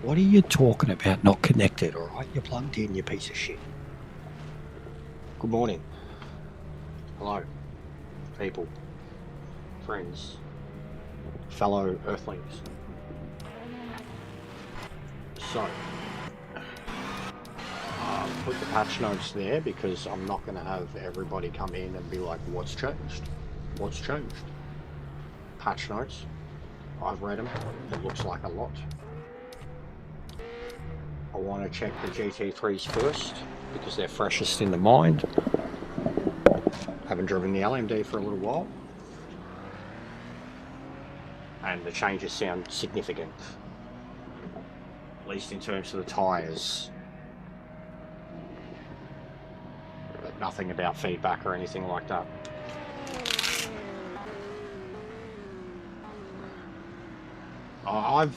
What are you talking about not connected, alright? You're plugged in, you piece of shit. Good morning. Hello. People. Friends. Fellow Earthlings. So, put the patch notes there because I'm not going to have everybody come in and be like, what's changed? What's changed? Patch notes. I've read them. It looks like a lot. I want to check the GT3s first because they're freshest in the mind. Haven't driven the LMD for a little while. And the changes sound significant. At least in terms of the tyres. But nothing about feedback or anything like that.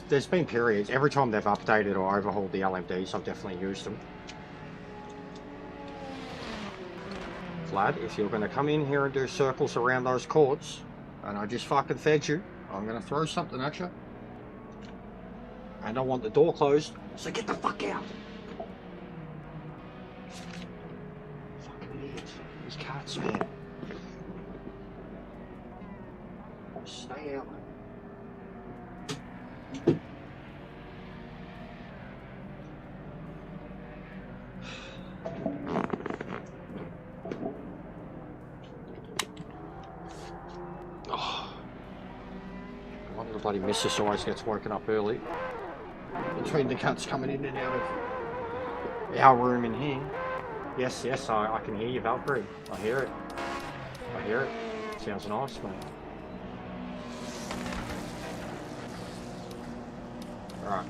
There's been periods, every time they've updated or overhauled the LMDs, I've definitely used them. Vlad, if you're going to come in here and do circles around those courts, and I just fucking fed you, I'm going to throw something at you. And I want the door closed, so get the fuck out. Fucking idiot. These cats, man. Stay out, mate. One of the bloody missus always gets woken up early. Between the cunts coming in and out of our room in here. Yes, I can hear you, Valkyrie. I hear it. I hear it. Sounds nice, mate. Alright.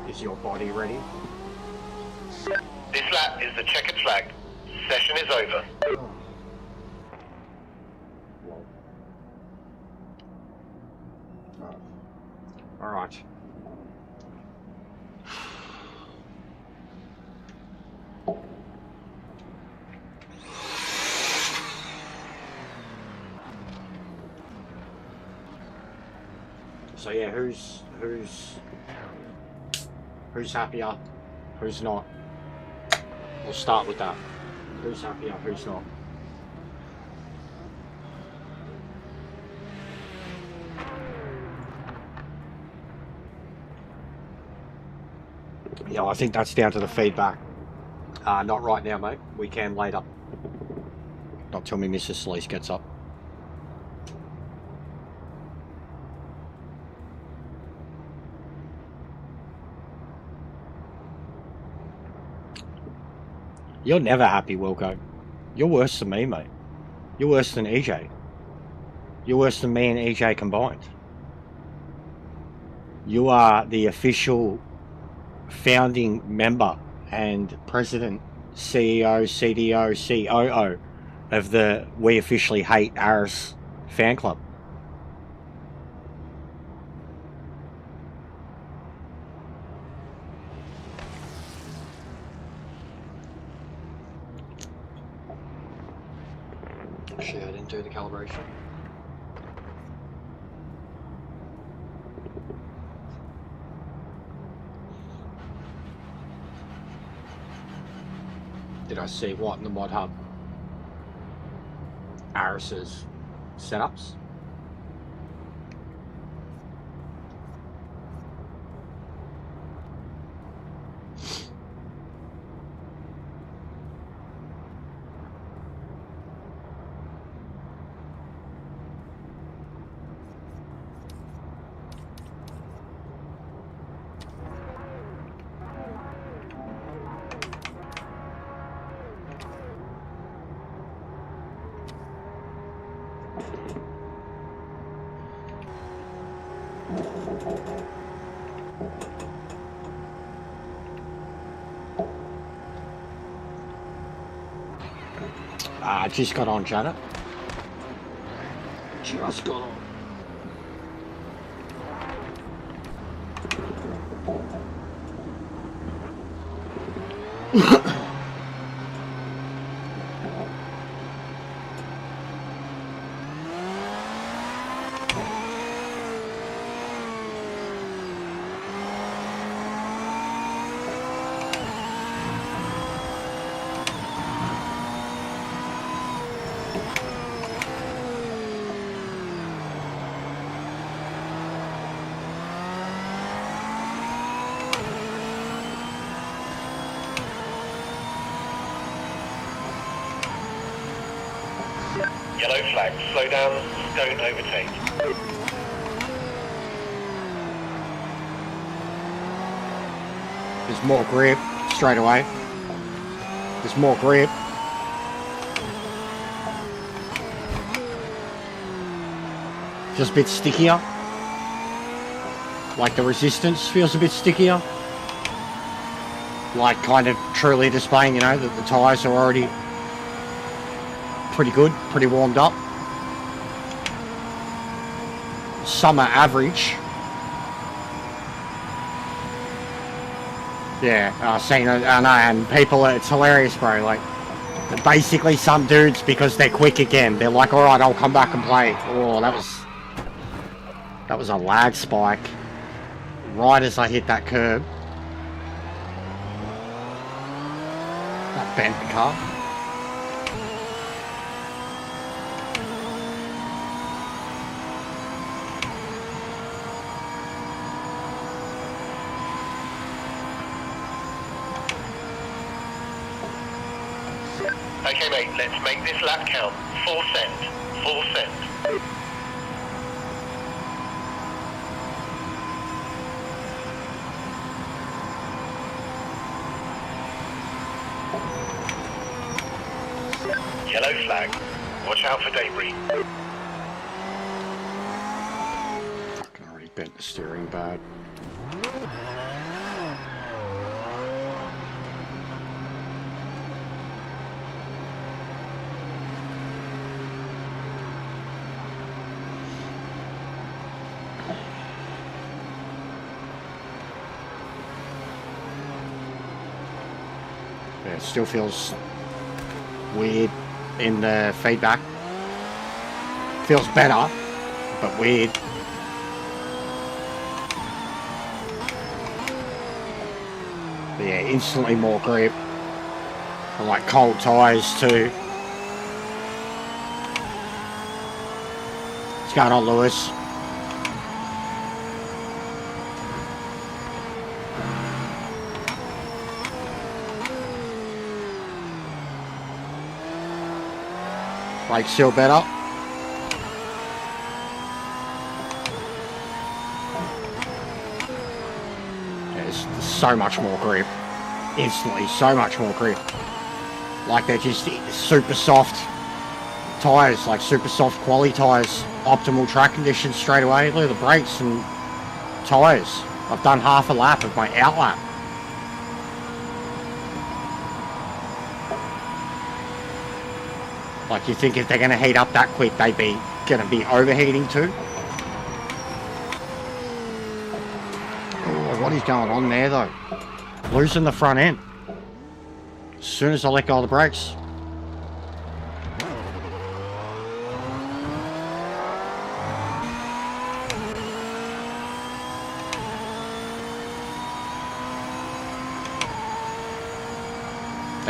Is your body ready? This lap is the checkered flag. Session is over. Oh. Alright. So yeah, who's happier, who's not? We'll start with that. Who's happier, who's not? Yeah, I think that's down to the feedback. Not right now, mate. We can later. Not till me Mrs. Sleaze gets up. You're never happy, Wilco. You're worse than me, mate. You're worse than EJ. You're worse than me and EJ combined. You are the official founding member and president, CEO, CDO, COO of the We Officially Hate Aris fan club. Shit, I didn't do the calibration. Did I see what in the mod hub? Aris's setups. Just got on, Janet. Just got on. Yellow flag. Slow down. Don't overtake. There's more grip straight away. There's more grip. Feels a bit stickier. Like the resistance feels a bit stickier. Like kind of truly displaying, you know, that the tyres are already pretty good, pretty warmed up. Summer average. Yeah, I know, and people, it's hilarious, bro. Like, basically some dudes, because they're quick again, they're like, alright, I'll come back and play. Oh, that was a lag spike. Right as I hit that curb. That bent the car. Okay, mate, let's make this lap count. Full send. Full send. Yellow flag. Watch out for debris. Fucking already bent the steering bad. Yeah, it still feels weird in the feedback. Feels better, but weird. But yeah, instantly more grip. I like cold tyres too. What's going on, Lewis? Brakes still better. There's so much more grip. Instantly, so much more grip. Like they're just super soft tyres, like super soft quality tyres. Optimal track conditions straight away. Look at the brakes and tyres. I've done half a lap of my out lap. Like, you think if they're going to heat up that quick, they'd be going to be overheating too? Oh, what is going on there, though? Losing the front end. As soon as I let go of the brakes.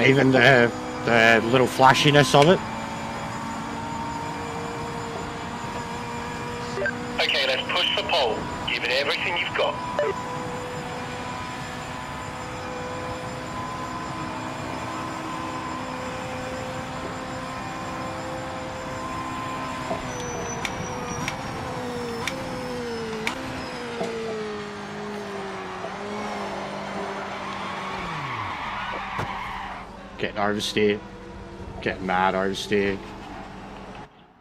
Even the little flashiness of it. Okay, let's push for pole. Give it everything you've got. Getting oversteered. Getting mad oversteered.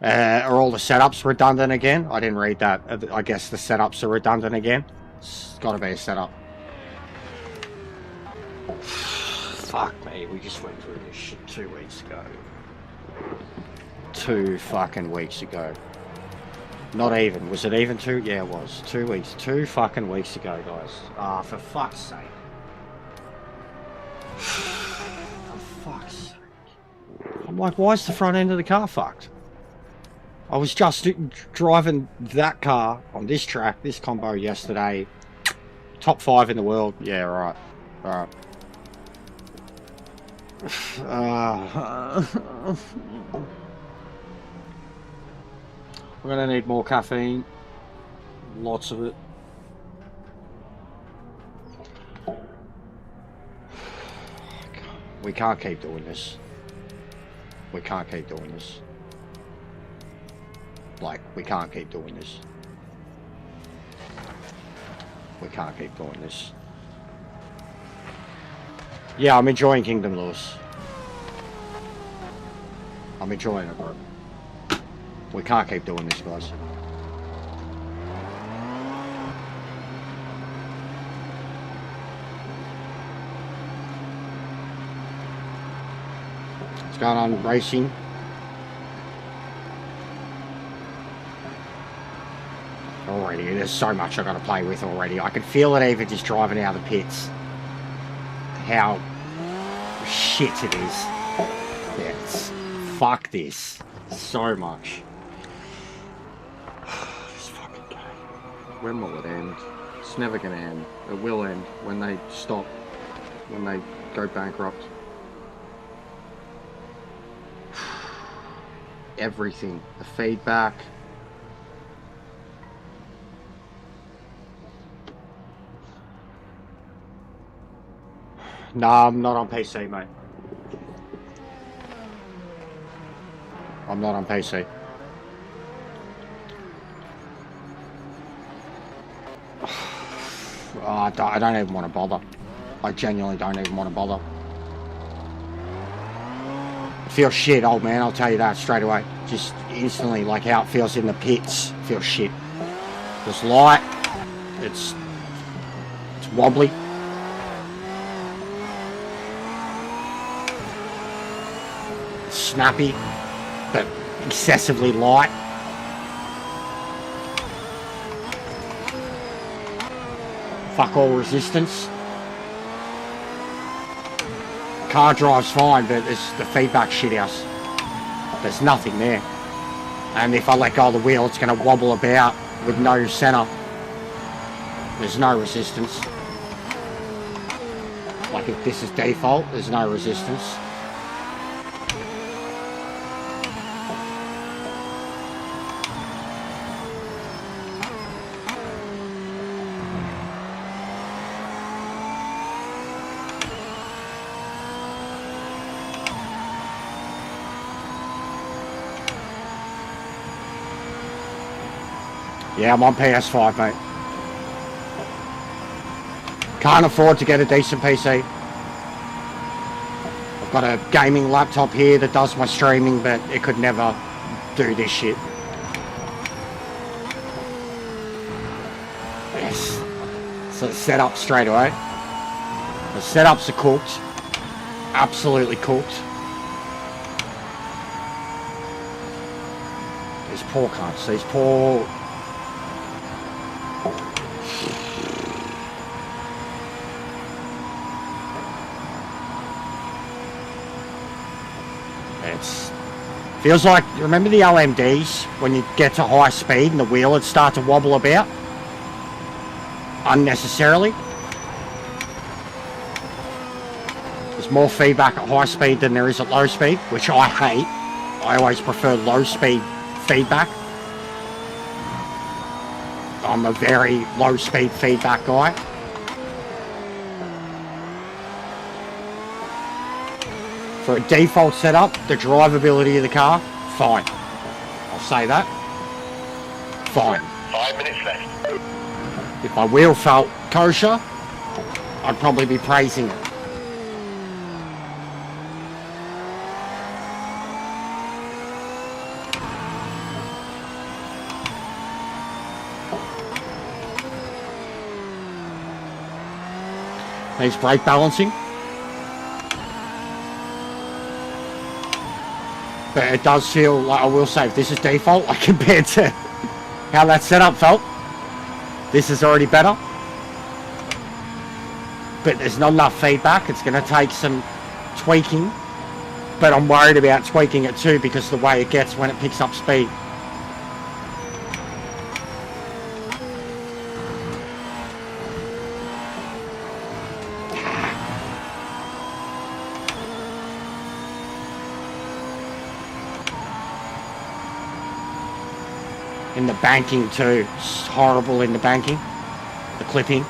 Are all the setups redundant again? I didn't read that. I guess the setups are redundant again. It's got to be a setup. Fuck me, we just went through this shit 2 weeks ago. 2 fucking weeks ago. Not even. Was it even 2? Yeah, it was. 2 weeks. 2 fucking weeks ago, guys. Ah, for fuck's sake. For fuck's sake. I'm like, why is the front end of the car fucked? I was just driving that car on this track, this combo yesterday. Top 5 in the world. Yeah, right. Alright. We're gonna need more caffeine. Lots of it. We can't keep doing this. We can't keep doing this. Like, we can't keep doing this. We can't keep doing this. Yeah, I'm enjoying Kingdom Lewis. I'm enjoying it, bro. We can't keep doing this, guys. What's going on, racing? Already, there's so much I've got to play with already. I can feel it even just driving out of the pits. How shit it is. Yeah, it's, fuck this. So much. This fucking game. When will it end? It's never going to end. It will end when they stop. When they go bankrupt. Everything. The feedback. Nah, I'm not on PC, mate. I'm not on PC. Oh, I don't even want to bother. I genuinely don't even want to bother. It feels shit, old man, I'll tell you that straight away. Just instantly, like how it feels in the pits. It feels shit. It's light. It's wobbly. Snappy, but excessively light. Fuck all resistance. Car drives fine, but it's the feedback shithouse. There's nothing there. And if I let go of the wheel, it's going to wobble about with no centre. There's no resistance. Like if this is default, there's no resistance. Yeah, I'm on PS5, mate. Can't afford to get a decent PC. I've got a gaming laptop here that does my streaming, but it could never do this shit. Yes. So it's set up straight away. The setups are cooked. Absolutely cooked. These poor cunts. These poor... Feels like, remember the LMDs, when you get to high speed and the wheel would start to wobble about? Unnecessarily. There's more feedback at high speed than there is at low speed, which I hate. I always prefer low speed feedback. I'm a very low speed feedback guy. For a default setup, the drivability of the car, fine. I'll say that. Fine. 5 minutes left. If my wheel felt kosher, I'd probably be praising it. Needs brake balancing. But it does feel like, I will say, if this is default, like compared to how that setup felt, this is already better. But there's not enough feedback. It's going to take some tweaking. But I'm worried about tweaking it too, because the way it gets when it picks up speed. In the banking too, it's horrible in the banking, the clipping.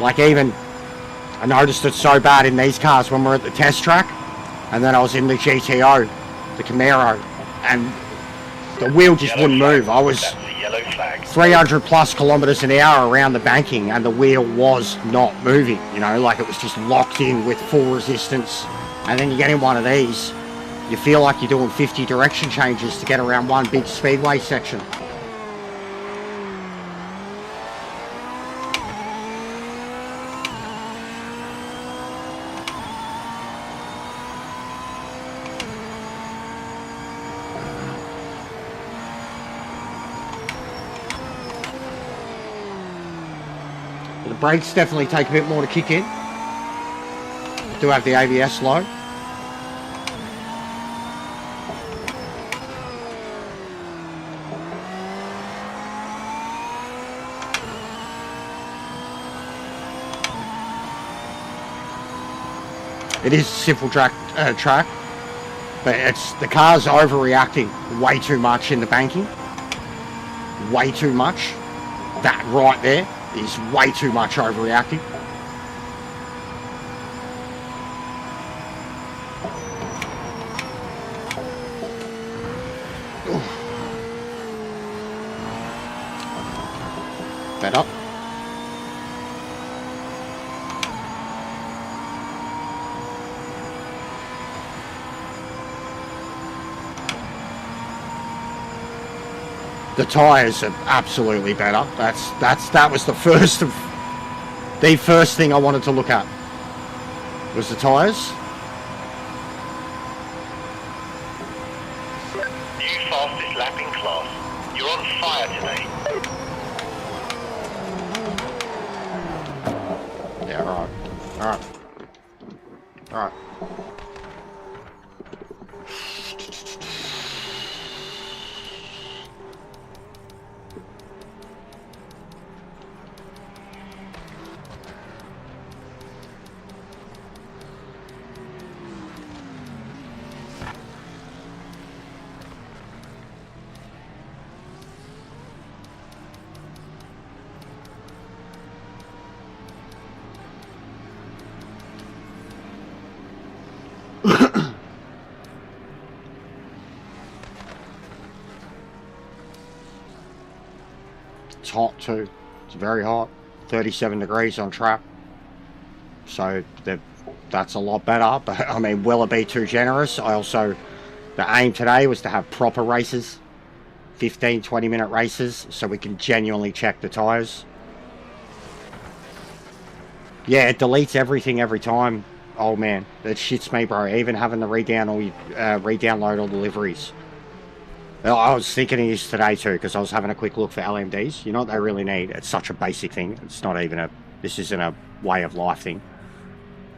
Like even I noticed it so bad in these cars when we're at the test track, and then I was in the GTO, the Camaro, and the wheel just wouldn't move. I was 300 plus kilometers an hour around the banking, and the wheel was not moving, you know, like it was just locked in with full resistance. And then you get in one of these, you feel like you're doing 50 direction changes to get around one big speedway section. The brakes definitely take a bit more to kick in. Do have the ABS low. It is a simple track, but it's the car's overreacting way too much in the banking. Way too much. That right there is way too much overreacting. Better. The tyres are absolutely better. That was the first thing I wanted to look at was the tyres. New fastest lap in class. You're on fire today. Yeah, all right. It's hot too. It's very hot. 37 degrees on track. So that's a lot better. But I mean, will it be too generous? The aim today was to have proper races. 15, 20 minute races. So we can genuinely check the tyres. Yeah, it deletes everything every time. Oh man, that shits me, bro. Even having to re-download all the liveries. Well, I was thinking of this today too, because I was having a quick look for LMDs. You know what they really need? It's such a basic thing. It's not even this isn't a way of life thing.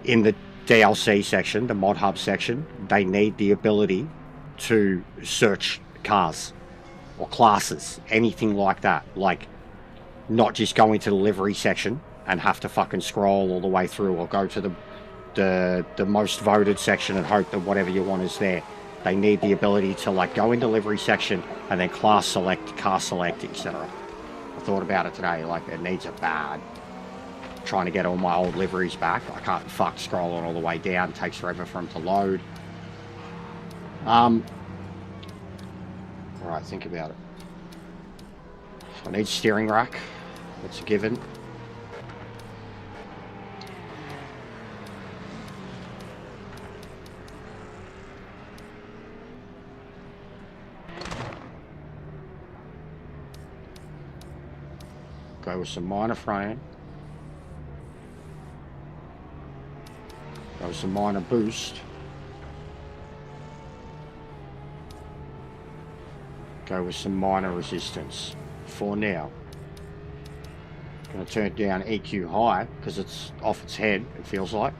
In the DLC section, the mod hub section, they need the ability to search cars or classes, anything like that. Like, not just go into the livery section and have to fucking scroll all the way through, or go to the most voted section and hope that whatever you want is there. They need the ability to like go into livery section and then class select, car select, etc. I thought about it today, like it needs a bad. Trying to get all my old liveries back. I can't fuck scrolling all the way down. It takes forever for them to load. Alright, think about it. I need steering rack. That's a given. Go with some minor front end. Go with some minor boost. Go with some minor resistance. For now. Gonna turn down EQ high because it's off its head, it feels like.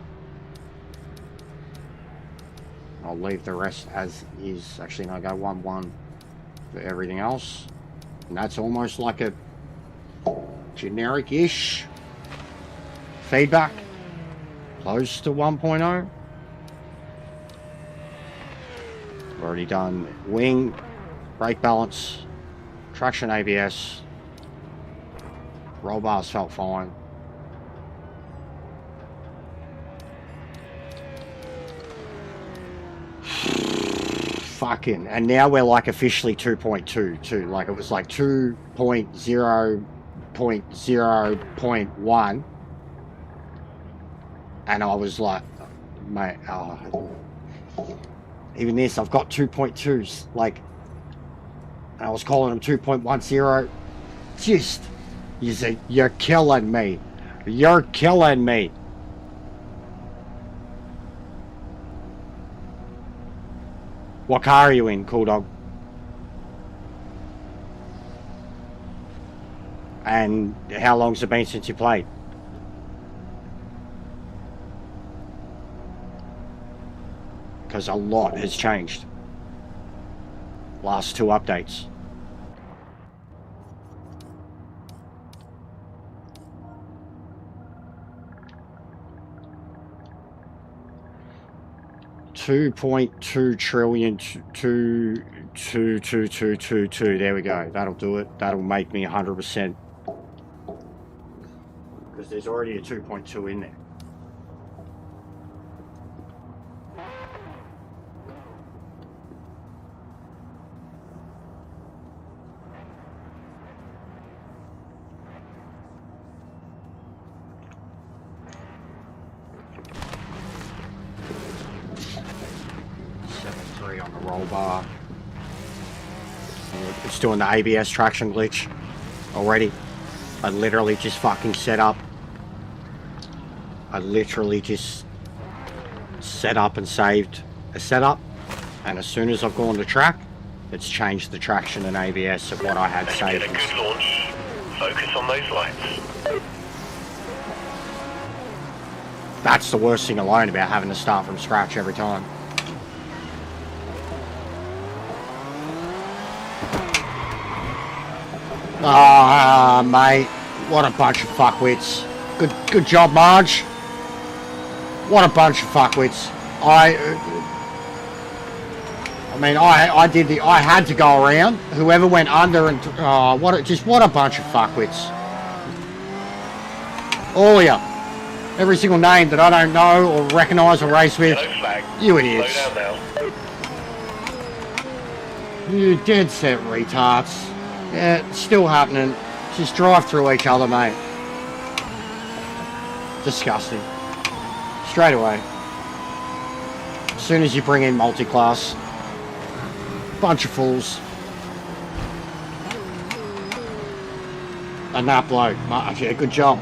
I'll leave the rest as is. Actually, no, go 1-1 for everything else. And that's almost like a generic-ish feedback. Close to 1.0. Already done wing, brake balance, traction ABS. Roll bars felt fine. fucking, and now we're like officially 2.2 too. Like it was like 2.0.0.1, and I was like, mate, even this, I've got 2.2s. Like, I was calling them 2.10. Just, you say, you're killing me. You're killing me. What car are you in, Cool Dog? And how long's it been since you played? Because a lot has changed. Last 2 updates. $2.2 trillion, 22222. There we go. That'll do it. That'll make me 100%. Because there's already a 2.2 in there. On the roll bar. It's doing the ABS traction glitch already. I literally just fucking set up. I literally just set up and saved a setup, and as soon as I've gone to track, it's changed the traction and ABS of what I had saved. Get a good launch. Focus on those lights. That's the worst thing alone about having to start from scratch every time. Ah, mate, what a bunch of fuckwits. Good job, Marge. What a bunch of fuckwits. I mean, I had to go around. Whoever went under and what a bunch of fuckwits. All of you. Every single name that I don't know or recognise or race with. You idiots. Slow down now. You dead set retards. Yeah, it's still happening. Just drive through each other, mate. Disgusting. Straight away. As soon as you bring in multi-class. Bunch of fools. And that bloke. Yeah, good job.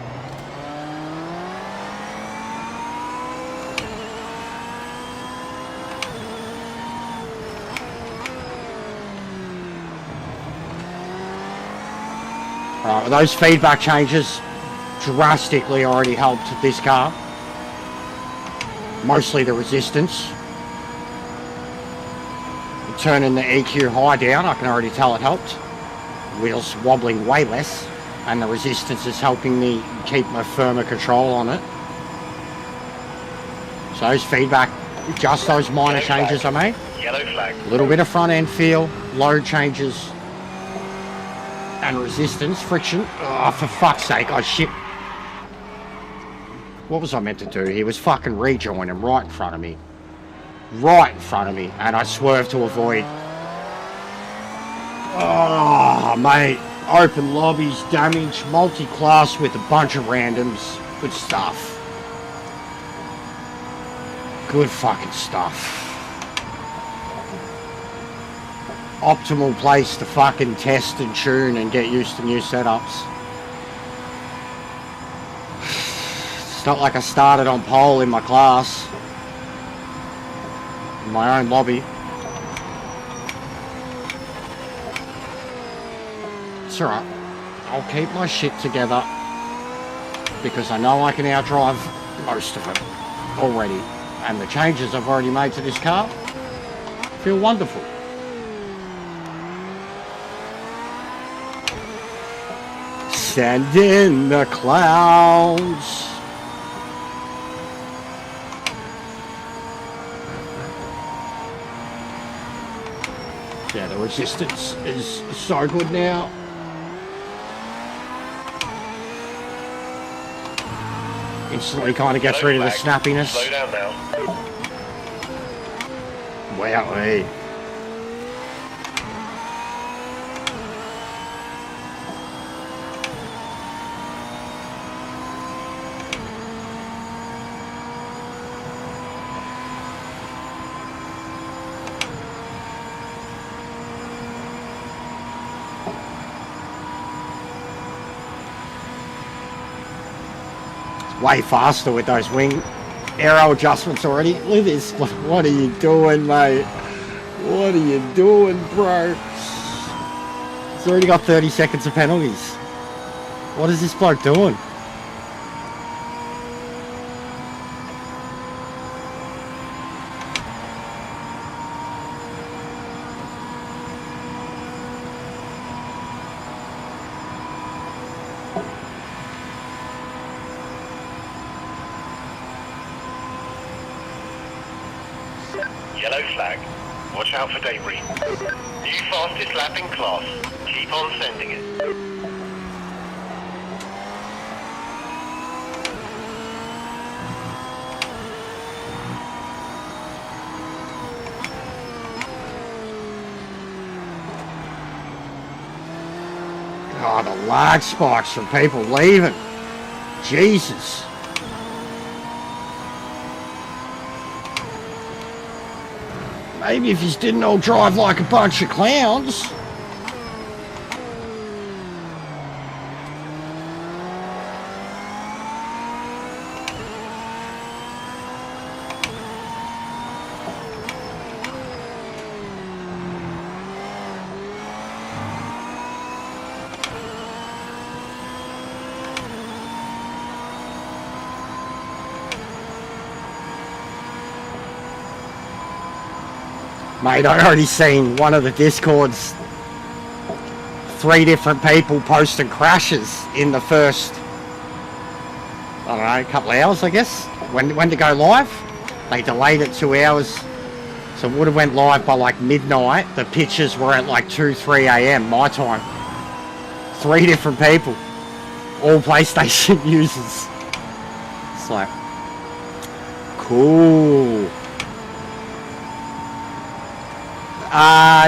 Right, well, those feedback changes drastically already helped this car. Mostly the resistance. Turning the EQ high down, I can already tell it helped. Wheels wobbling way less, and the resistance is helping me keep my firmer control on it. So those feedback, just those minor changes I made. Yellow flag. A little bit of front end feel, load changes. And resistance, friction. Oh, for fuck's sake, oh shit. What was I meant to do? He was fucking rejoining right in front of me. Right in front of me, and I swerved to avoid. Oh, mate. Open lobbies, damage, multi-class with a bunch of randoms. Good stuff. Good fucking stuff. Optimal place to fucking test and tune and get used to new setups. It's not like I started on pole in my class. In my own lobby. It's alright. I'll keep my shit together. Because I know I can outdrive most of it already. And the changes I've already made to this car feel wonderful. Send in the clouds. Yeah, the resistance is so good now. Instantly kind of gets rid of the snappiness. Slow down now. Wowee. way faster with those wing aero adjustments already. Look at this. What are you doing, mate? What are you doing, bro? He's already got 30 seconds of penalties. What is this bloke doing? Yellow flag. Watch out for debris. New fastest lap in class. Keep on sending it. Oh, the lag spikes from people leaving. Jesus. Maybe if you didn't all drive like a bunch of clowns. Mate, I already seen one of the Discords, 3 different people posting crashes in the first, I don't know, couple of hours, I guess. When to go live? They delayed it 2 hours, so it would have went live by like midnight. The pictures were at like 2, 3 a.m. my time. 3 different people, all PlayStation users. It's like, cool.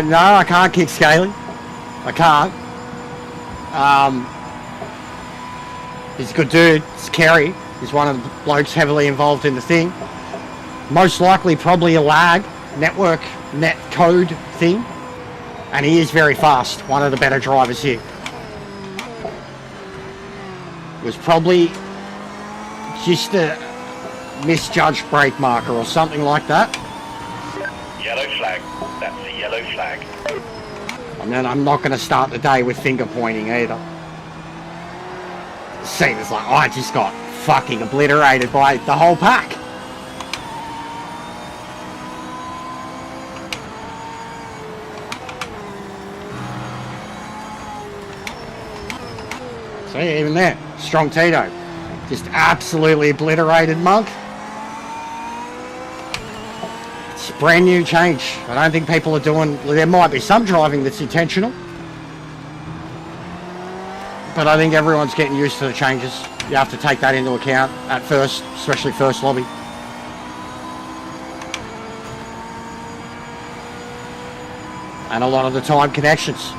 No, I can't kick Scaly. I can't. He's a good dude. It's Kerry. He's one of the blokes heavily involved in the thing. Most likely probably a lag net code thing. And he is very fast. One of the better drivers here. Was probably just a misjudged brake marker or something like that. Yellow flag. That's a yellow flag. And then I'm not going to start the day with finger pointing either. See, it's like, I just got fucking obliterated by the whole pack. See, even there, strong Tito. Just absolutely obliterated Monk. It's a brand new change. I don't think people are doing, there might be some driving that's intentional. But I think everyone's getting used to the changes. You have to take that into account at first, especially first lobby. And a lot of the time connections.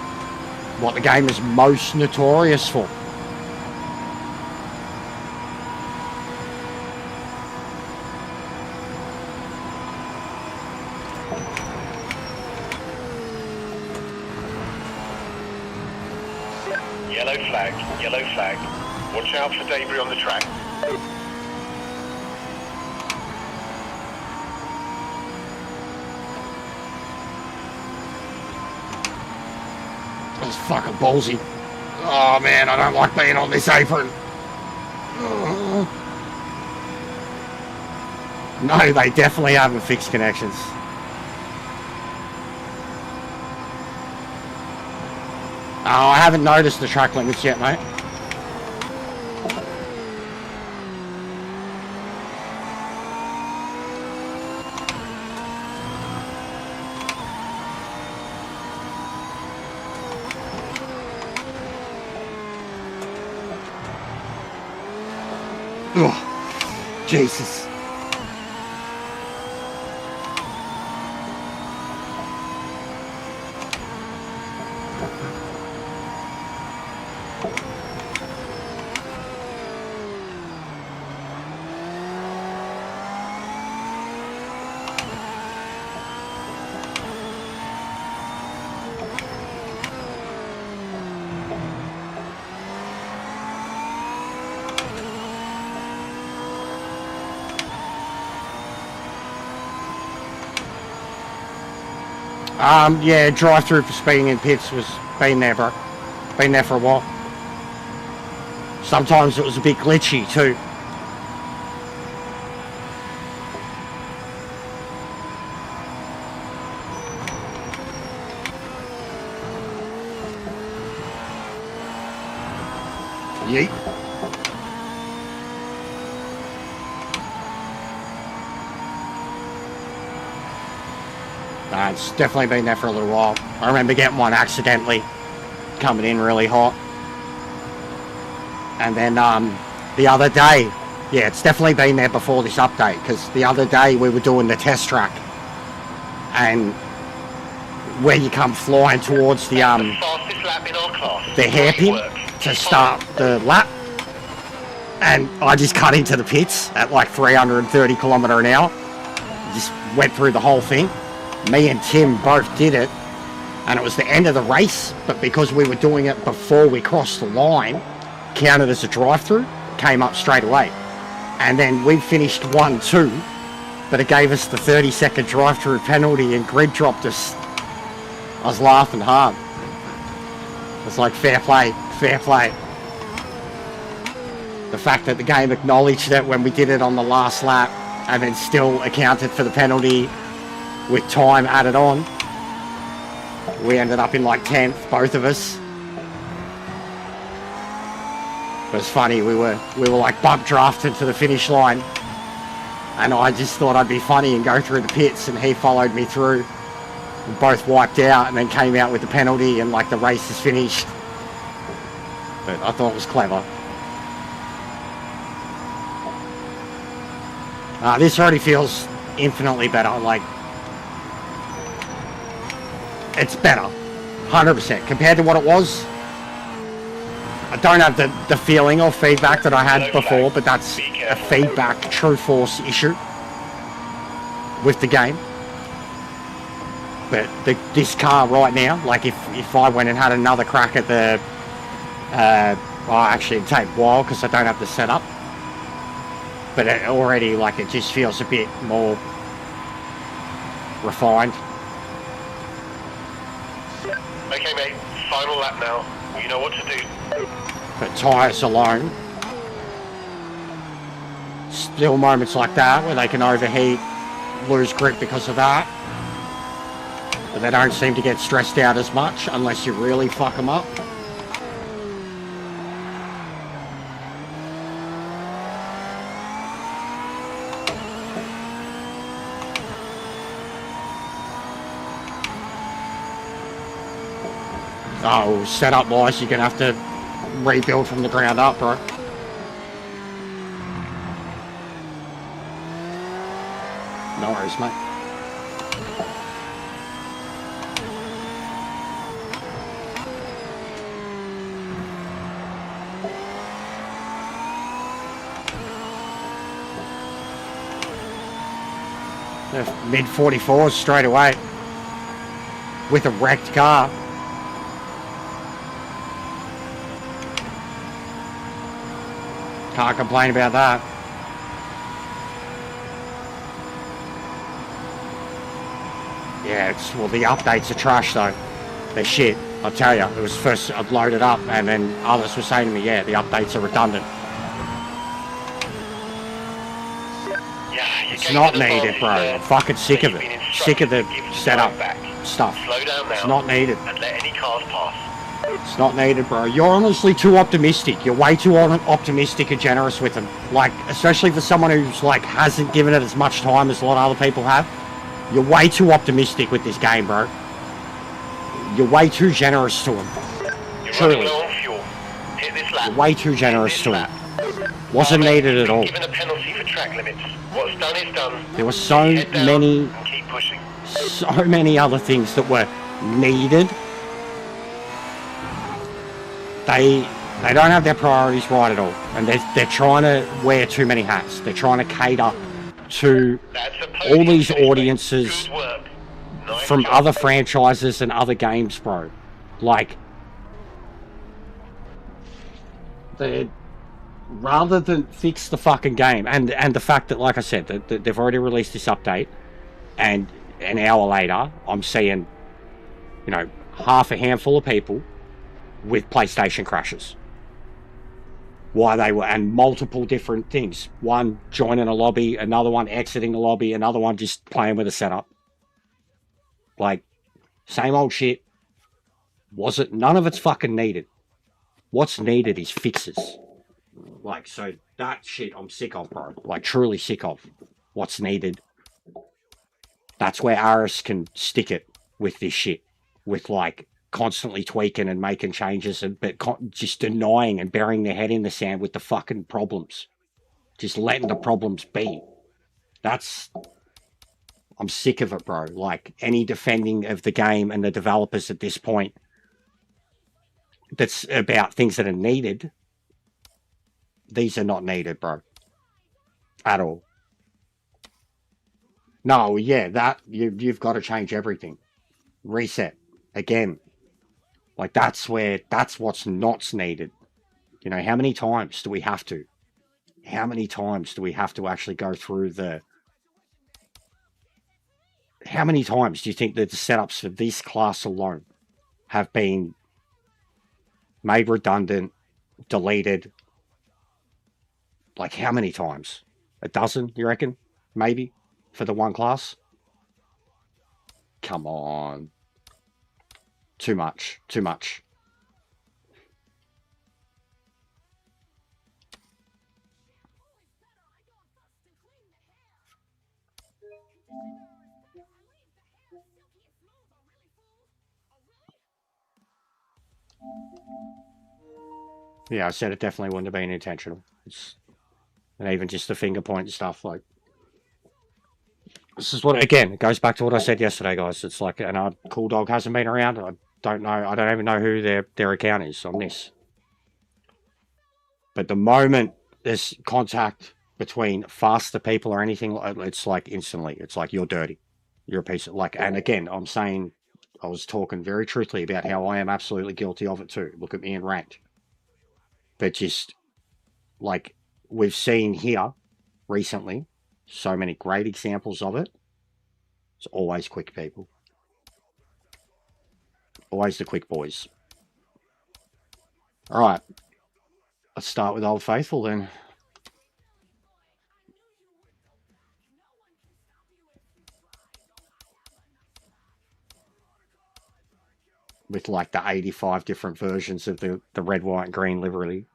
What the game is most notorious for. Yellow flag, yellow flag. Watch out for debris on the track. That's fucking ballsy. Oh man, I don't like being on this apron. No, they definitely haven't fixed connections. Oh, I haven't noticed the track limits yet, mate. Oh, Jesus. Yeah, drive-through for speeding in pits was been there, bro. Been there for a while. Sometimes it was a bit glitchy too. Yeet. It's definitely been there for a little while. I remember getting one accidentally, coming in really hot. And then the other day, yeah, it's definitely been there before this update, because the other day we were doing the test track, and where you come flying towards the hairpin to start the lap, and I just cut into the pits at like 330 km an hour. Just went through the whole thing. Me and Tim both did it, and it was the end of the race, but because we were doing it before we crossed the line, counted as a drive-through, came up straight away. And then we finished 1-2, but it gave us the 30-second drive-through penalty, and grid dropped us. I was laughing hard. It's like, fair play, fair play. The fact that the game acknowledged it when we did it on the last lap, and then still accounted for the penalty with time added on. We ended up in like 10th, both of us. It was funny, we were like bump drafted to the finish line, and I just thought I'd be funny and go through the pits, and he followed me through. We both wiped out and then came out with the penalty, and like the race is finished. But I thought it was clever. This already feels infinitely better. Like, it's better, 100% compared to what it was. I don't have the feeling or feedback that I had before, but that's a feedback true force issue with the game. But this car right now, like if I went and had another crack at the well, actually it'd take a while because I don't have the setup, but it already, like, it just feels a bit more refined. Okay, mate, final lap now. You know what to do. But tyres alone, still moments like that where they can overheat, lose grip because of that. But they don't seem to get stressed out as much unless you really fuck them up. Oh, setup wise, you're gonna have to rebuild from the ground up, bro. No worries, mate. Mid 44s straight away with a wrecked car. Can't complain about that. Yeah, well, the updates are trash though. They're shit. I'll tell you. It was first I'd loaded up, and then others were saying to me, yeah, the updates are redundant. It's not needed, bro. I'm fucking sick of it. Sick of the setup stuff. It's not needed. And let any cars pass. It's not needed, bro. You're honestly too optimistic. You're way too optimistic and generous with them. Like, especially for someone who's, like, hasn't given it as much time as a lot of other people have. You're way too optimistic with this game, bro. You're way too generous to him. Truly. You're way too generous to him. Wasn't needed at all. Given a penalty for track limits. What's done is done. There were so many other things that were needed. They don't have their priorities right at all, and they're trying to wear too many hats. They're trying to cater to all these audiences from other franchises and other games, bro. Like, rather than fix the fucking game, and the fact that, like I said, that they've already released this update, and an hour later I'm seeing you know, half a handful of people with PlayStation crashes. Why they were, and multiple different things. One joining a lobby, another one exiting the lobby, another one just playing with a setup. Like, same old shit. None of it's fucking needed. What's needed is fixes. Like, so that shit I'm sick of, bro. Like, truly sick of. What's needed. That's where Aris can stick it with this shit. With, like, constantly tweaking and making changes, but just denying and burying their head in the sand with the fucking problems. Just letting the problems be. I'm sick of it, bro. Like, any defending of the game and the developers at this point that's about things that are needed, these are not needed, bro. At all. No, yeah, that, you've got to change everything. Reset. Again. Like, that's what's not needed. You know, how many times do we have to? How many times do we have to actually go through how many times do you think that the setups for this class alone have been made redundant, deleted? Like, how many times? A dozen, you reckon? Maybe? For the one class? Come on. Too much. Too much. Yeah, I said it definitely wouldn't have been intentional. And even just the finger point and stuff, like, this is what, again, it goes back to what I said yesterday, guys. It's like, and Cool Dog hasn't been around. I don't even know who their account is on this. But the moment there's contact between faster people or anything, it's like instantly, it's like, you're dirty. You're a piece of, like, and again, I'm saying, I was talking very truthfully about how I am absolutely guilty of it too. Look at me in ranked. But just, like, we've seen here recently so many great examples of it. It's always quick people. Always the quick boys. All right. Let's start with Old Faithful then. With like the 85 different versions of the red, white, and green livery.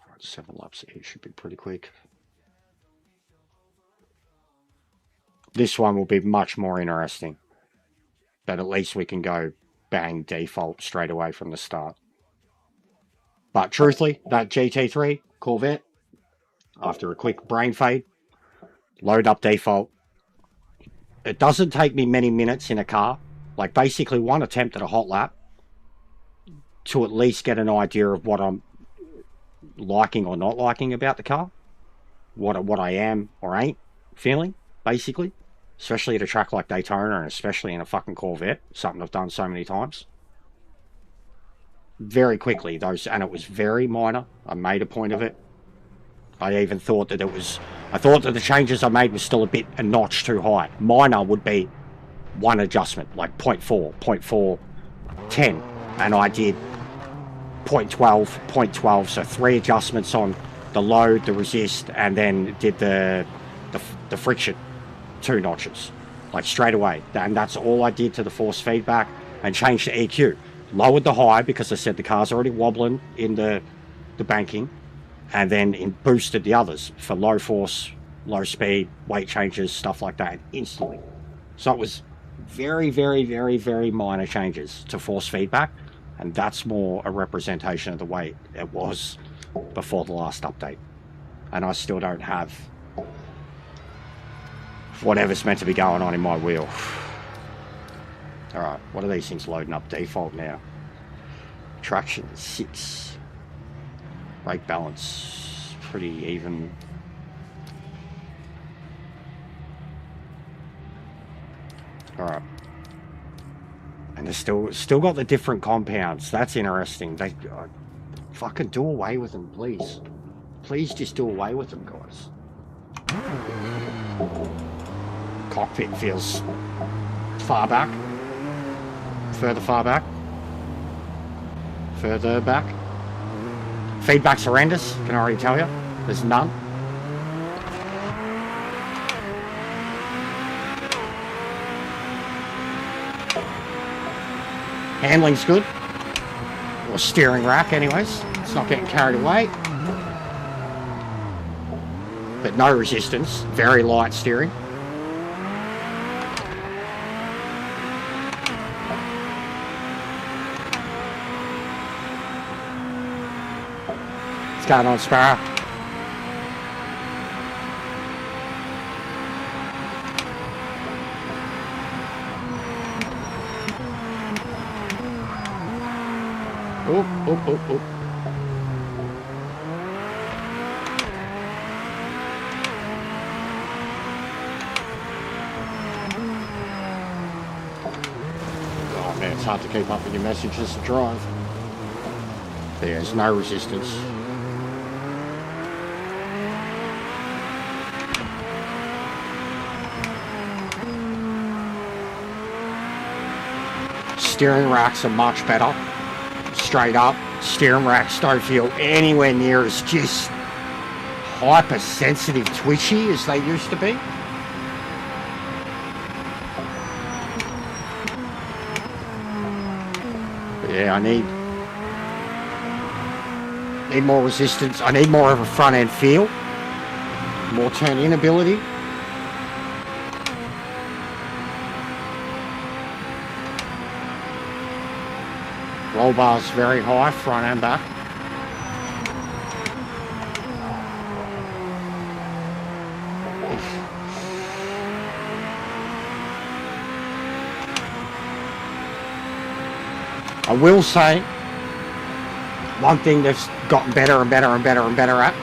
Right, 7 laps here should be pretty quick. This one will be much more interesting. But at least we can go bang default straight away from the start. But truthfully, that GT3 Corvette, after a quick brain fade, load up default. It doesn't take me many minutes in a car, like basically one attempt at a hot lap, to at least get an idea of what I'm liking or not liking about the car, what I am or ain't feeling, basically. Especially at a track like Daytona, and especially in a fucking Corvette, something I've done so many times. Very quickly, and it was very minor. I made a point of it. I even thought that I thought that the changes I made was still a notch too high. Minor would be one adjustment, like 0.4, 0.4, 10. And I did 0.12, 0.12, so 3 adjustments on the load, the resist, and then did the friction. 2 notches, like straight away. And that's all I did to the force feedback, and changed the EQ. Lowered the high because I said the car's already wobbling in the banking, and then boosted the others for low force, low speed, weight changes, stuff like that instantly. So it was very, very, very, very minor changes to force feedback, and that's more a representation of the way it was before the last update. And I still don't have whatever's meant to be going on in my wheel. Alright, what are these things loading up default now? Traction 6. Brake balance, pretty even. Alright. And they're still got the different compounds. That's interesting. They fucking do away with them, please. Please just do away with them, guys. Cockpit feels far back. Further far back. Further back. Feedback's horrendous, can I already tell you. There's none. Handling's good. Or steering rack anyways. It's not getting carried away. But no resistance. Very light steering. What's going on, Sparrow? Oh. Oh man, it's hard to keep up with your messages to drive. There's no resistance. Steering racks are much better. Straight up, steering racks don't feel anywhere near as just hypersensitive, twitchy as they used to be. But yeah, I need more resistance. I need more of a front end feel, more turn in ability. Roll bars very high, front and back. I will say, one thing they've gotten better and better and better and better at,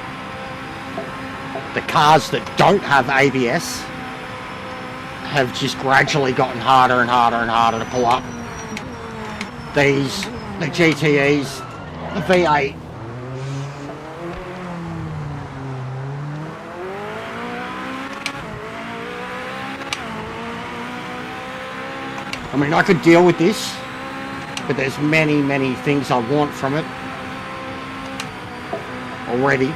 the cars that don't have ABS have just gradually gotten harder and harder and harder to pull up. The GTEs, the V8. I mean, I could deal with this, but there's many things I want from it already.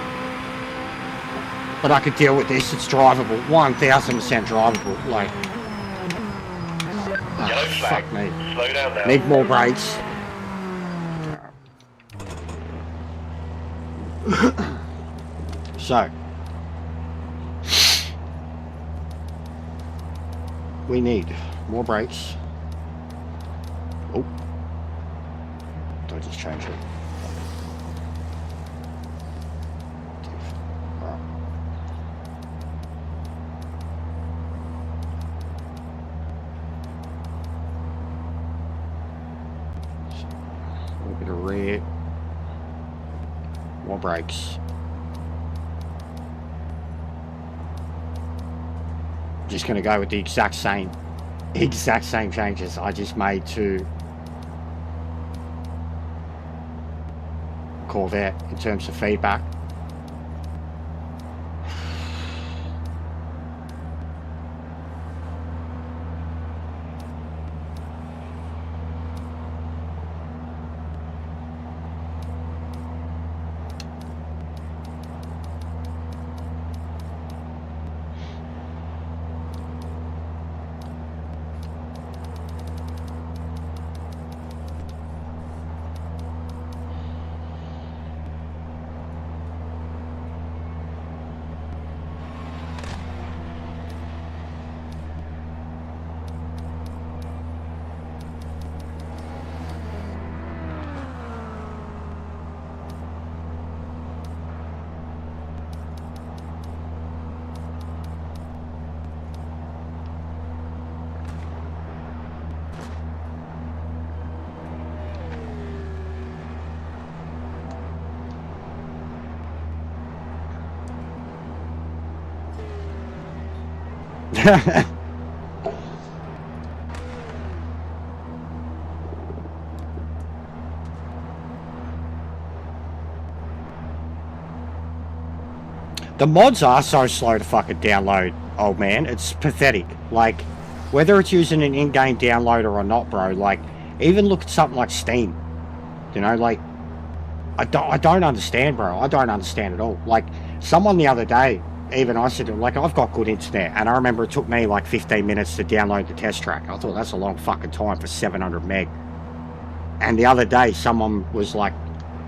But I could deal with this, it's drivable, 1000% drivable, like... Yellow flag. Fuck me. Slow down now. Need more brakes. So, we need more brakes. Oh, don't just change it. A little bit of rear. More brakes. Just going to go with the exact same changes I just made to Corvette in terms of feedback. The mods are so slow to fucking download, old man. It's pathetic. Like, whether it's using an in-game downloader or not, bro, like, even look at something like Steam. You know, like, I don't understand, bro. I don't understand at all. Like, someone the other day, even I said, like, I've got good internet, and I remember it took me like 15 minutes to download the test track. I thought that's a long fucking time for 700 meg. And the other day, someone was like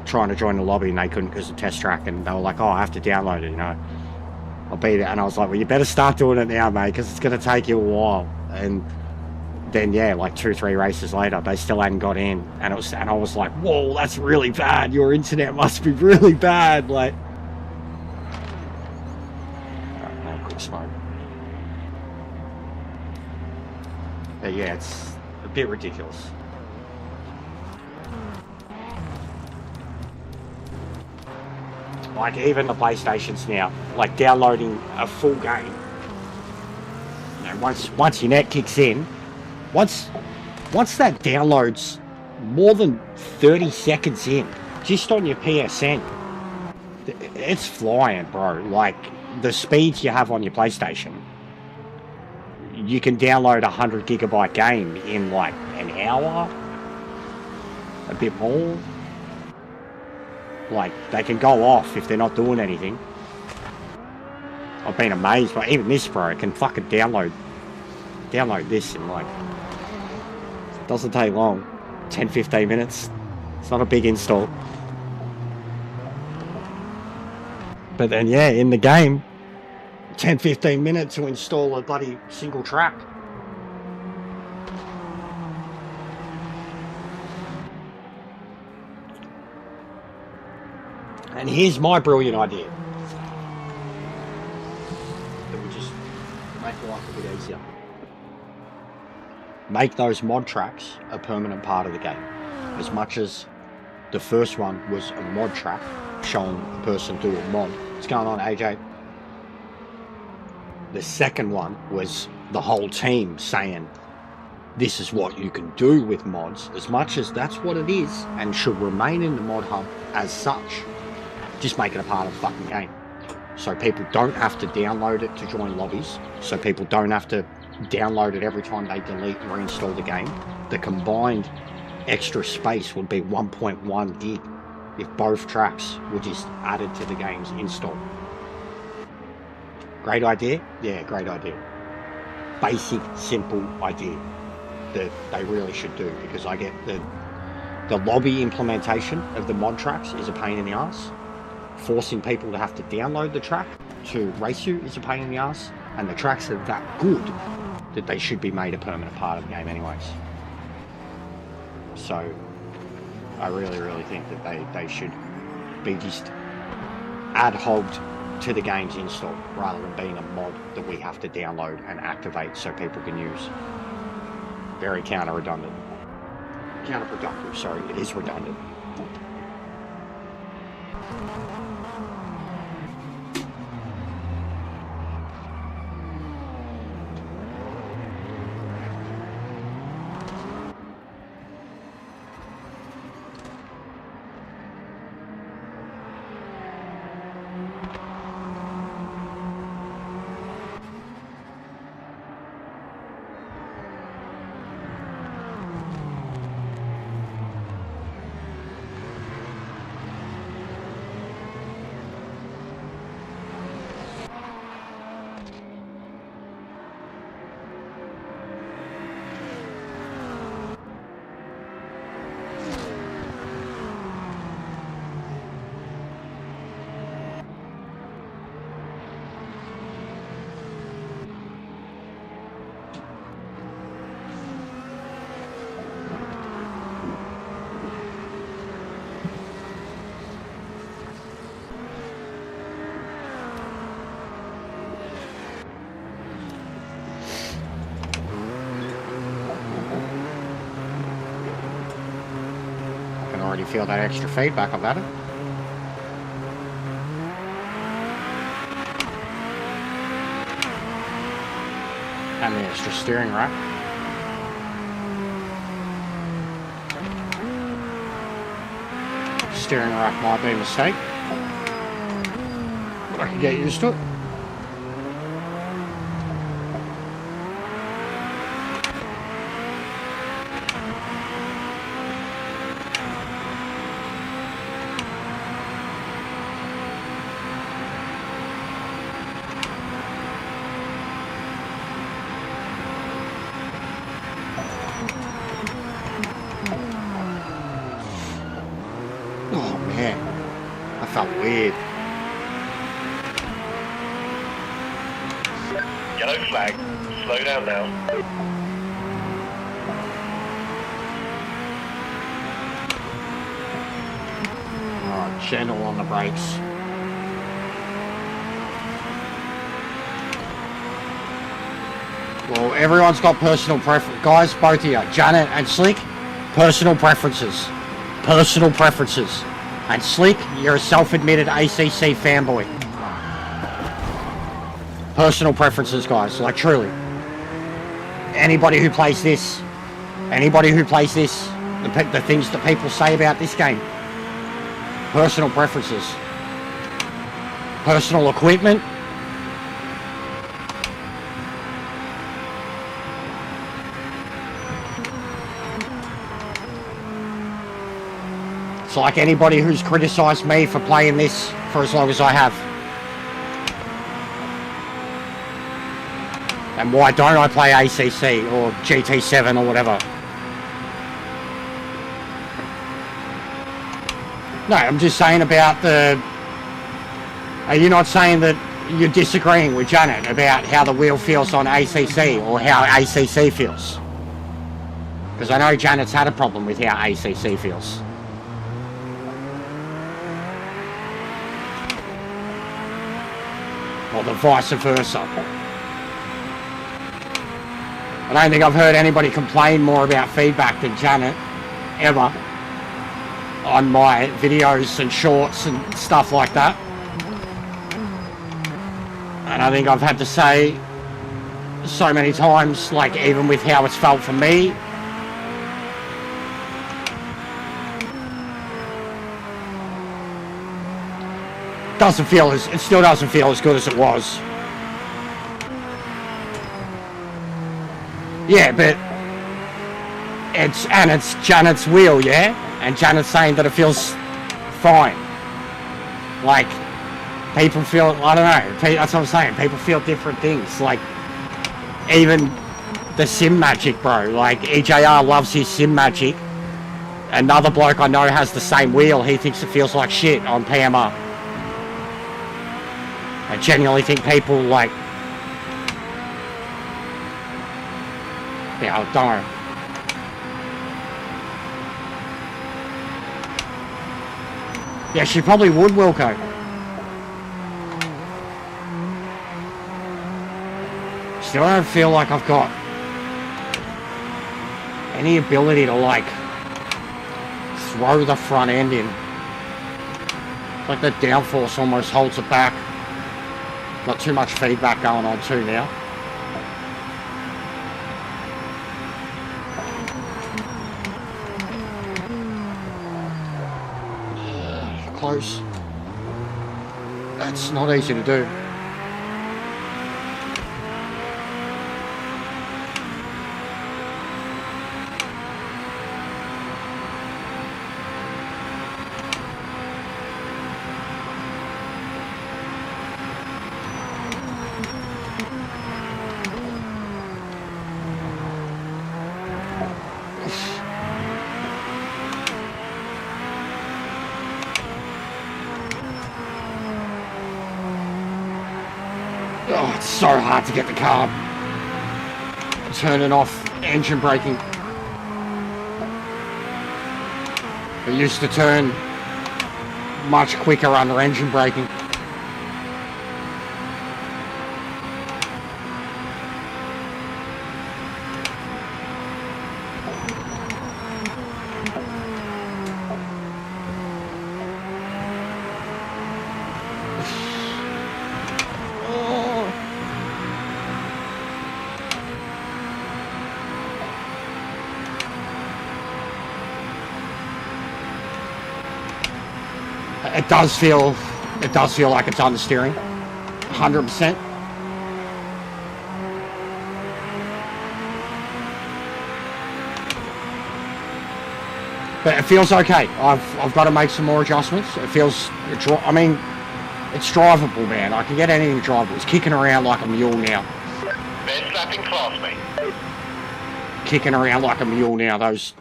trying to join the lobby and they couldn't because of the test track, and they were like, oh, I have to download it, you know. I'll be there. And I was like, well, you better start doing it now, mate, because it's going to take you a while. And then, yeah, like 2-3 races later, they still hadn't got in. And I was like, whoa, that's really bad. Your internet must be really bad. Like, no, quick smoke. But yeah, it's a bit ridiculous. Like, even the PlayStations now, like, downloading a full game. You know, once your net kicks in, once that downloads more than 30 seconds in, just on your PSN, it's flying, bro. Like, the speeds you have on your PlayStation, you can download a 100 gigabyte game in like an hour, a bit more. Like, they can go off if they're not doing anything. I've been amazed, but even this, bro, it can fucking download this in like, it doesn't take long, 10-15 minutes. It's not a big install. But then, yeah, in the game, 10-15 minutes to install a bloody single track. And here's my brilliant idea. That would just make life a bit easier. Make those mod tracks a permanent part of the game. As much as the first one was a mod track, showing a person do a mod. What's going on, AJ? The second one was the whole team saying, this is what you can do with mods. As much as that's what it is, and should remain in the mod hub as such. Just make it a part of the fucking game. So people don't have to download it to join lobbies. So people don't have to download it every time they delete and reinstall the game. The combined extra space would be 1.1 gig if both tracks were just added to the game's install. Great idea? Yeah, great idea. Basic, simple idea that they really should do, because I get the lobby implementation of the mod tracks is a pain in the ass. Forcing people to have to download the track to race you is a pain in the ass, and the tracks are that good that they should be made a permanent part of the game anyways. So I really think that they should be just ad hogged to the game's install rather than being a mod that we have to download and activate so people can use. Very counterproductive, sorry, it is redundant. You feel that extra feedback about it. And the extra steering rack. Steering rack might be a mistake. I can get used to it. Oh man, that felt weird. Yellow flag. Slow down now. Oh, gentle on the brakes. Well, everyone's got personal preference. Guys, both of you, Janet and Slick, personal preferences. Personal preferences. And Slick, you're a self-admitted ACC fanboy. Personal preferences, guys, like truly. Anybody who plays this, the things that people say about this game. Personal preferences. Personal equipment. It's like anybody who's criticised me for playing this for as long as I have. And why don't I play ACC or GT7 or whatever? No, I'm just saying about the... Are you not saying that you're disagreeing with Janet about how the wheel feels on ACC or how ACC feels? Because I know Janet's had a problem with how ACC feels. Or the vice versa. I don't think I've heard anybody complain more about feedback than Janet, ever, on my videos and shorts and stuff like that. And I think I've had to say so many times, like even with how it's felt for me, it still doesn't feel as good as it was. Yeah, but it's Janet's wheel, yeah? And Janet's saying that it feels fine. Like, people feel, I don't know, that's what I'm saying, people feel different things. Like, even the Sim Magic, bro, like, EJR loves his Sim Magic. Another bloke I know has the same wheel, he thinks it feels like shit on PMR. I genuinely think people, like, yeah, darn. Yeah, she probably would, Wilco. Still don't feel like I've got any ability to, like, throw the front end in. It's like the downforce almost holds it back. Got too much feedback going on too now. Close. That's not easy to do. Oh, it's so hard to get the car turning off engine braking. It used to turn much quicker under engine braking. It does feel like it's understeering. 100%. But it feels okay. I've got to make some more adjustments. It feels, I mean, it's drivable, man. I can get anything drivable. It's kicking around like a mule now. Best lap in class, mate. Kicking around like a mule now. Those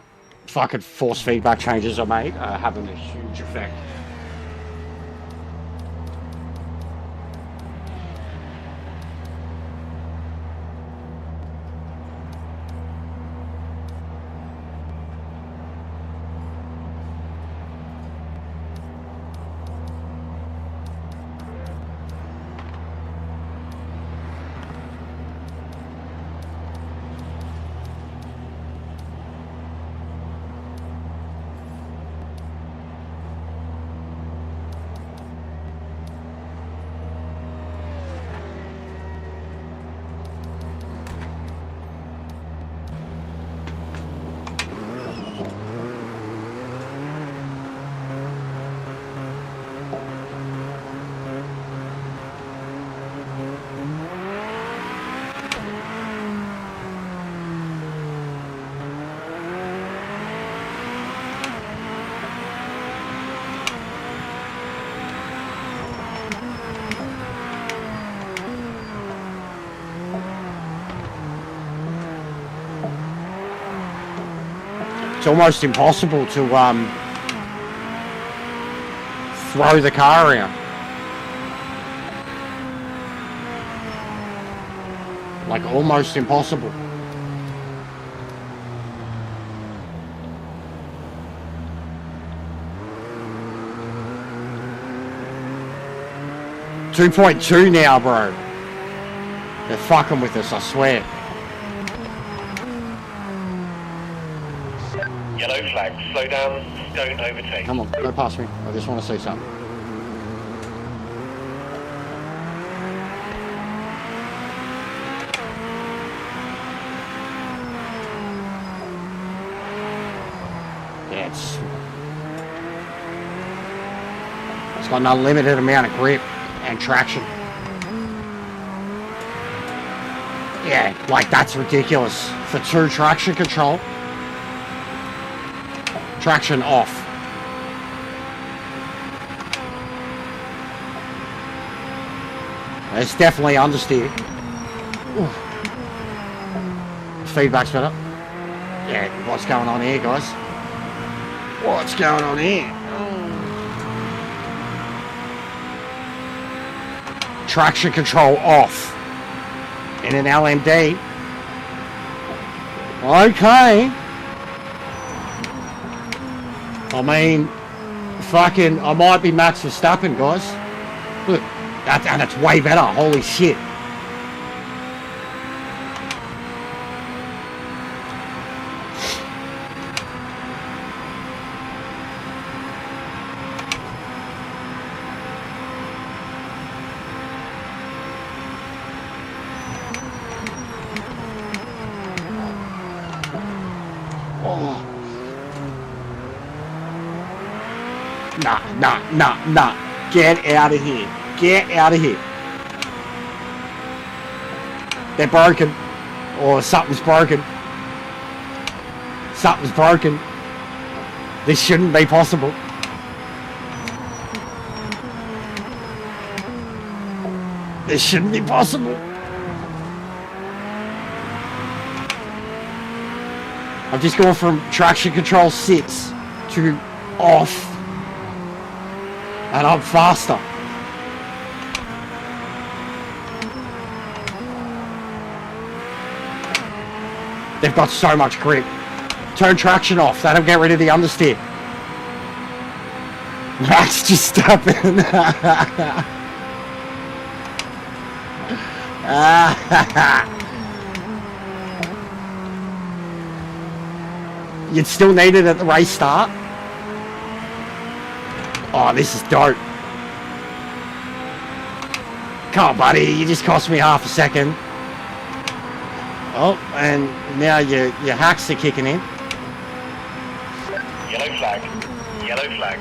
fucking force feedback changes I made are having a huge effect. It's almost impossible to throw the car around. Like almost impossible. .2 now, bro. They're fucking with us, I swear. Yellow flag, slow down, don't overtake. Come on, go past me. I just want to see something. Yeah, it's got an unlimited amount of grip and traction. Yeah, like that's ridiculous. For 2 traction control. Traction off. It's definitely understeer. Ooh. Feedback's better. Yeah, what's going on here, guys? What's going on here? Traction control off. In an LMD. Okay. I mean, fucking, I might be Max Verstappen, guys. Look, and it's way better. Holy shit. Oh. Nah. Get out of here. Get out of here. They're broken. Or something's broken. Something's broken. This shouldn't be possible. This shouldn't be possible. I've just gone from traction control 6 to off. And I'm faster. They've got so much grip. Turn traction off. That'll get rid of the understeer. Max just stopping. You'd still need it at the race start. Oh, this is dope. Come on, buddy. You just cost me half a second. Oh, and now your hacks are kicking in. Yellow flag. Yellow flag.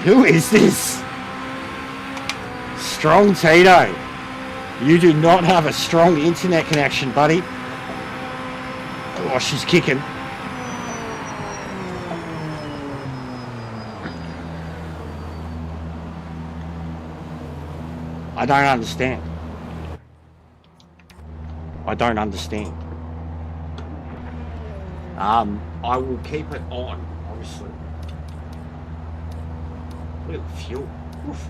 Who is this? Strong Tito. You do not have a strong internet connection, buddy. Oh, she's kicking. I don't understand. I don't understand. I will keep it on, obviously. Look at the fuel. Oof.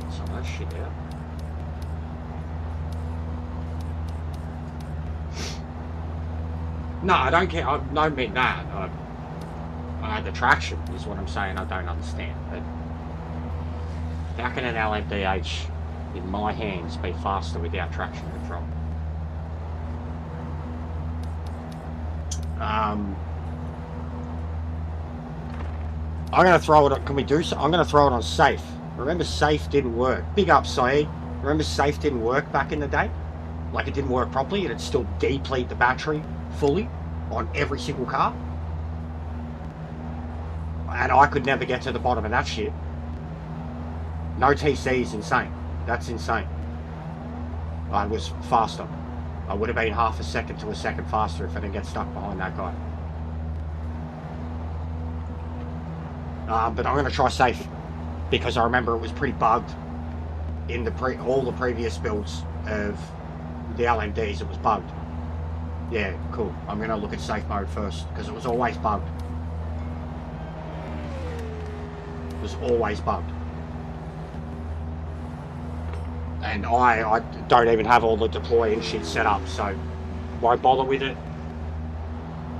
Get some of that shit out. No, I don't care. I don't mean that. The traction is what I'm saying. I don't understand. But how can an LMDH in my hands be faster without traction control? I'm going to throw it. Can we do so? I'm going to throw it on safe. Remember, safe didn't work. Big up, Saeed. Remember, safe didn't work back in the day. Like, it didn't work properly. It'd still deplete the battery fully on every single car. And I could never get to the bottom of that shit. No TC is insane. That's insane. I was faster. I would have been half a second to a second faster if I didn't get stuck behind that guy. But I'm going to try safe, because I remember it was pretty bugged in all the previous builds of the LMDs. It was bugged. Yeah, cool. I'm going to look at safe mode first, because it was always bugged. It was always bugged. And I don't even have all the deploy and shit set up, so won't bother with it.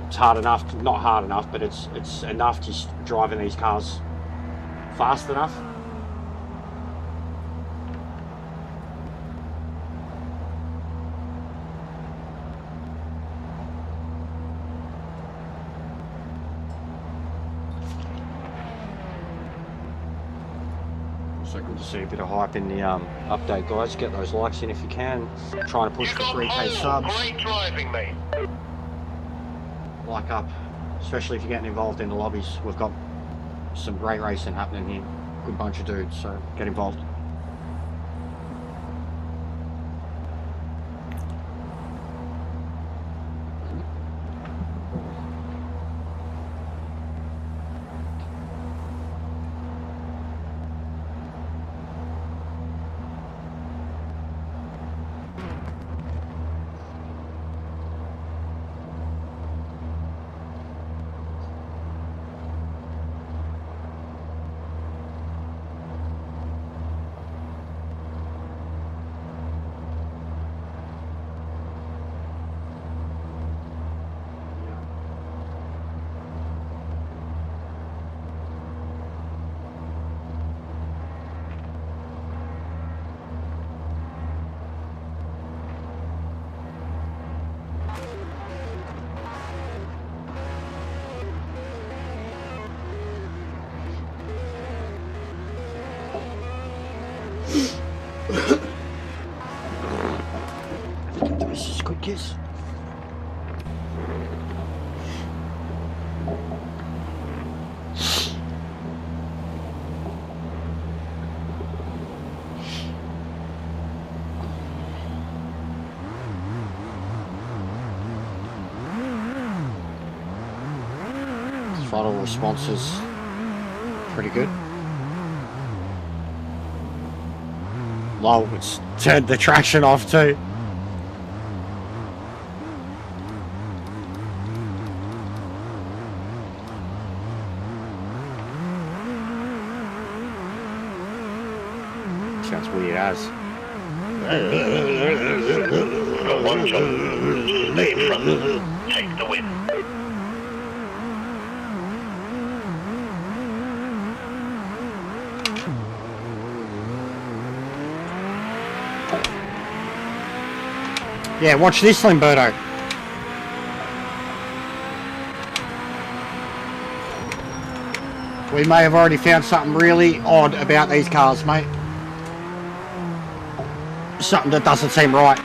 It's hard enough, not hard enough, but it's enough just driving these cars fast enough. So good to see a bit of hype in the update, guys. Get those likes in if you can. Trying to push for 3K subs. Great driving, mate. Like up, especially if you're getting involved in the lobbies. We've got some great racing happening here. Good bunch of dudes, so get involved. This is good, kiss. Throttle response is pretty good. Lol, it's turned the traction off too. Sounds weird as. Got one job. Stay in front. Take the win. Yeah, watch this, Limberto. We may have already found something really odd about these cars, mate. Something that doesn't seem right.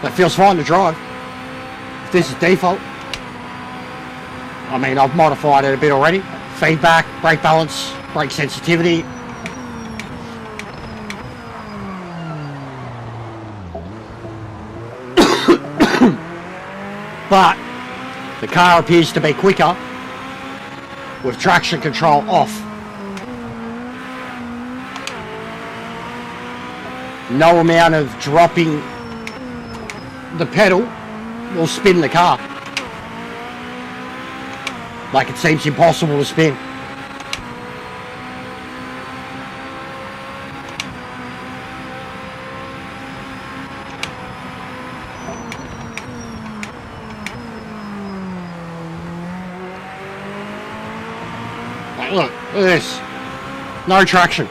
That feels fine to drive. if this is default, I mean, I've modified it a bit already. Feedback, brake balance, brake sensitivity. But the car appears to be quicker with traction control off. No amount of dropping the pedal will spin the car. Like it seems impossible to spin. Like, look at this. No traction.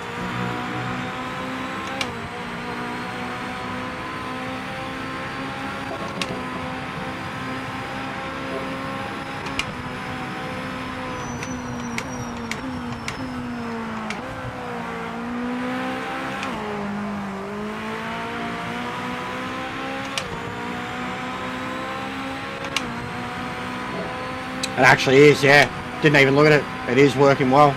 It actually is, yeah. Didn't even look at it. It is working well.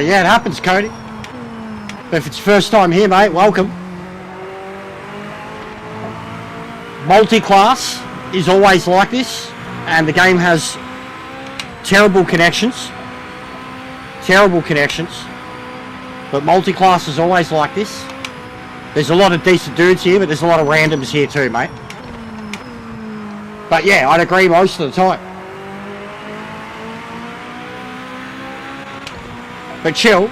Yeah, it happens, Cody. But if it's your first time here, mate, welcome. Multi-class is always like this, and the game has terrible connections. Terrible connections. But multi-class is always like this. There's a lot of decent dudes here, but there's a lot of randoms here too, mate. But yeah, I'd agree most of the time. But chill.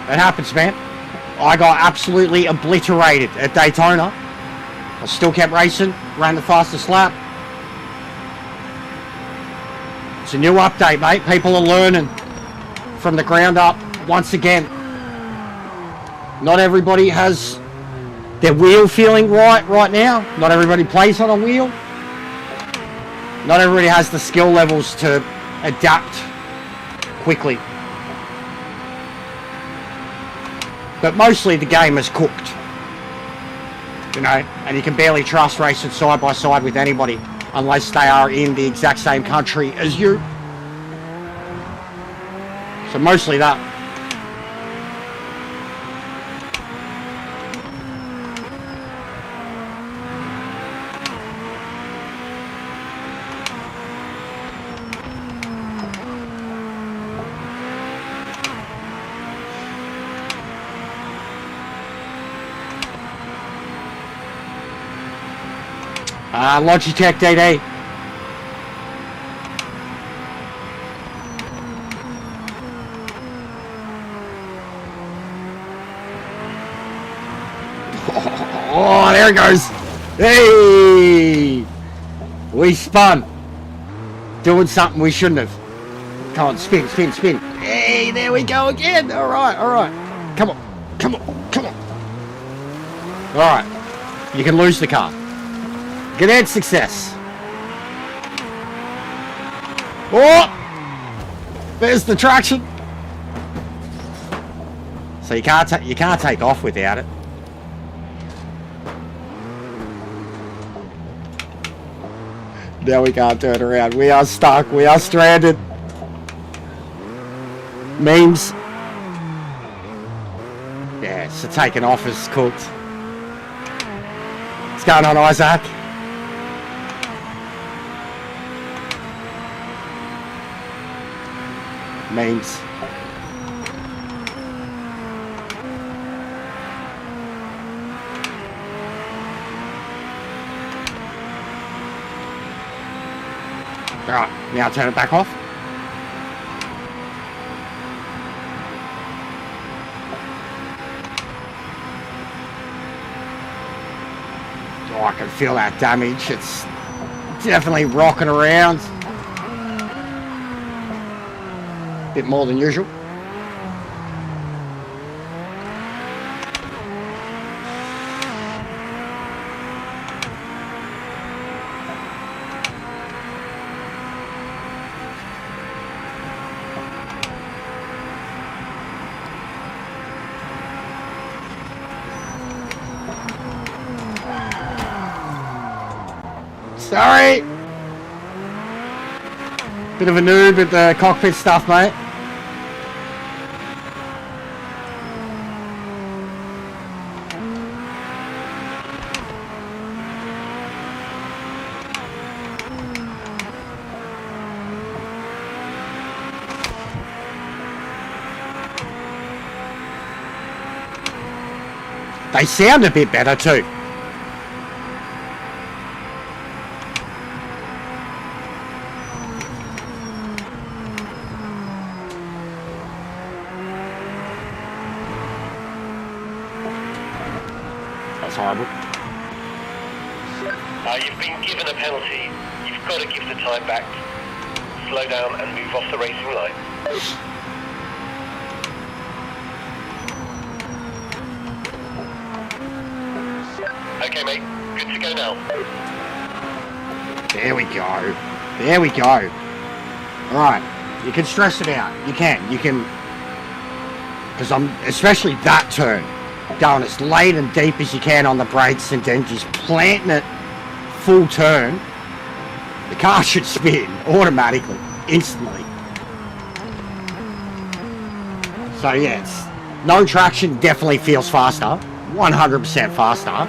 It happens, man. I got absolutely obliterated at Daytona. I still kept racing, ran the fastest lap. It's a new update, mate. People are learning from the ground up once again. Not everybody has their wheel feeling right now. Not everybody plays on a wheel. Not everybody has the skill levels to adapt quickly. But mostly the game is cooked. You know, and you can barely trust racing side by side with anybody unless they are in the exact same country as you. So mostly that. Logitech DD. Oh, there it goes. Hey! We spun. Doing something we shouldn't have. Come on, spin, spin, spin. Hey, there we go again. All right, all right. Come on, come on, come on. All right. You can lose the car. Good success. Oh! There's the traction. So you can't take off without it. Now we can't turn around. We are stuck. We are stranded. Memes. so taking off is cooked. What's going on, Isaac? Memes. Alright, now turn it back off. Oh, I can feel that damage. It's definitely rocking around. Bit more than usual. Sorry! Bit of a noob with the cockpit stuff, mate. They sound a bit better too. That's horrible. You've been given a penalty. You've got to give the time back. Slow down and move off the racing line. Okay, mate. Good to go now. There we go. There we go. Alright. You can stress it out. You can. Because I'm, especially that turn, going as late and deep as you can on the brakes and then just planting it full turn. The car should spin automatically, instantly. So yeah, no traction definitely feels faster. 100% faster.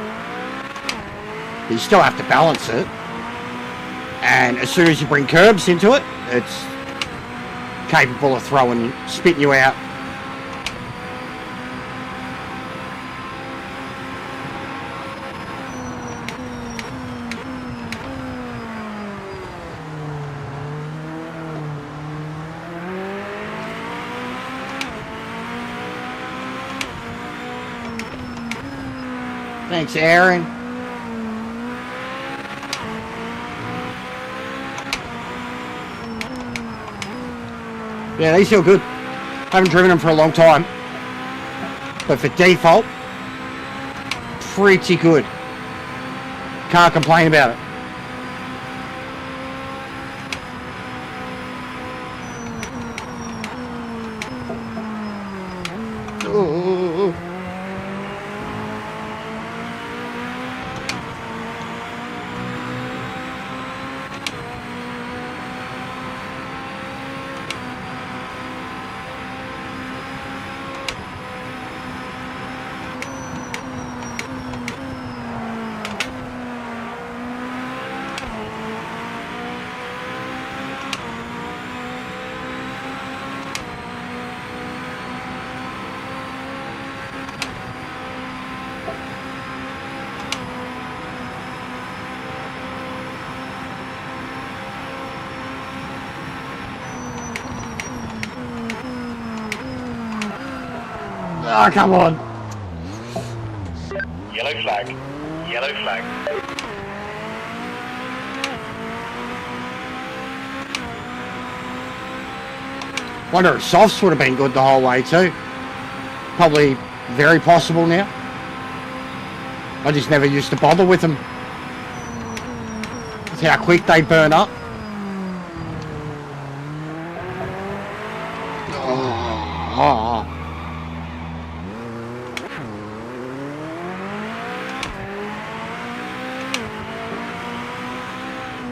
You still have to balance it, and as soon as you bring curbs into it, it's capable of spitting you out. Thanks, Aaron. Yeah, these feel good. Haven't driven them for a long time. But for default, pretty good. Can't complain about it. Ooh. Oh, come on. Yellow flag. Yellow flag. Wonder if softs would have been good the whole way too. Probably very possible now. I just never used to bother with them. That's how quick they burn up. Oh.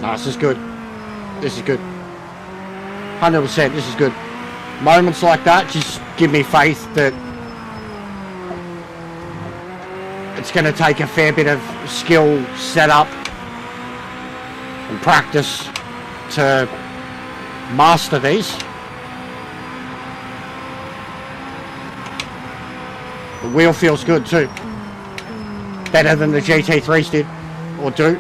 No, this is good. This is good. 100%, this is good. Moments like that just give me faith that it's going to take a fair bit of skill, setup, and practice to master these. The wheel feels good too. Better than the GT3s did, or do.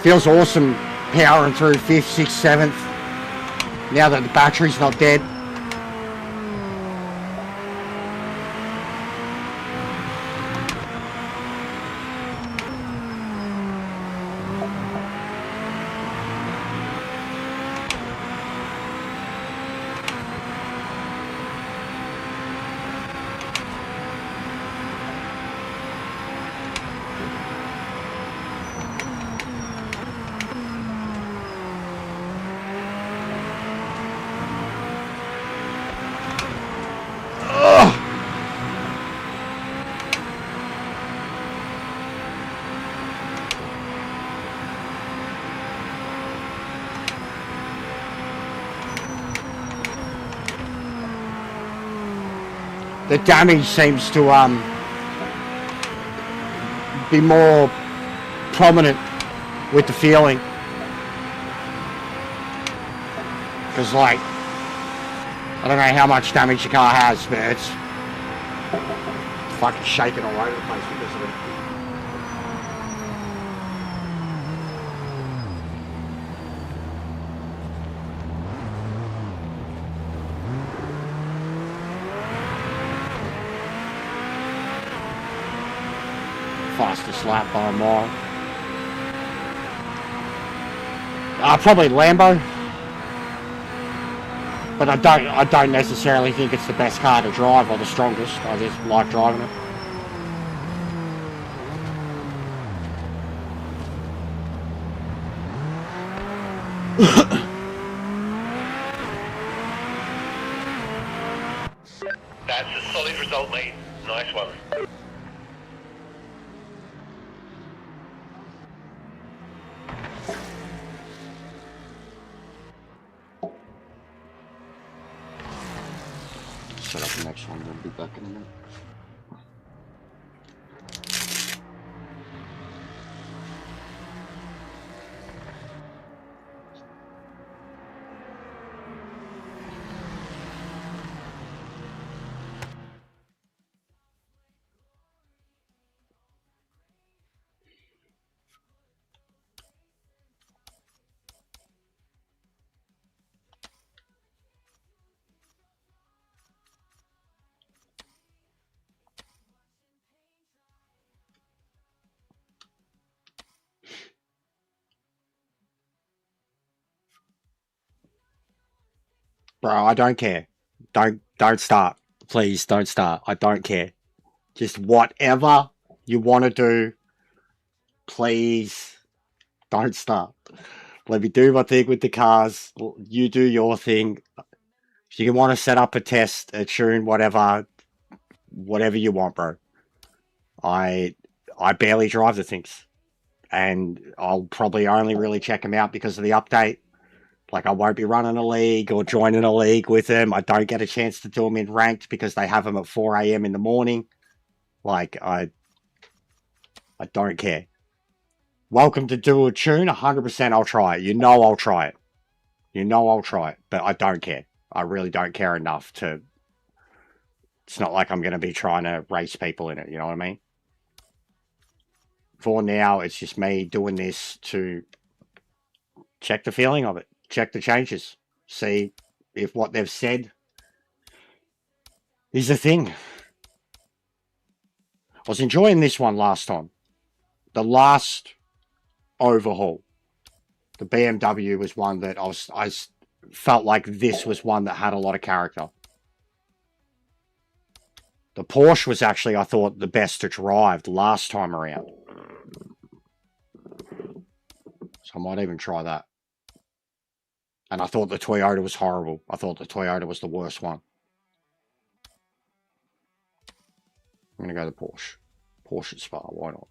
Feels awesome powering through 5th, 6th, 7th, now that the battery's not dead. The damage seems to be more prominent with the feeling, because like I don't know how much damage the car has, but it's fucking shaking all over the place because of it. Fastest lap by a mile. Probably Lambo, but I don't necessarily think it's the best car to drive or the strongest. I just like driving it. That's a solid result, mate. Nice one. Set up the next one, then be back in a minute. Bro, I don't care. Don't start. Please don't start. I don't care. Just whatever you want to do, please don't start. Let me do my thing with the cars. You do your thing. If you want to set up a test, a tune, whatever you want, bro. I barely drive the things, and I'll probably only really check them out because of the update. Like, I won't be running a league or joining a league with them. I don't get a chance to do them in ranked because they have them at 4 a.m. in the morning. Like, I don't care. welcome to do a tune. 100% I'll try it. You know I'll try it. You know I'll try it, but I don't care. I really don't care enough to... It's not like I'm going to be trying to race people in it, you know what I mean? For now, it's just me doing this to check the feeling of it. Check the changes. See if what they've said is the thing. I was enjoying this one last time. The last overhaul. The BMW was one that I felt like this was one that had a lot of character. The Porsche was actually, I thought, the best to drive the last time around. So I might even try that. And I thought the Toyota was horrible. I thought the Toyota was the worst one. I'm going to go to Porsche. Porsche at Spa, why not?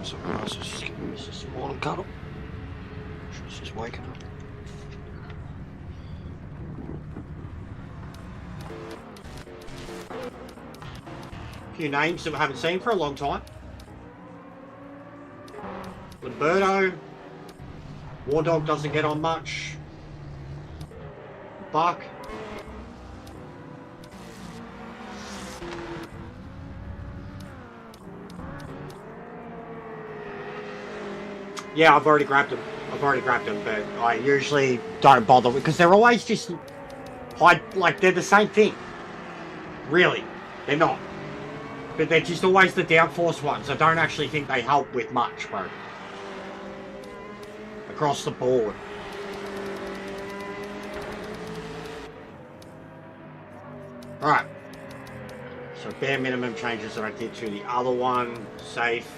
So guys, let's just give me some water cuddle. She's just waking up. A few names that we haven't seen for a long time. Lamberto. War Dog doesn't get on much. Buck. Yeah, I've already grabbed them. But I usually don't bother because they're always just like they're the same thing. Really, they're not. But they're just always the downforce ones. I don't actually think they help with much, bro. Across the board. Alright. So bare minimum changes that I did to the other one. Safe.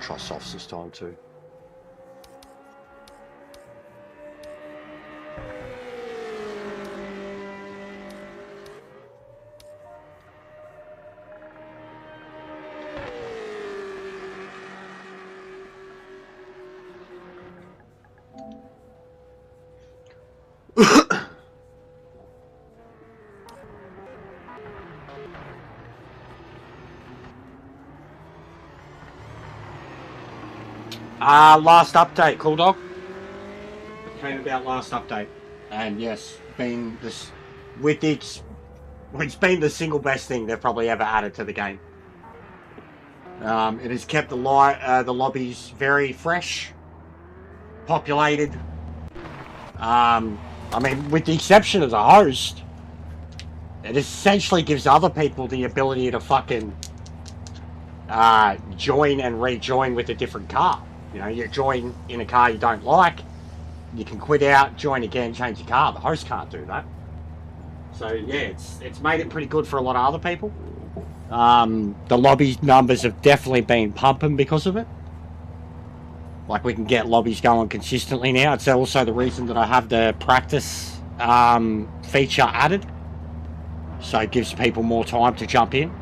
Try softs this time too. Last update, Cool Dog. It came about last update, and yes, been this with it's been the single best thing they've probably ever added to the game. It has kept the lobbies very fresh, populated. I mean, with the exception of the host, it essentially gives other people the ability to fucking join and rejoin with a different car. You know, you join in a car you don't like, you can quit out, join again, change your car. The host can't do that. So yeah, it's made it pretty good for a lot of other people. The lobby numbers have definitely been pumping because of it. Like, we can get lobbies going consistently now. It's also the reason that I have the practice feature added. So it gives people more time to jump in.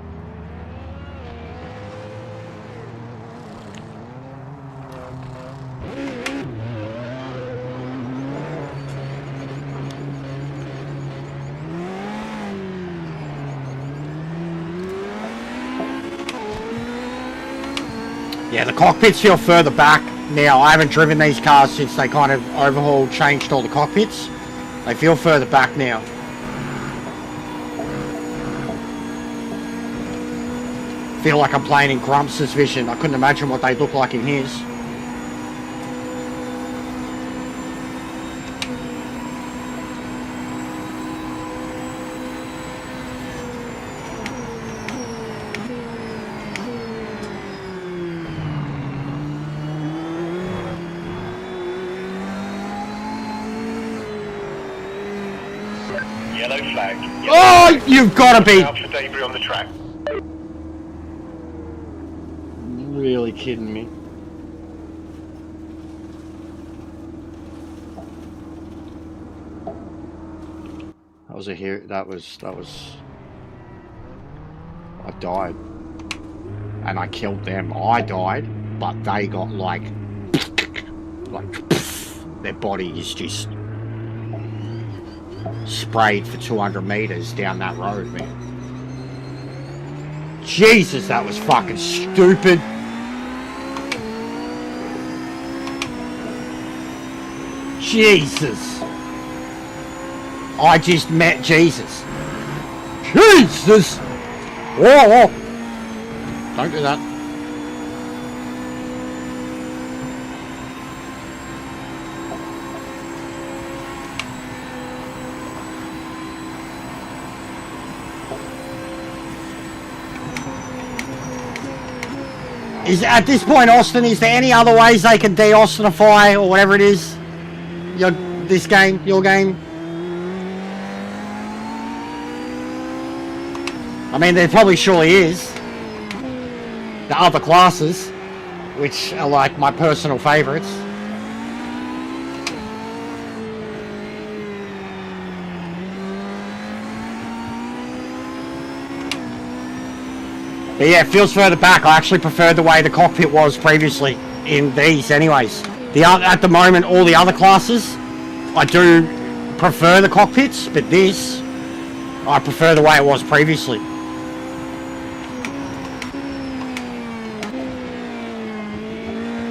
Yeah, the cockpits feel further back now. I haven't driven these cars since they kind of overhauled, changed all the cockpits. They feel further back now. Feel like I'm playing in Grump's vision. I couldn't imagine what they look like in his. Yellow flag. Oh, you've got to be out for debris on the track. really kidding me. That was a here. That was. I died, and I killed them. I died, but they got like their body is just sprayed for 200 meters down that road, man. Jesus, that was fucking stupid. Jesus. I just met Jesus. Jesus. Whoa. Don't do that. Is at this point, Austin, is there any other ways they can de-Austinify or whatever it is? Your game? I mean, there probably surely is. The other classes, which are like my personal favourites. But yeah, it feels further back. I actually preferred the way the cockpit was previously in these anyways. At the moment, all the other classes, I do prefer the cockpits, but this, I prefer the way it was previously.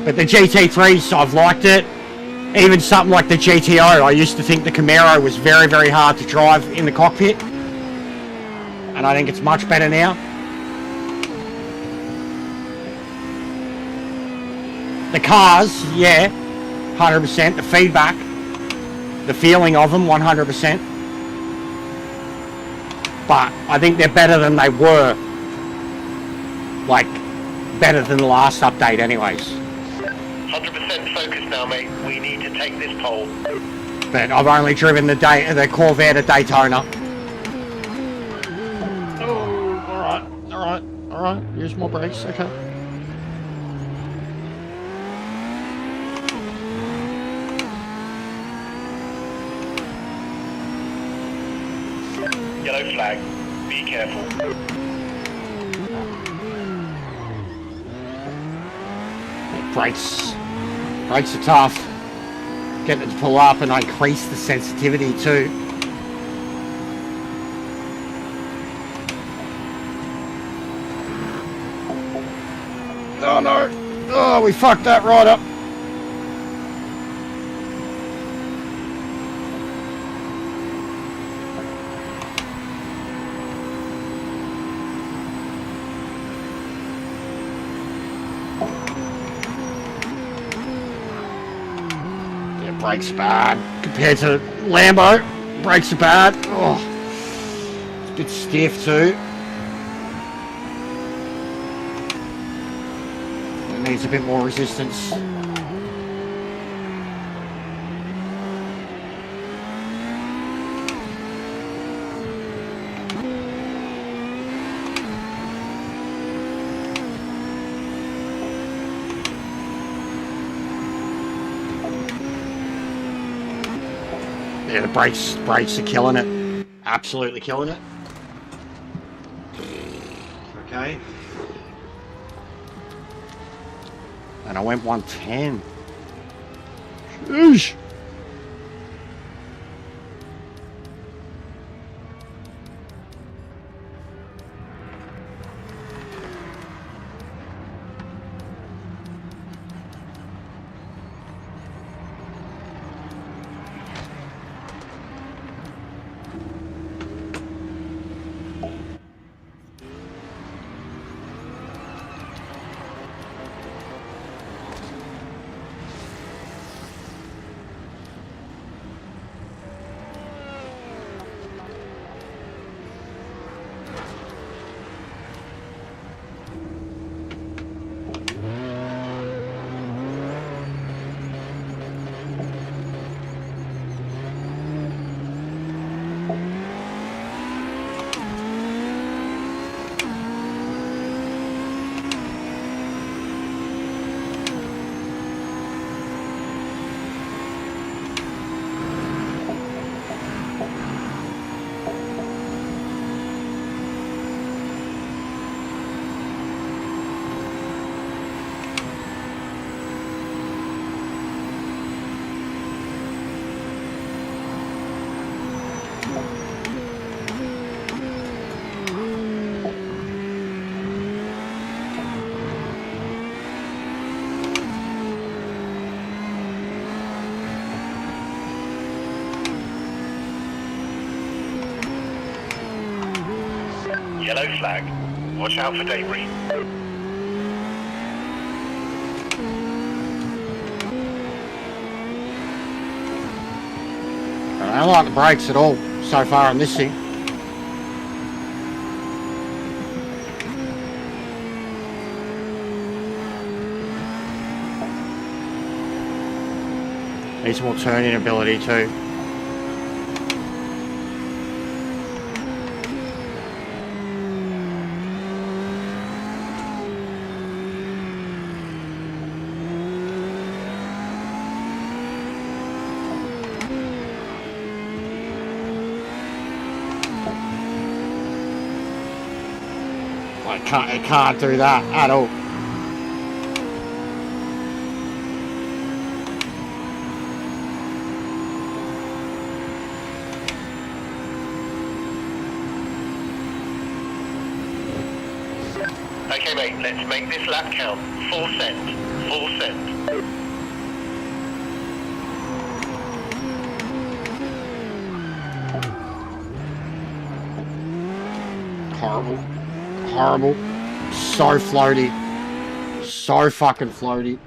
But the GT3s, I've liked it. Even something like the GTO, I used to think the Camaro was very, very hard to drive in the cockpit. And I think it's much better now. The cars, yeah, 100%. The feedback, the feeling of them, 100%. But I think they're better than they were. Like, better than the last update anyways. 100% focus now, mate. We need to take this pole. But I've only driven the Corvette at Daytona. Oh, alright. Use more brakes, okay. Yellow flag. Be careful. Brakes are tough. Getting it to pull up and increase the sensitivity too. Oh no! Oh, we fucked that right up. Brakes are bad compared to Lambo. Brakes are bad. Oh, it's a bit stiff too. It needs a bit more resistance. Yeah, the brakes are killing it. Absolutely killing it. Okay. And I went 110. Sheesh. Yellow flag. Watch out for debris. I don't like the brakes at all so far on this thing. Needs more turning ability too. It can't do that at all. Okay, mate, let's make this lap count. Full send. Full send. Horrible. Horrible. So floaty. So fucking floaty.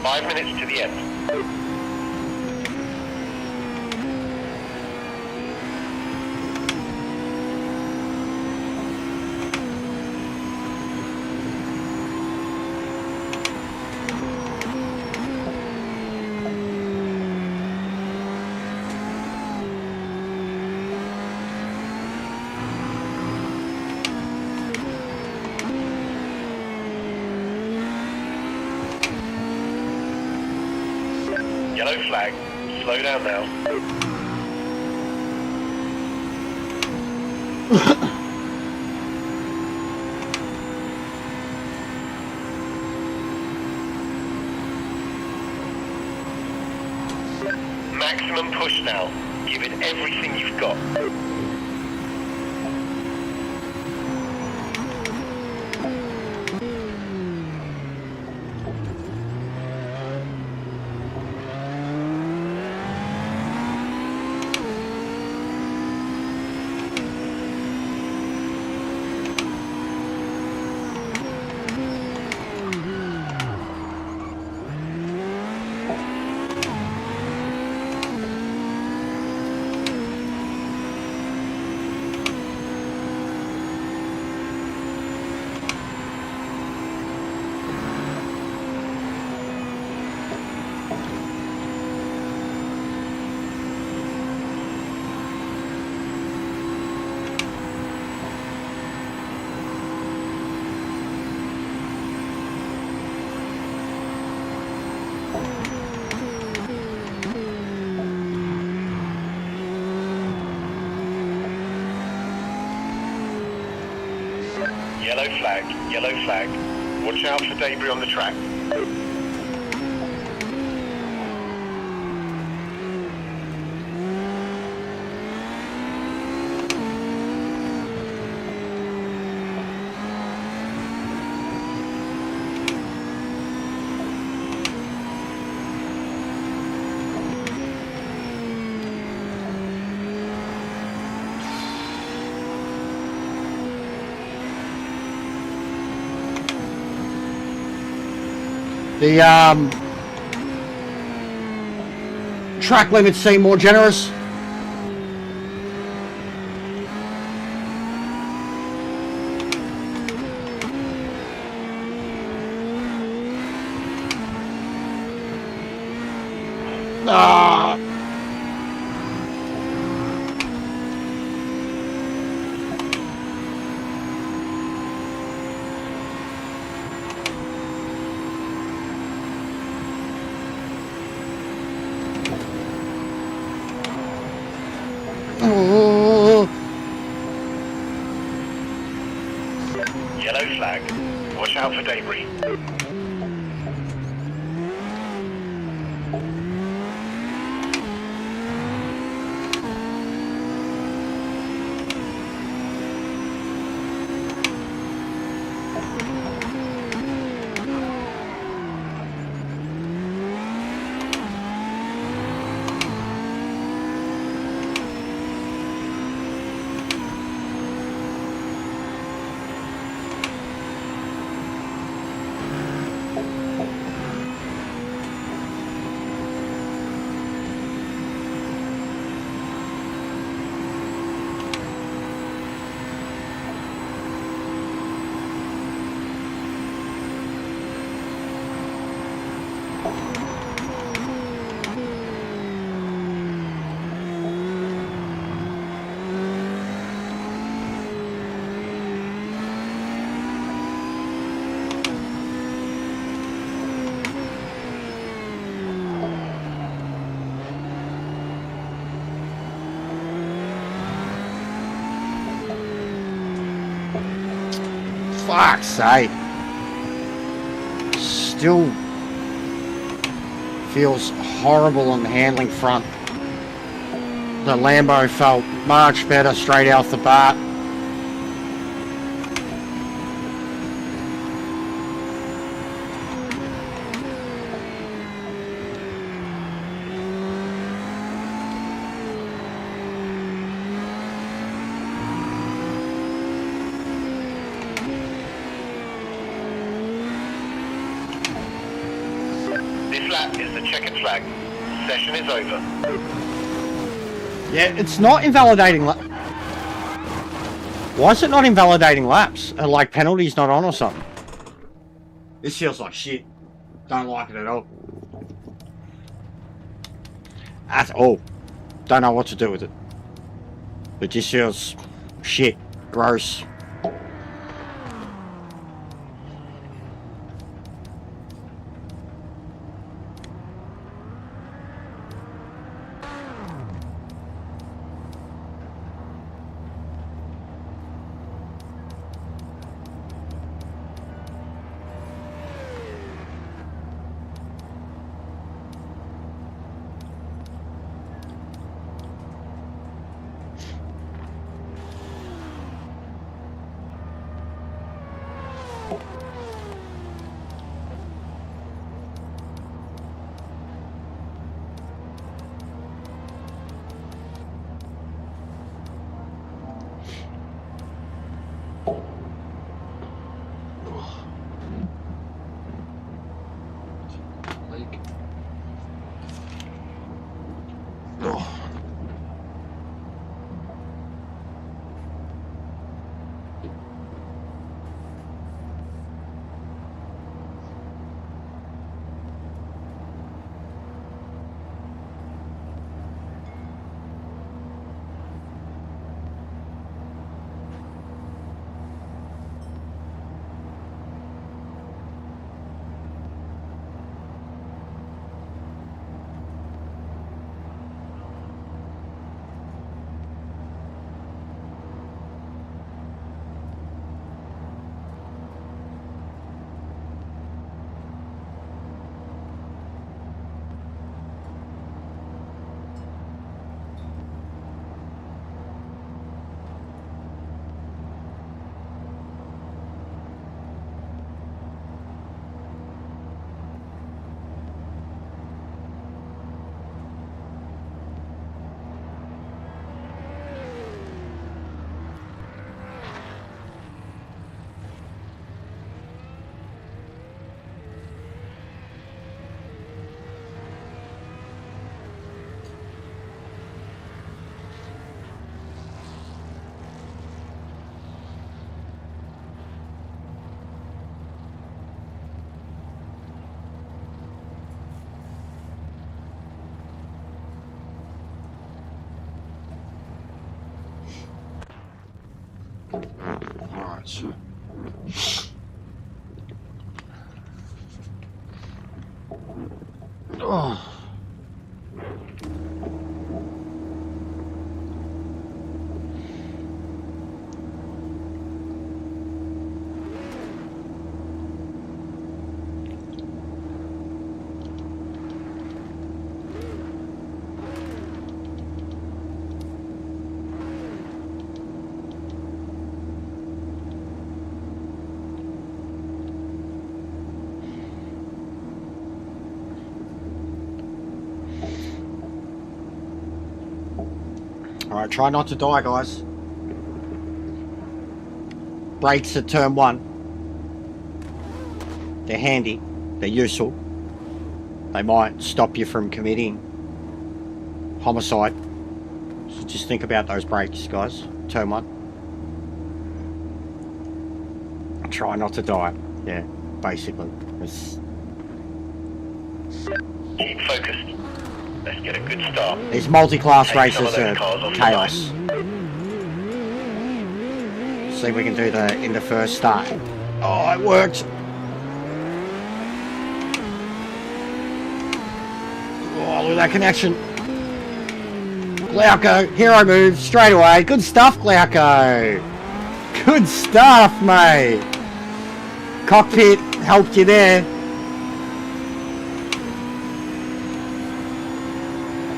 Five minutes to the end. Yellow flag. Slow down now. Maximum push now. Give it everything you've got. Yellow flag, yellow flag. Watch out for debris on the track. The track limits seem more generous. Ah. Oh. Yellow flag. Watch out for debris. Fuck's sake. Still feels horrible on the handling front. The Lambo felt much better straight off the bat. This lap is the checkered flag. Session is over. Yeah, it's not invalidating Why is it not invalidating laps? Are like penalties not on or something? This feels like shit. Don't like it at all. At all. Don't know what to do with it. But this feels shit. Gross. Alright. Oh. Alright, try not to die, guys. Brakes at turn 1. They're handy. They're useful. They might stop you from committing homicide. So just think about those brakes, guys. Turn 1. Try not to die. Yeah, basically. Keep focused. Let's get a good start. These multi-class races are chaos. See if we can do the in the first start. Oh, it worked. Oh, look at that connection. Glauco, hero move straight away. Good stuff, Glauco. Good stuff, mate. Cockpit helped you there.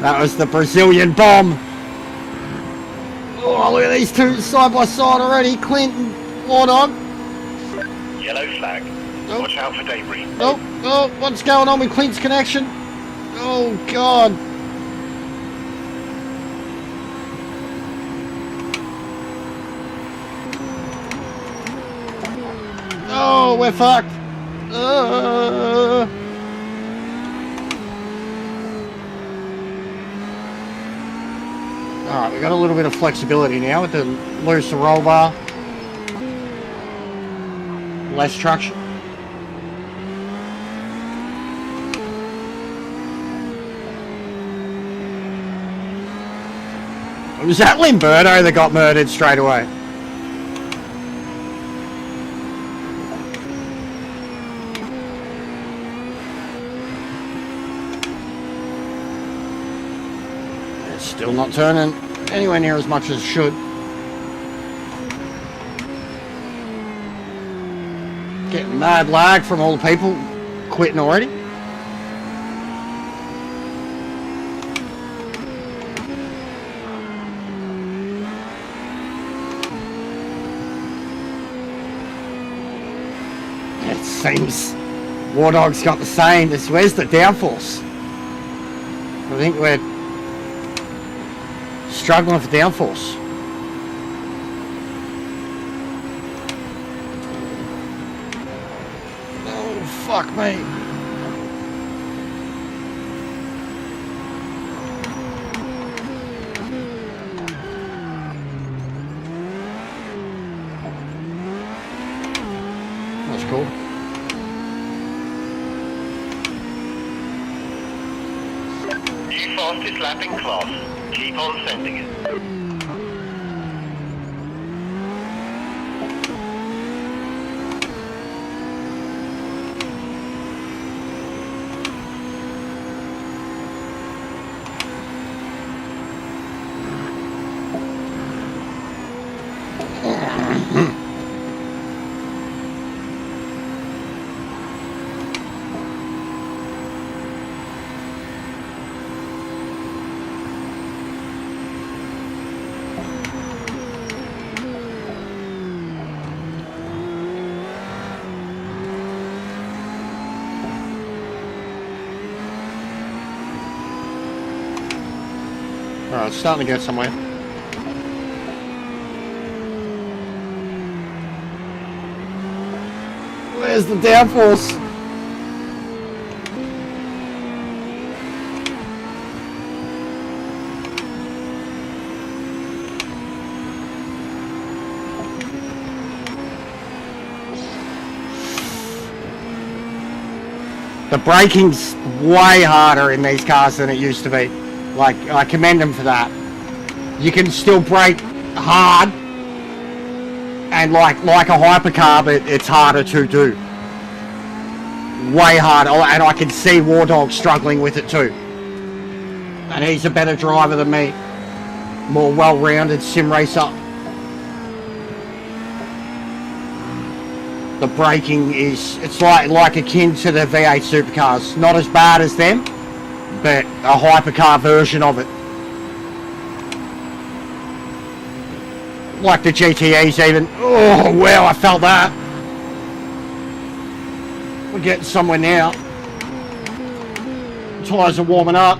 That was the Brazilian bomb. Oh, look at these two side by side already. Clint and Wardog. Yellow flag. Oh. Watch out for debris. Oh, oh, what's going on with Clint's connection? Oh, God. Oh, we're fucked. Alright, we've got a little bit of flexibility now with the looser roll bar. Less traction. Was that Limberto that got murdered straight away? It's still not turning anywhere near as much as it should. Getting mad lag from all the people quitting already. It seems Wardog's got the same. Where's the downforce? I think we're struggling for downforce. Oh, fuck me. That's cool. New fastest lap in class. Keep on sending it. Alright, it's starting to get somewhere. Where's the downforce? The braking's way harder in these cars than it used to be. Like, I commend them for that. You can still brake hard And like a hypercar, but it's harder to do. Way harder, and I can see War Dog struggling with it too. And he's a better driver than me. More well-rounded sim racer. The braking it's like akin to the V8 supercars. Not as bad as them, but a hypercar version of it. Like the GTEs even. Oh, wow, I felt that. We're getting somewhere now. Tyres are warming up.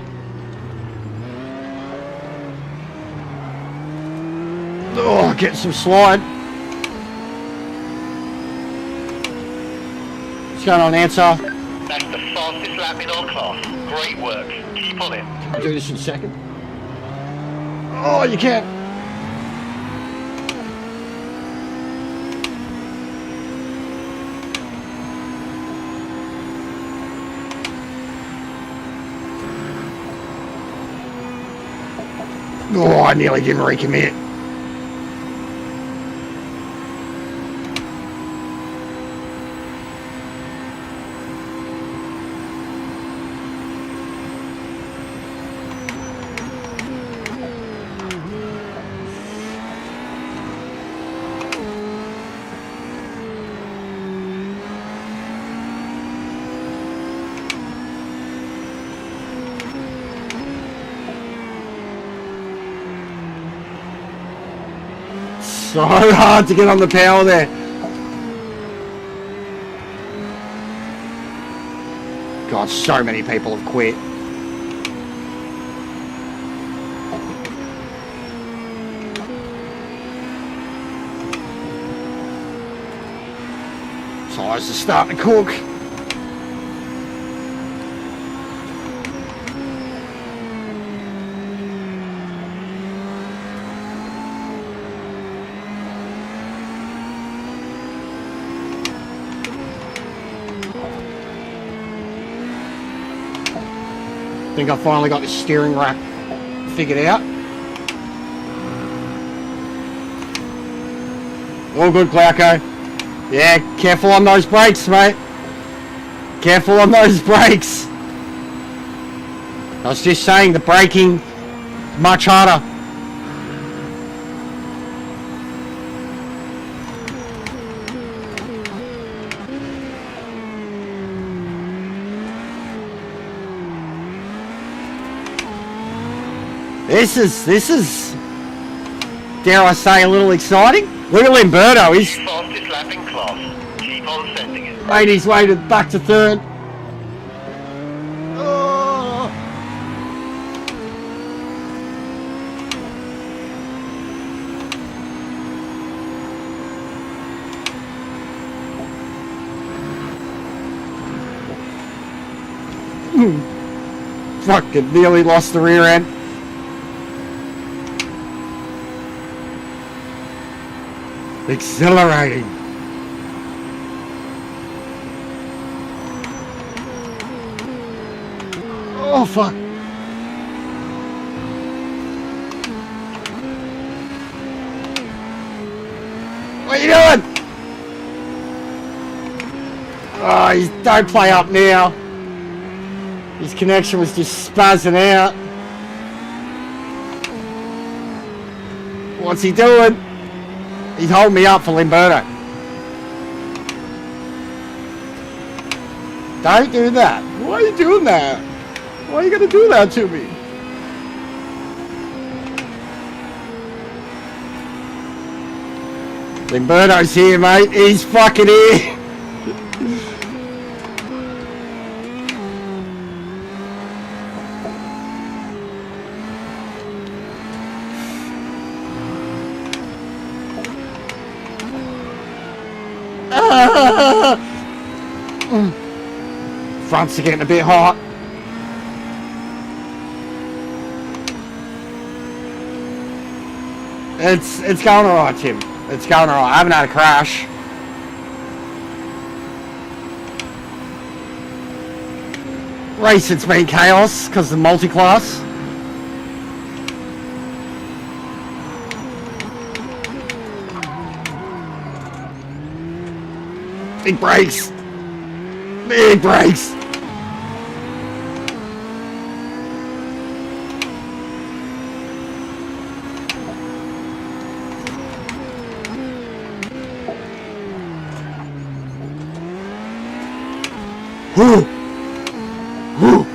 Oh, getting some slide. What's going on, Answer? That's the fastest lap in our class. Great work. Keep on it. Can we do this in a second? Oh, you can. Oh, I nearly didn't recommit. So hard to get on the power there. God, so many people have quit. Tyres are starting to cook. I think I finally got the steering rack figured out. All good, Glauco. Yeah, careful on those brakes, mate. Careful on those brakes. I was just saying, the braking much harder. This is, dare I say, a little exciting. Look at Limberto, he's fastest lap in class. Keep on sending it. made his way back to third. Oh. Fucking nearly lost the rear end. Accelerating. Oh fuck. What are you doing? Oh, don't play up now. His connection was just spazzing out. What's he doing? He's holding me up for Limberto. Don't do that. Why are you doing that? Why are you gonna do that to me? Limberto's here, mate. He's fucking here. Fronts are getting a bit hot. It's going alright, Tim. It's going alright. I haven't had a crash. Race, it's been chaos because of the multi-class. Big brakes. Big brakes. Whoo! Whoo!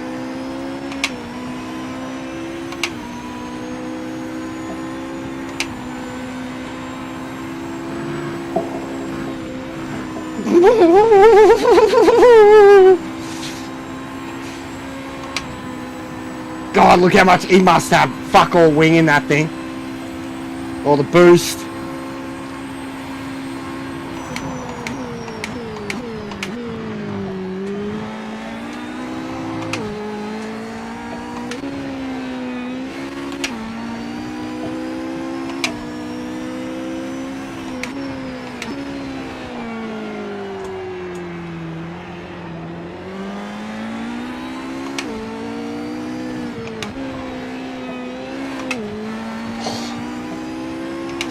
God, look how much he must have fuck all wing in that thing. Or the boost.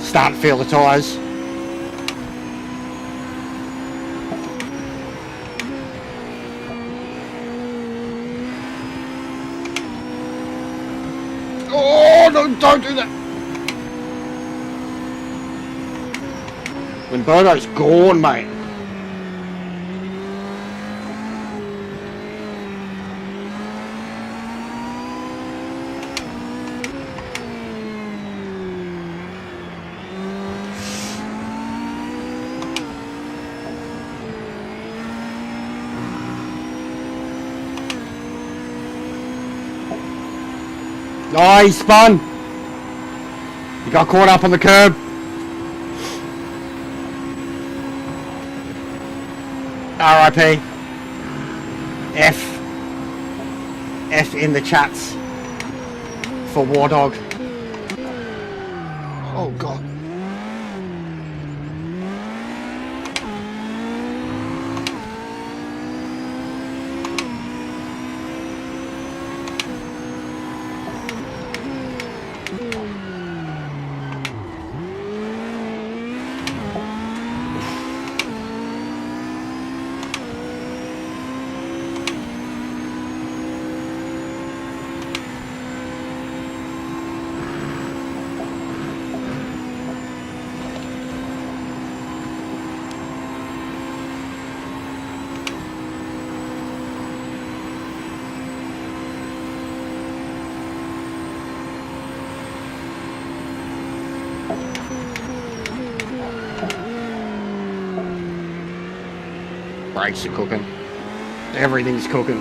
Starting to feel the tyres. Oh, no, don't do that. Limberto's gone, mate. Oh, he spun. He got caught up on the curb. R.I.P. F in the chats for War Dog. Oh, God. Brakes are cooking. Everything's cooking.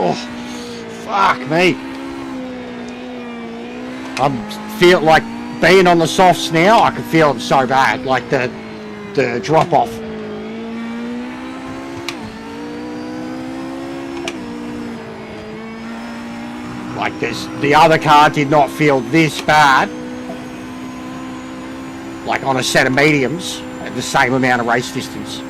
Oh, fuck me. I feel like being on the softs now, I can feel it so bad, like the drop off. Like this, the other car did not feel this bad. Like on a set of mediums at the same amount of race distance.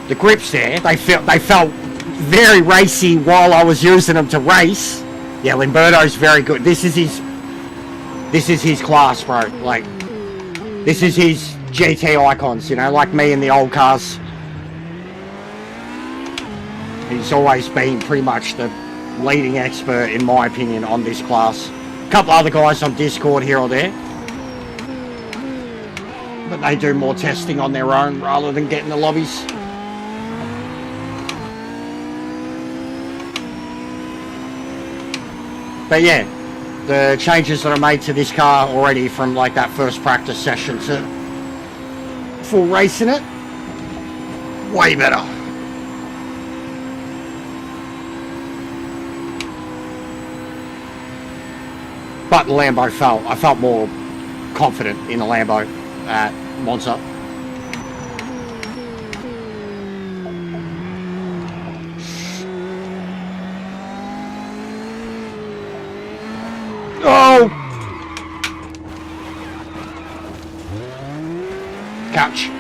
The grips there, they felt very racy while I was using them to race. Yeah, Limberto's very good. This is his class, bro. Like, this is his GT icons, you know, like me in the old cars. He's always been pretty much the leading expert, in my opinion, on this class. A couple other guys on Discord here or there, but they do more testing on their own rather than getting the lobbies. But yeah, the changes that are made to this car already from like that first practice session to full racing it, way better. But the Lambo I felt more confident in the Lambo at Monza. Oh! Catch.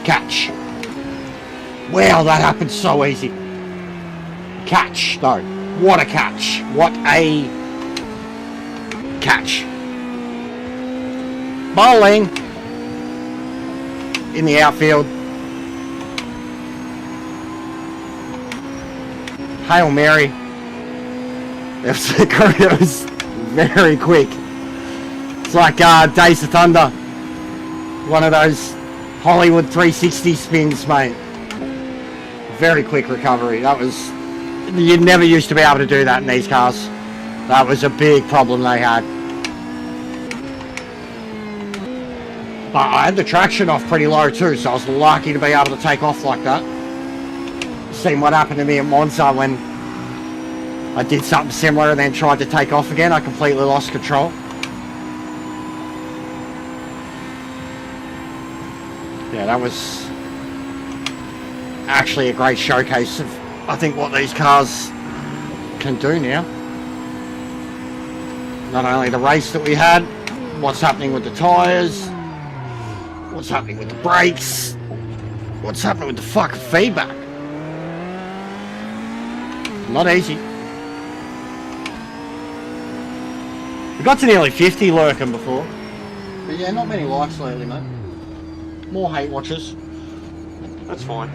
Catch. Wow, that happened so easy. Catch, though. What a catch. What a catch. Bowling in the outfield. Hail Mary. It was very quick. It's like Days of Thunder. One of those Hollywood 360 spins, mate. Very quick recovery. That was... You never used to be able to do that in these cars. That was a big problem they had. But I had the traction off pretty low too, so I was lucky to be able to take off like that. Seen what happened to me at Monza when I did something similar and then tried to take off again. I completely lost control. Yeah, that was actually a great showcase of, I think, what these cars can do now. Not only the race that we had, what's happening with the tyres, what's happening with the brakes, what's happening with the fucking feedback. Not easy. We got to nearly 50 lurking before. But yeah, not many likes lately, mate. More hate watchers. That's fine.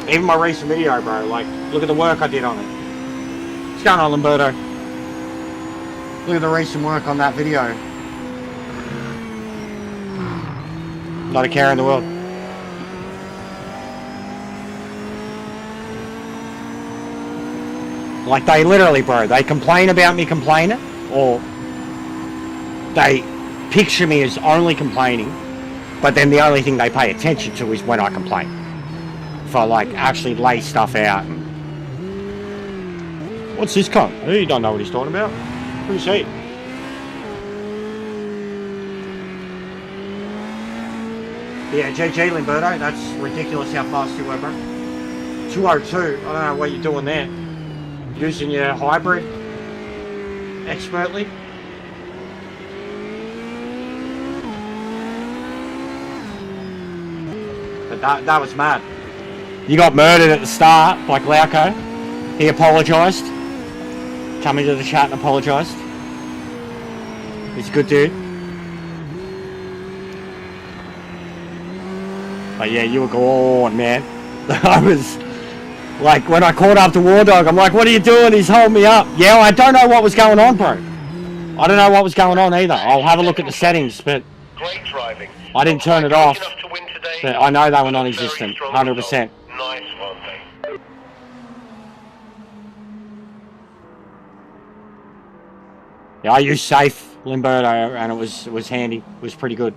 Even my recent video, bro, like, look at the work I did on it. What's going on, Lamberto? Look at the recent work on that video. Not a care in the world. Like, they literally, bro, they complain about me complaining, or they picture me as only complaining, but then the only thing they pay attention to is when I complain. If I, like, actually lay stuff out. And... What's this cunt? He don't know what he's talking about. Who's he? Yeah, GG Limberto, that's ridiculous how fast you were, bro. 202, I don't know what you're doing there. Using your hybrid expertly. But that was mad. You got murdered at the start by Glauco. He apologised. Come into the chat and apologised. He's a good dude. But yeah, you were gone, man. I was... Like, when I caught up to War Dog, I'm like, what are you doing? He's holding me up. Yeah, I don't know what was going on, bro. I don't know what was going on either. I'll have a look at the settings, but Great driving. I didn't turn it off. Enough to win today. But I know they were non-existent, 100%. Nice one, mate. Yeah, I used safe Limberto, and it was handy. It was pretty good.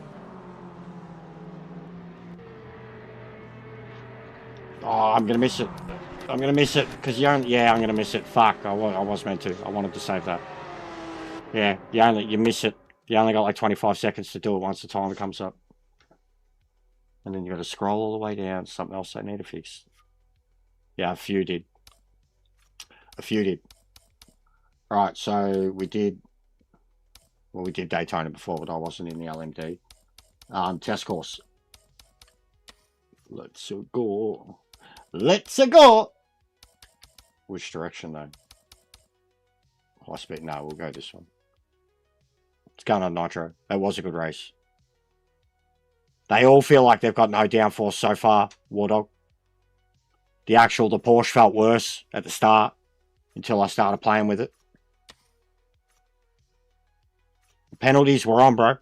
Oh, I'm gonna miss it. I'm gonna miss it because you only, yeah, I'm gonna miss it. Fuck, I was meant to. I wanted to save that. Yeah, you miss it. You only got like 25 seconds to do it once the timer comes up, and then you got to scroll all the way down. Something else they need to fix. Yeah, a few did. A few did. All right, so we did. Well, we did Daytona before, but I wasn't in the LMD. Test course. Let's go. Let's go. Which direction though? High speed? No, we'll go this one. It's going on nitro. That was a good race. They all feel like they've got no downforce so far, Wardog. The Porsche felt worse at the start until I started playing with it. The penalties were on, bro.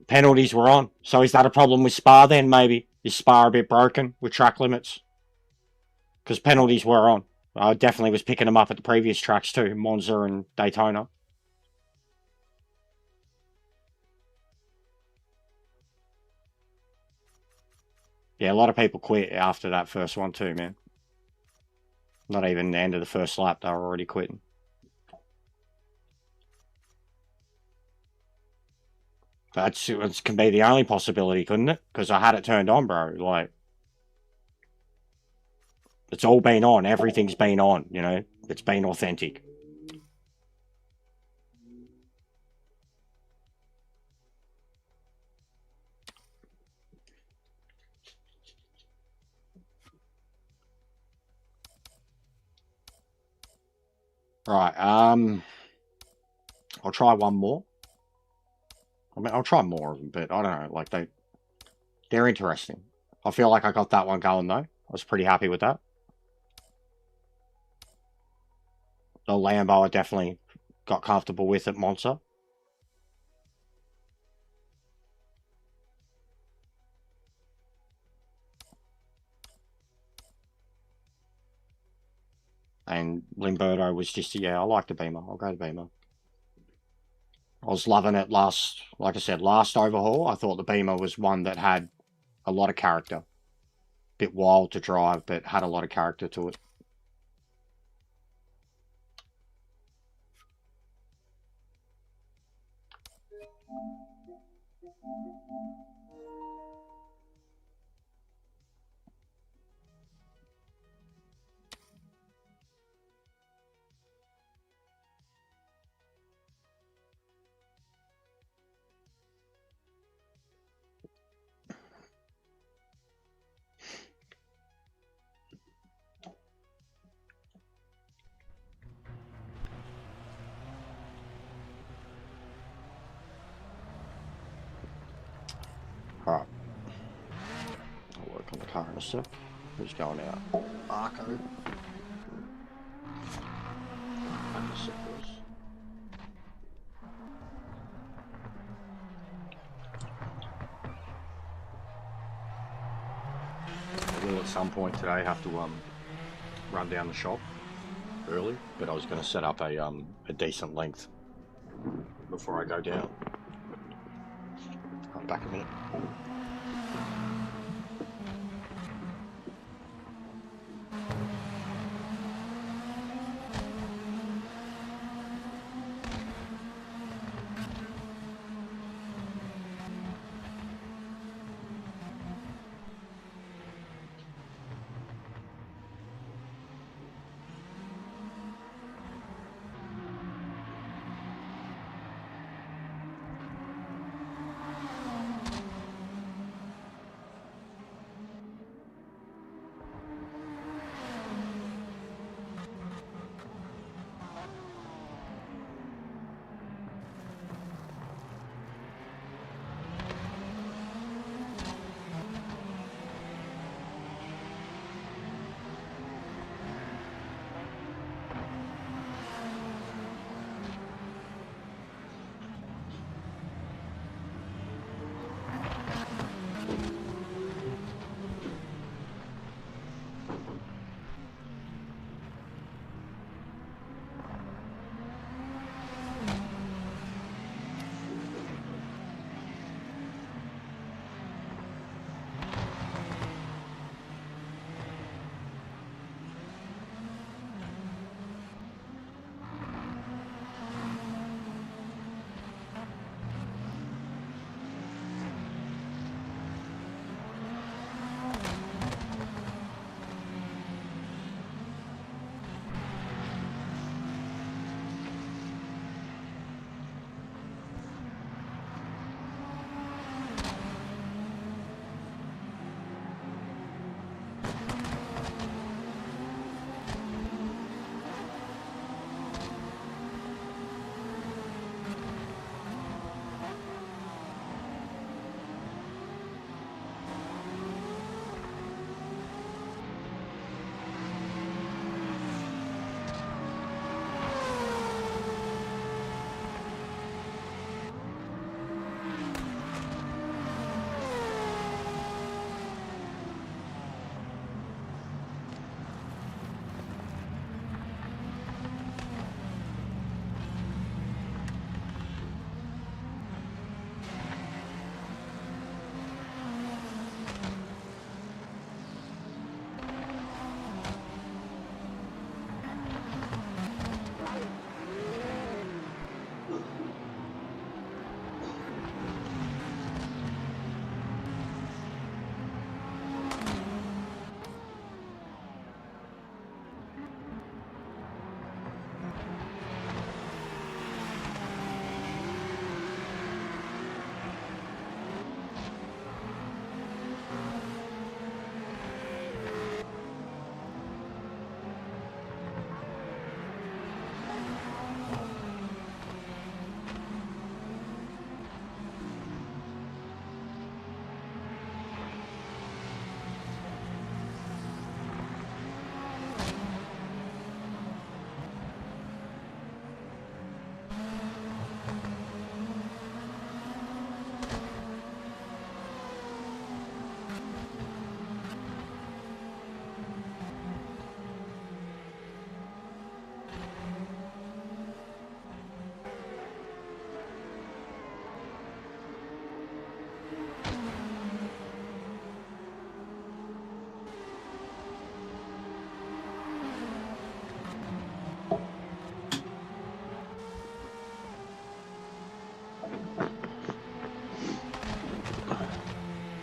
Penalties were on. So is that a problem with Spa then, maybe? Is Spa a bit broken with track limits? Because penalties were on. I definitely was picking them up at the previous tracks too, Monza and Daytona. Yeah, a lot of people quit after that first one too, man. Not even the end of the first lap, they were already quitting. It can be the only possibility, couldn't it? Because I had it turned on, bro. Like, it's all been on. Everything's been on, you know? It's been authentic. Right, I'll try one more. I mean, I'll try more of them, but I don't know, like, they're interesting. I feel like I got that one going, though. I was pretty happy with that. The Lambo I definitely got comfortable with at Monza. And Limberto was just, yeah, I like the Beamer. I'll go to Beamer. I was loving it like I said, last overhaul. I thought the Beamer was one that had a lot of character. Bit wild to drive, but had a lot of character to it. Alright. I'll work on the car in a sec. Who's going out? Marco. I will at some point today have to run down the shop early, but I was going to set up a decent length before I go down. I'm back a minute.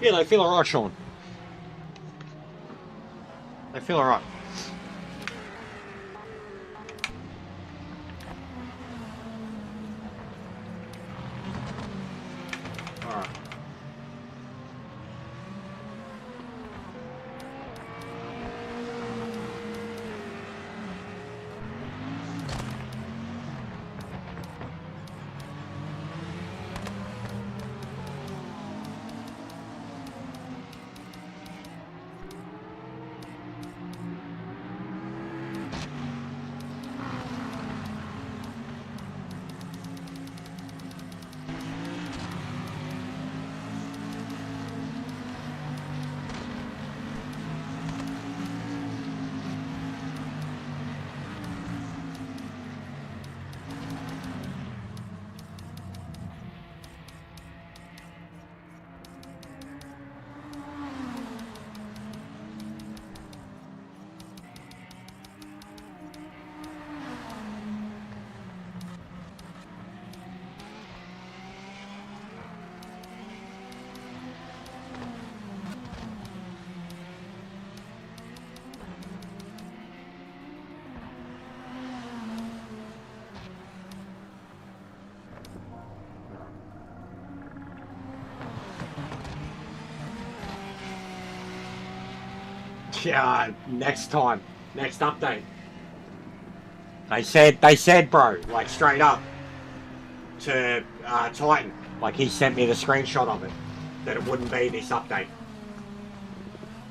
Yeah, they feel alright, Sean. They feel alright. Alright. Yeah, next time, next update. They said, bro, like straight up to Titan, like he sent me the screenshot of it, that it wouldn't be this update.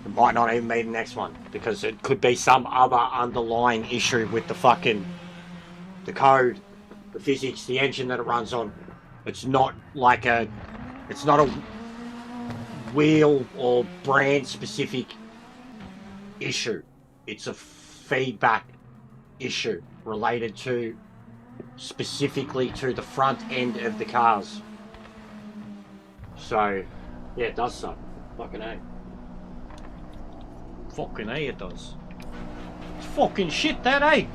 It might not even be the next one, because it could be some other underlying issue with the code, the physics, the engine that it runs on. It's not like it's not a wheel or brand specific issue. It's a feedback issue related to specifically to the front end of the cars. So yeah, it does suck. Fucking A. Fucking A, it does. It's fucking shit, that, eh?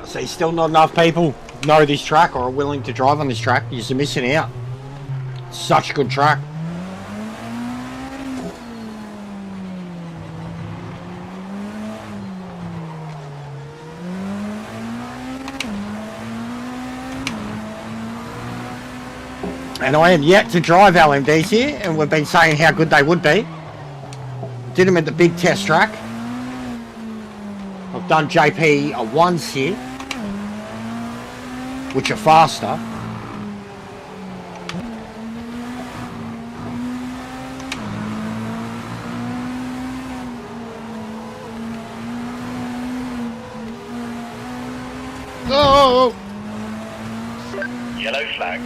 I see still not enough people know this track or are willing to drive on this track. You're missing out. It's such a good track. And I am yet to drive LMDs here, and we've been saying how good they would be. Did them at the big test track. I've done JP once here, which are faster. Oh! Yellow flag.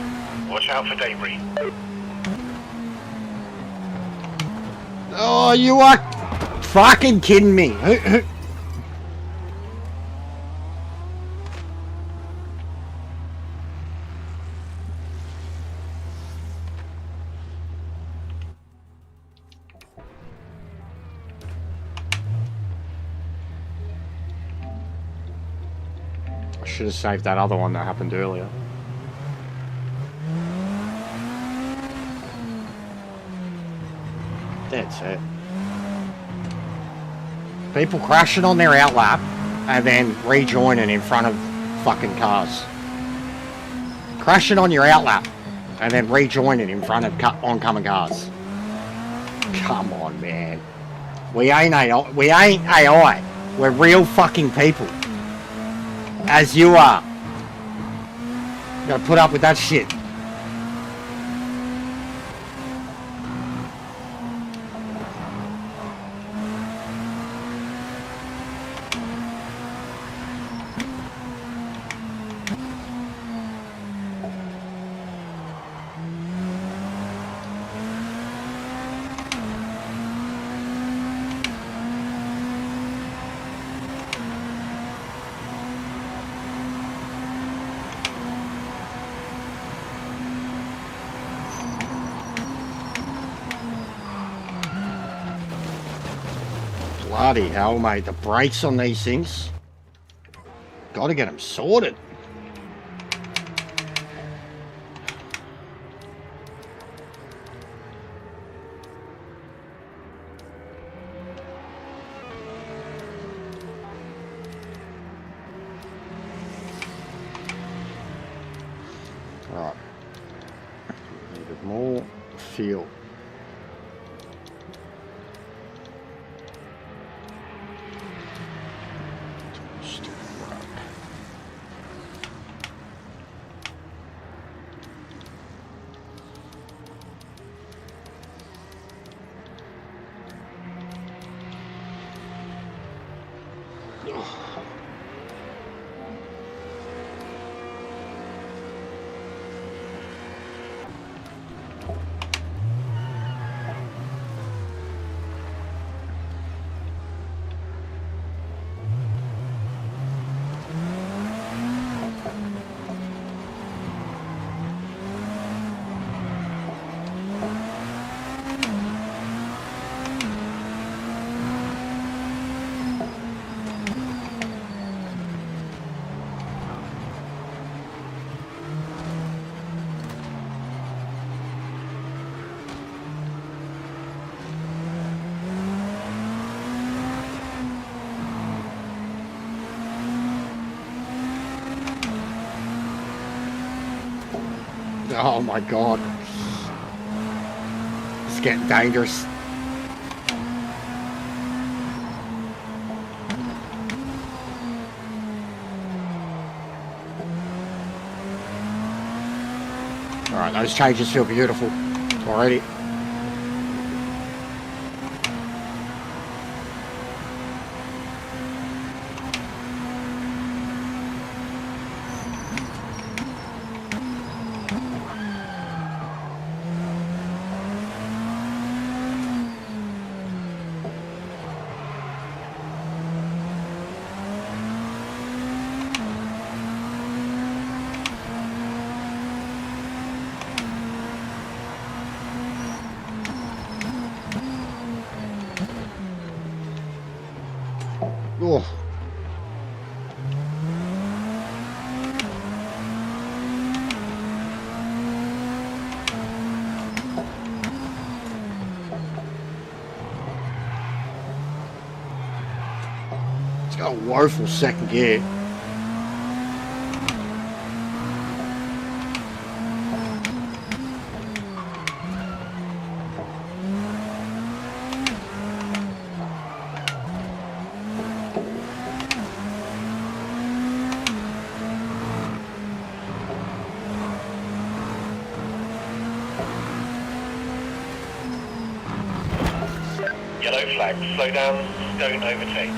Watch out for debris. Oh, you are fucking kidding me. I should have saved that other one that happened earlier. That's it. People crashing on their outlap and then rejoining in front of fucking cars. Crashing on your outlap and then rejoining in front of oncoming cars. Come on, man. We ain't AI. We ain't AI. We're real fucking people. As you are. You gotta put up with that shit. Bloody hell, mate. The brakes on these things. Got to get them sorted. Right. Needed more fuel. Oh my god. It's getting dangerous. Alright, those changes feel beautiful already. Oh. It's got a woeful second gear. Yellow flag, slow down, don't overtake.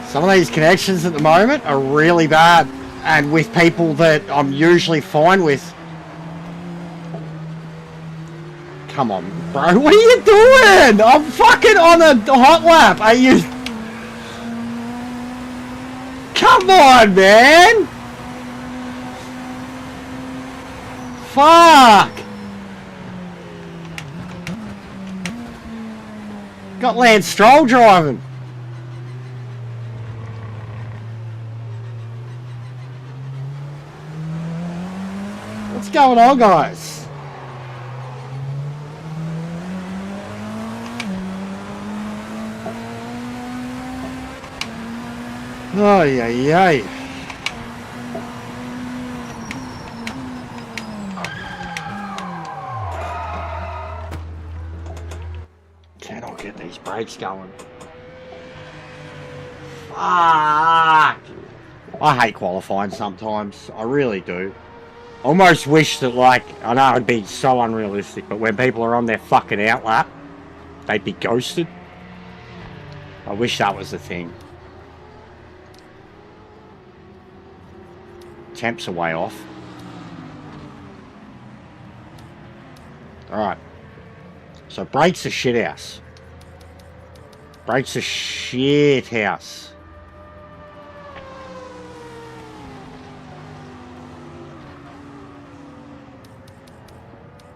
Some of these connections at the moment are really bad, and with people that I'm usually fine with. Come on, bro, what are you doing? I'm fucking on a hot lap. Are you? Come on, man. Fuck. Got Lance Stroll driving. What's going on, guys? Oh, yeah. Cannot get these brakes going. Fuck! I hate qualifying sometimes. I really do. Almost wish that, like, I know it'd be so unrealistic, but when people are on their fucking outlap, they'd be ghosted. I wish that was the thing. Temps are way off. Alright. So brakes are shit house. Brakes are shit house.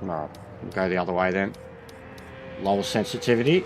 Alright, we'll go the other way then. Lower sensitivity.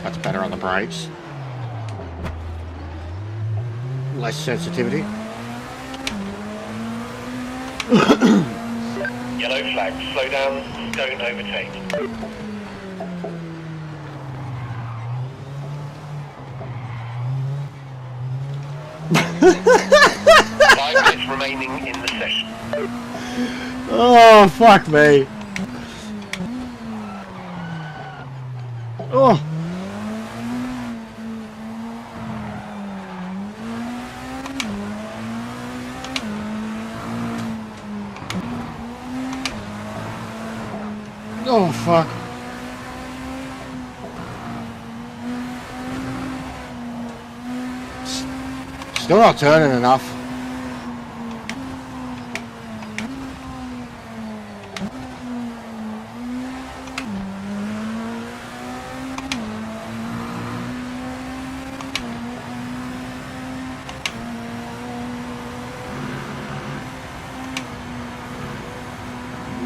That's better on the brakes. Less sensitivity. Yellow flag, slow down, don't overtake. 5 minutes remaining in the session. Oh, fuck me. Oh. Oh, fuck. Still not turning enough.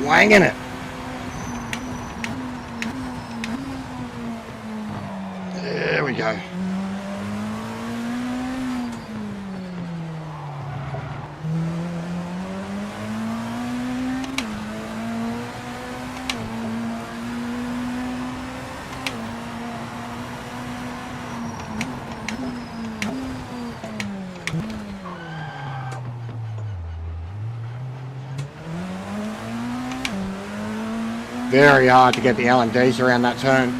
Wanging it. There we go. Very hard to get the LMDs around that turn.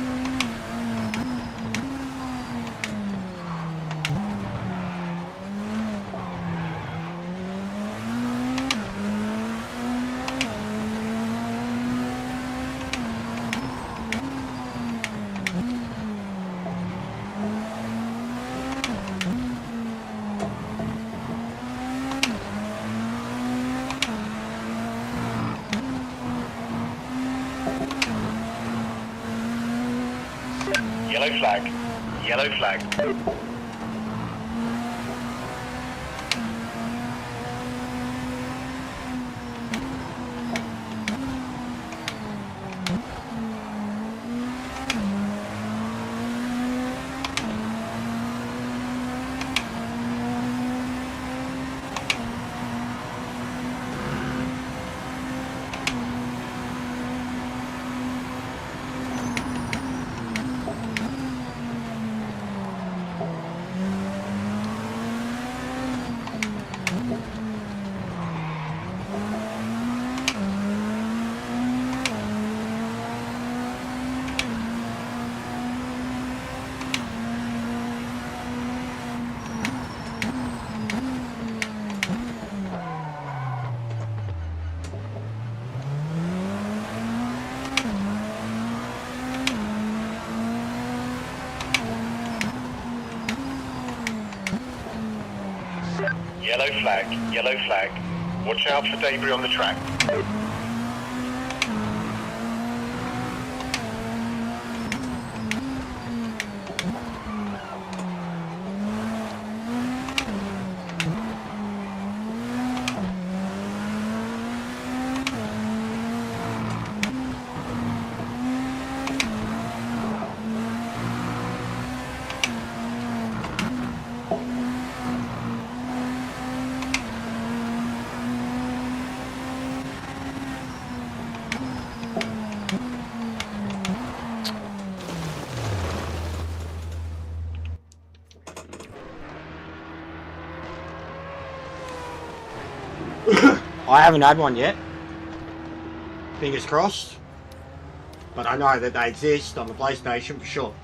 Yellow flag, yellow flag. Yellow flag, yellow flag. Watch out for debris on the track. I haven't had one yet. Fingers crossed. But I know that they exist on the PlayStation for sure.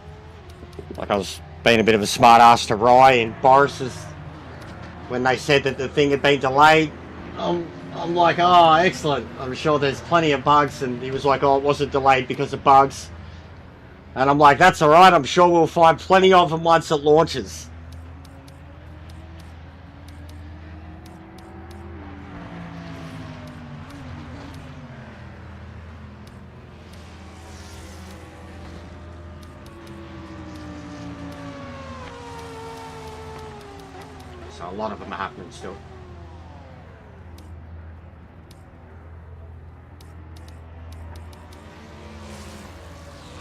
Like I was being a bit of a smart ass to Rye and Boris's when they said that the thing had been delayed. I'm like, oh, excellent. I'm sure there's plenty of bugs. And he was like, oh, it wasn't delayed because of bugs. And I'm like, that's alright. I'm sure we'll find plenty of them once it launches. So a lot of them are happening still.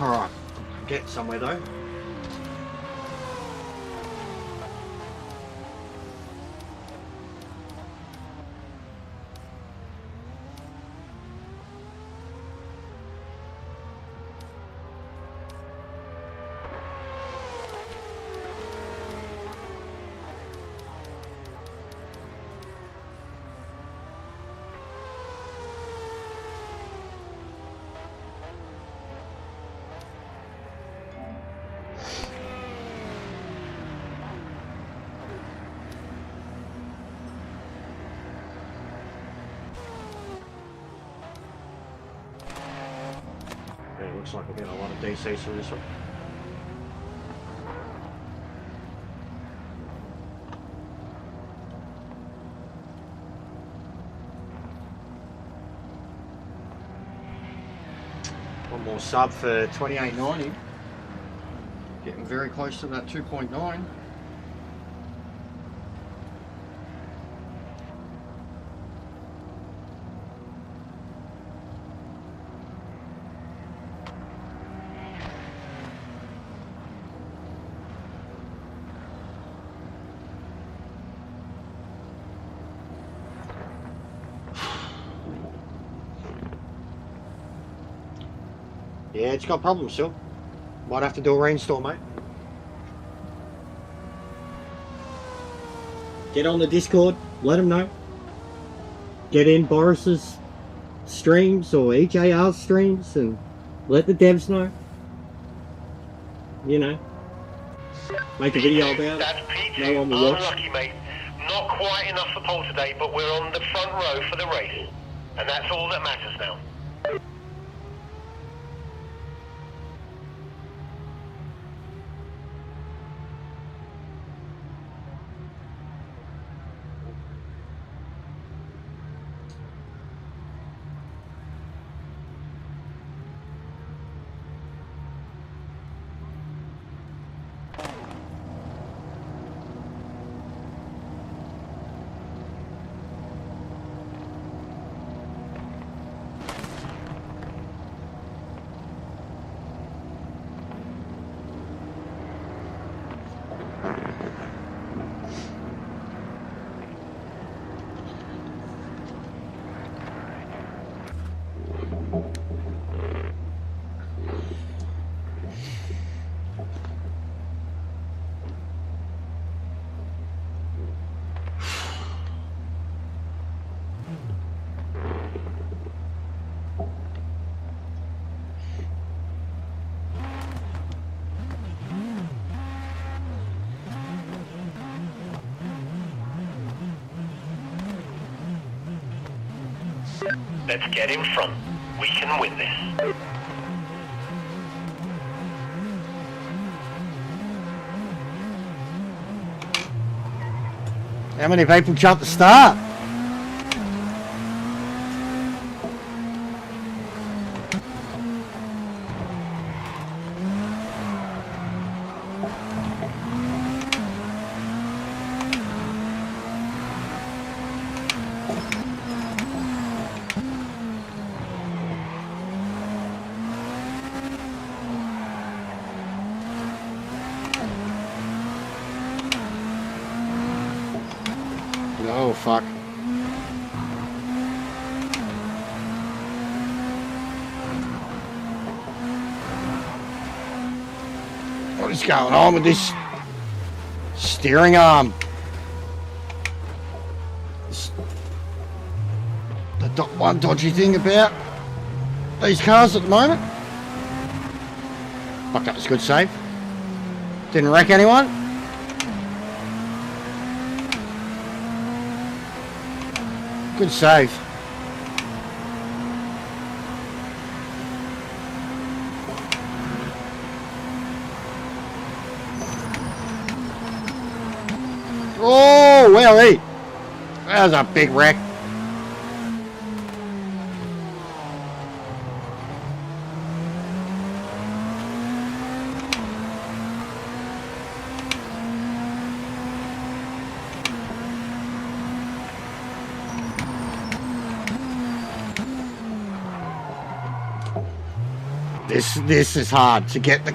Alright, get somewhere though. Looks like we're getting a lot of DCs for this one. One more sub for 28.90. Getting very close to that 2.9. Yeah, it's got problems still. Might have to do a reinstall, mate. Get on the Discord, let them know. Get in Boris's streams or EJR's streams and let the devs know. You know, make a video about That's it. P2. No one will watch. Unlucky, mate. Not quite enough for pole today, but we're on the front row for the race. And that's all that matters now. Let's get in front. We can win this. How many people jumped the start? Oh, fuck. What is going on with this steering arm? It's the one dodgy thing about these cars at the moment. Fuck, that was a good save. Didn't wreck anyone. Good save. Oh, well, that was a big wreck. This is hard to get. The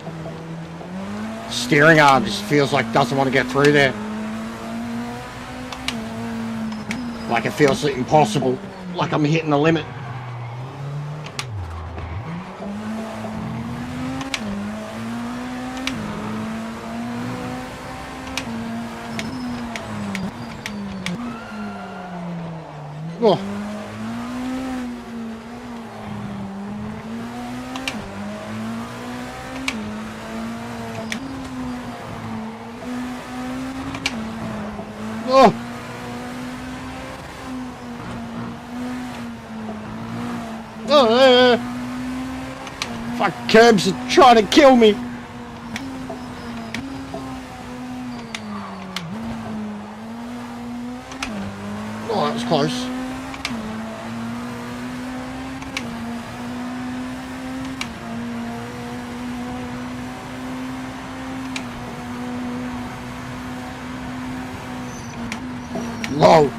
steering arm just feels like doesn't want to get through there. Like it feels impossible. Like I'm hitting the limit. Oh. Oh! Fuck, curbs are trying to kill me. Oh, that was close. Lol,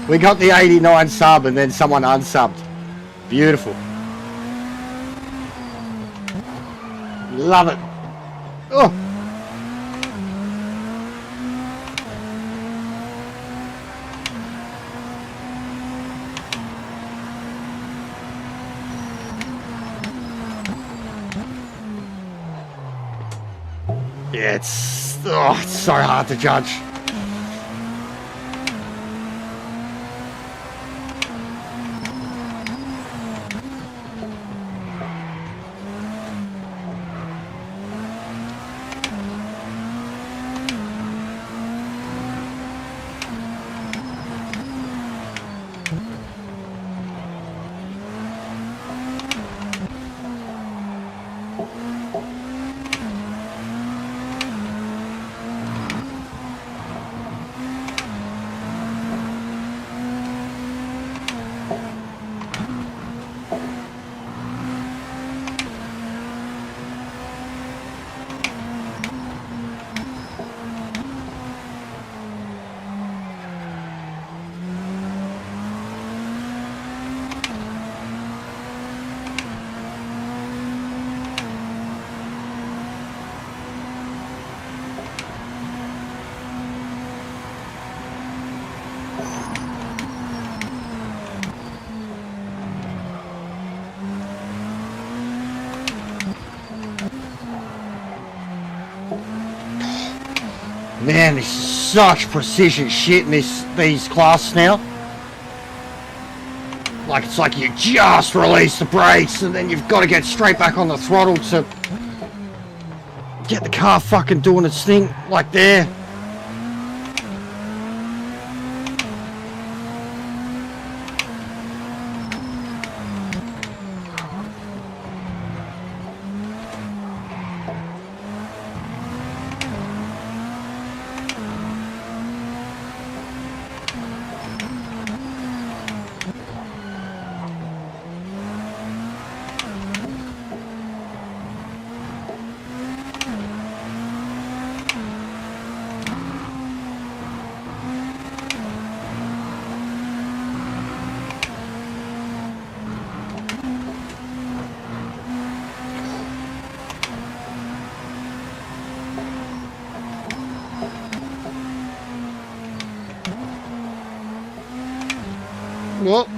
we got the 89 sub and then someone unsubbed. Beautiful. Love it. Oh. Yeah, it's so hard to judge. Man, this is such precision shit in these classes now. Like, it's like you just release the brakes and then you've got to get straight back on the throttle to get the car fucking doing its thing, like there. Well,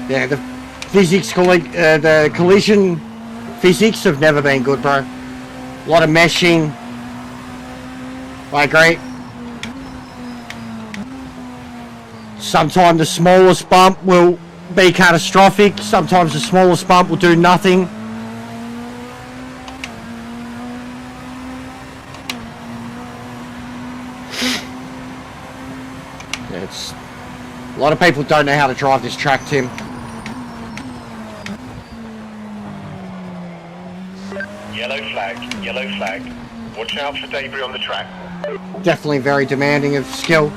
yeah, the physics, the collision physics have never been good, bro. A lot of meshing. I agree. Sometimes the smallest bump will be catastrophic. Sometimes the smallest bump will do nothing. Yeah, it's a lot of people don't know how to drive this track, Tim. Yellow flag, yellow flag. Watch out for debris on the track. Definitely very demanding of skill.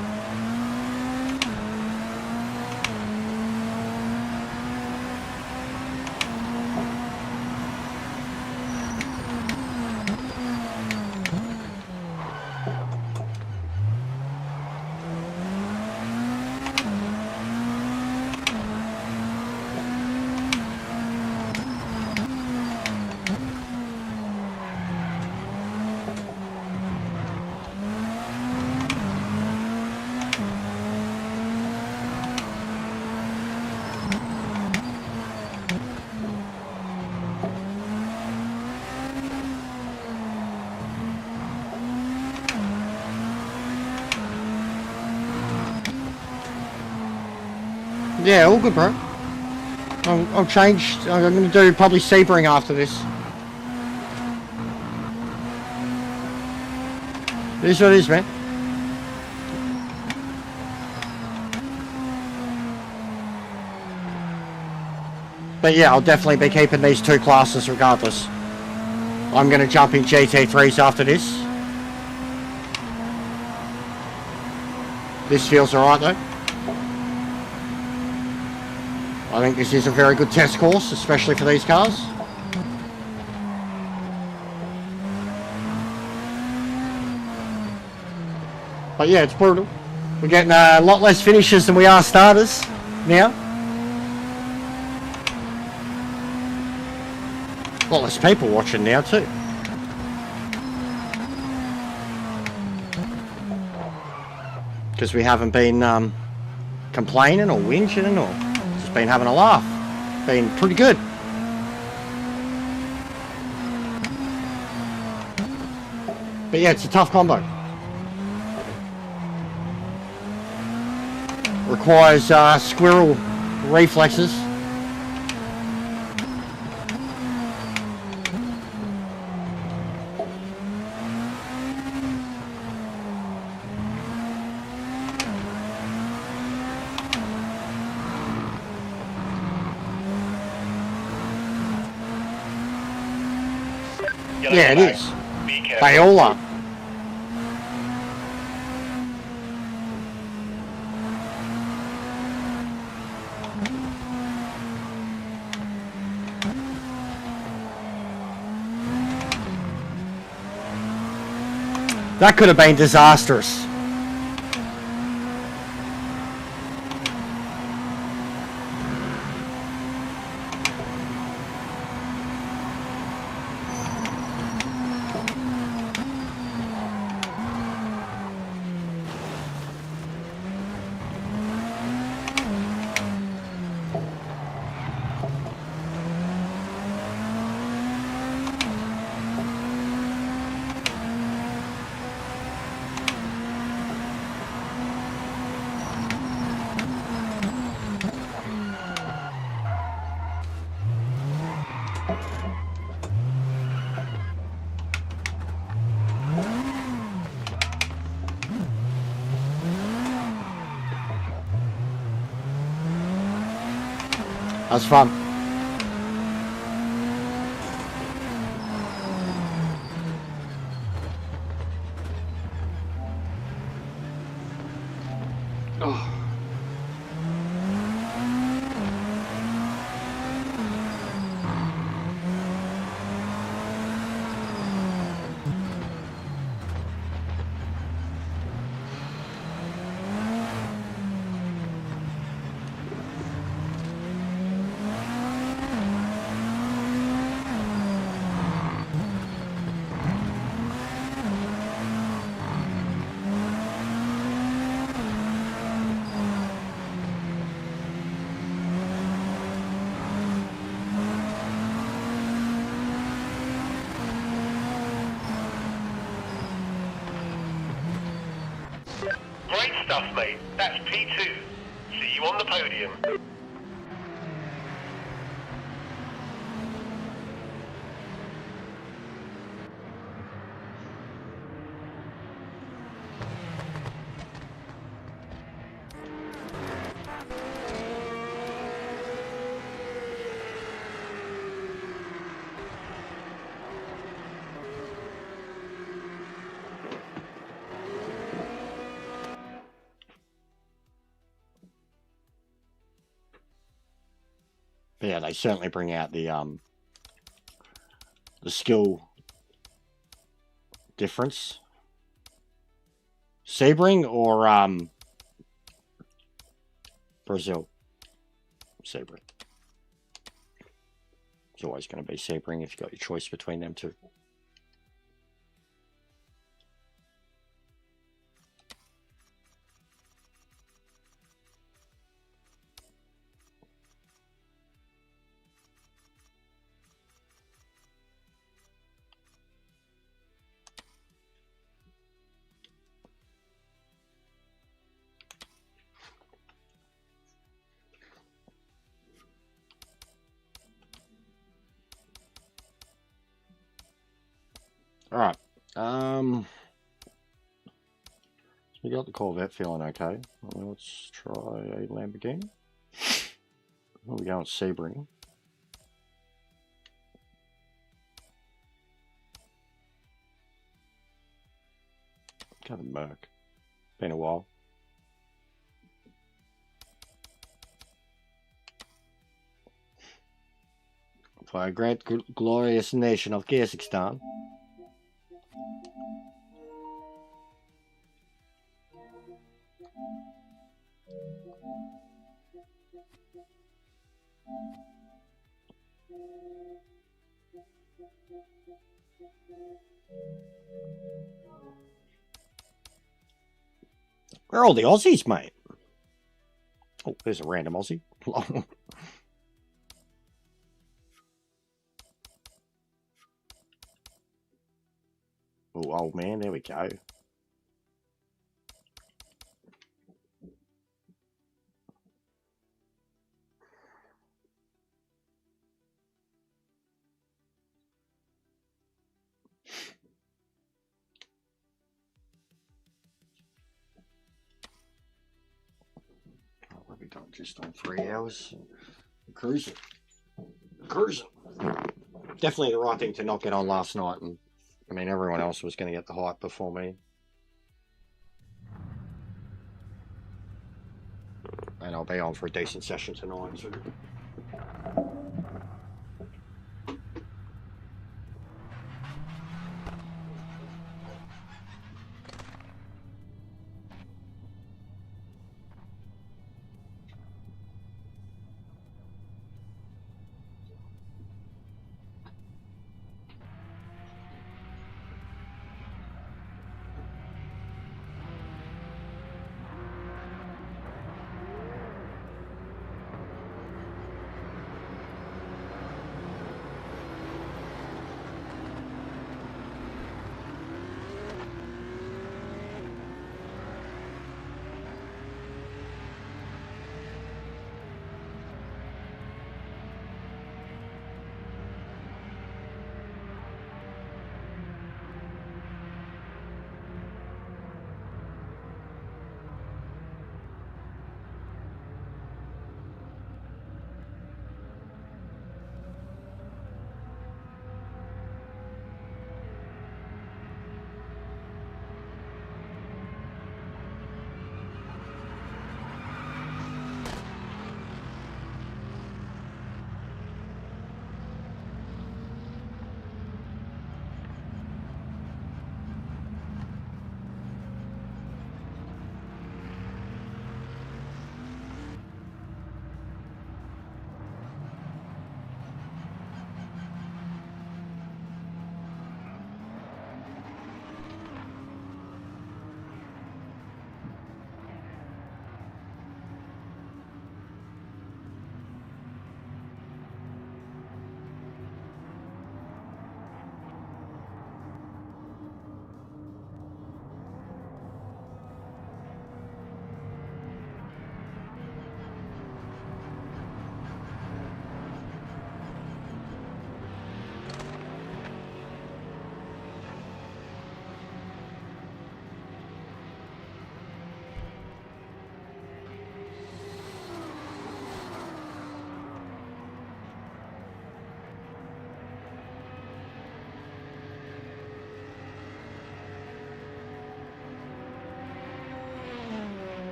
Yeah, all good, bro. I'll change. I'm going to do probably Sebring after this. It is what it is, man. But yeah, I'll definitely be keeping these two classes regardless. I'm going to jump in GT3s after this. This feels alright though. I think this is a very good test course, especially for these cars. But yeah, it's brutal. We're getting a lot less finishes than we are starters now. A lot less people watching now too. Because we haven't been complaining or whinging or just been having a laugh. Been pretty good. But yeah, it's a tough combo. Requires squirrel reflexes. Yeah, it is. Viola. That could have been disastrous. That was fun. Oh. Great stuff, mate. That's P2. See you on the podium. But yeah, they certainly bring out the skill difference. Sebring or Brazil? Sebring. It's always going to be Sebring if you've got your choice between them two. Alright. We got the Corvette feeling okay. Well, let's try a Lamborghini. Well, we go on Sebring. Go to Merc. Been a while. For a great glorious nation of Kazakhstan. Where are all the Aussies, mate? Oh, there's a random Aussie. Oh, old man, there we go. What have we done? Just on 3 hours. Cruising. Cruising. Definitely the right thing to not get on last night. And I mean, everyone else was going to get the hype before me. And I'll be on for a decent session tonight. So.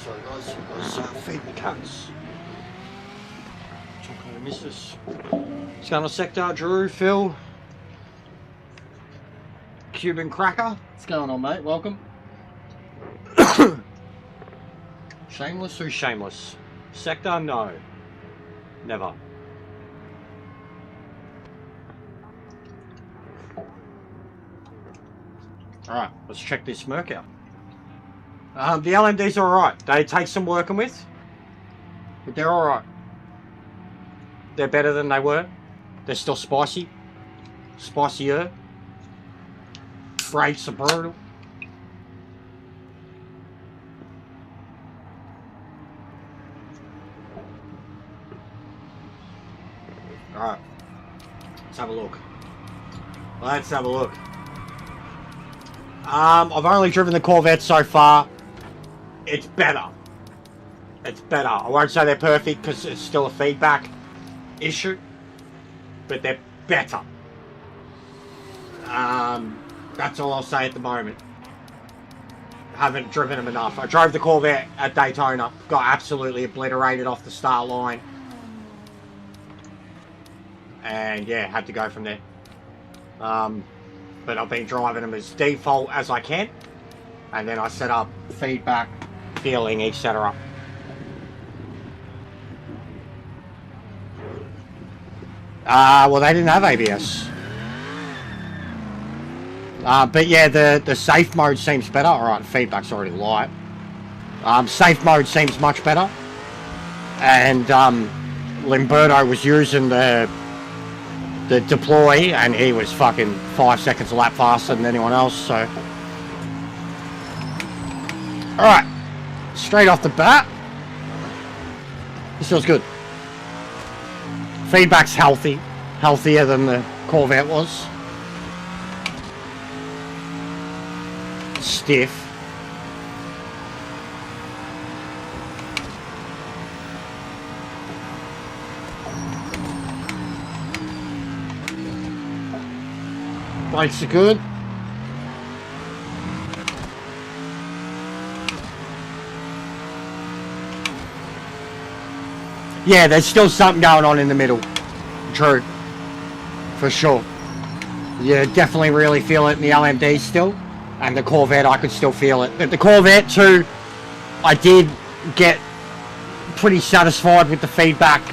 Sorry guys, I was feeding the cats. Some kind of missus. What's going on, Sector? Drew, Phil, Cuban Cracker. What's going on, mate? Welcome. Shameless? Who's shameless? Sector? No. Never. Alright, let's check this Merc out. The LMDs are alright. They take some working with, but they're alright. They're better than they were. They're still spicy. Spicier. Brakes are brutal. Alright. Let's have a look. Let's have a look. I've only driven the Corvette so far. It's better. It's better. I won't say they're perfect because it's still a feedback issue, but they're better. That's all I'll say at the moment. Haven't driven them enough. I drove the Corvette at Daytona, got absolutely obliterated off the start line, and yeah, had to go from there. But I've been driving them as default as I can, and then I set up feedback, feeling, etc. Well, they didn't have ABS. But yeah, the safe mode seems better. Alright, feedback's already light. Safe mode seems much better. And Limberto was using the deploy, and he was fucking 5 seconds a lap faster than anyone else, so. Alright, straight off the bat, this feels good. Feedback's healthy, healthier than the Corvette was. Stiff. Brakes are good. Yeah, there's still something going on in the middle. True. For sure. You definitely really feel it in the LMD still. And the Corvette, I could still feel it. But the Corvette too, I did get pretty satisfied with the feedback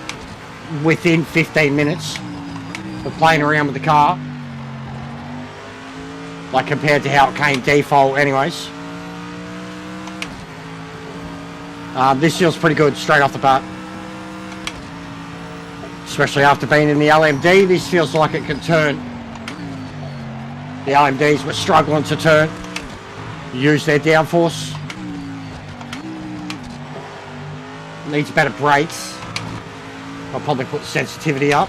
within 15 minutes of playing around with the car. Like compared to how it came default anyways. This feels pretty good straight off the bat. Especially after being in the LMD, this feels like it can turn. The LMDs were struggling to turn. Use their downforce. Needs better brakes. I'll probably put sensitivity up.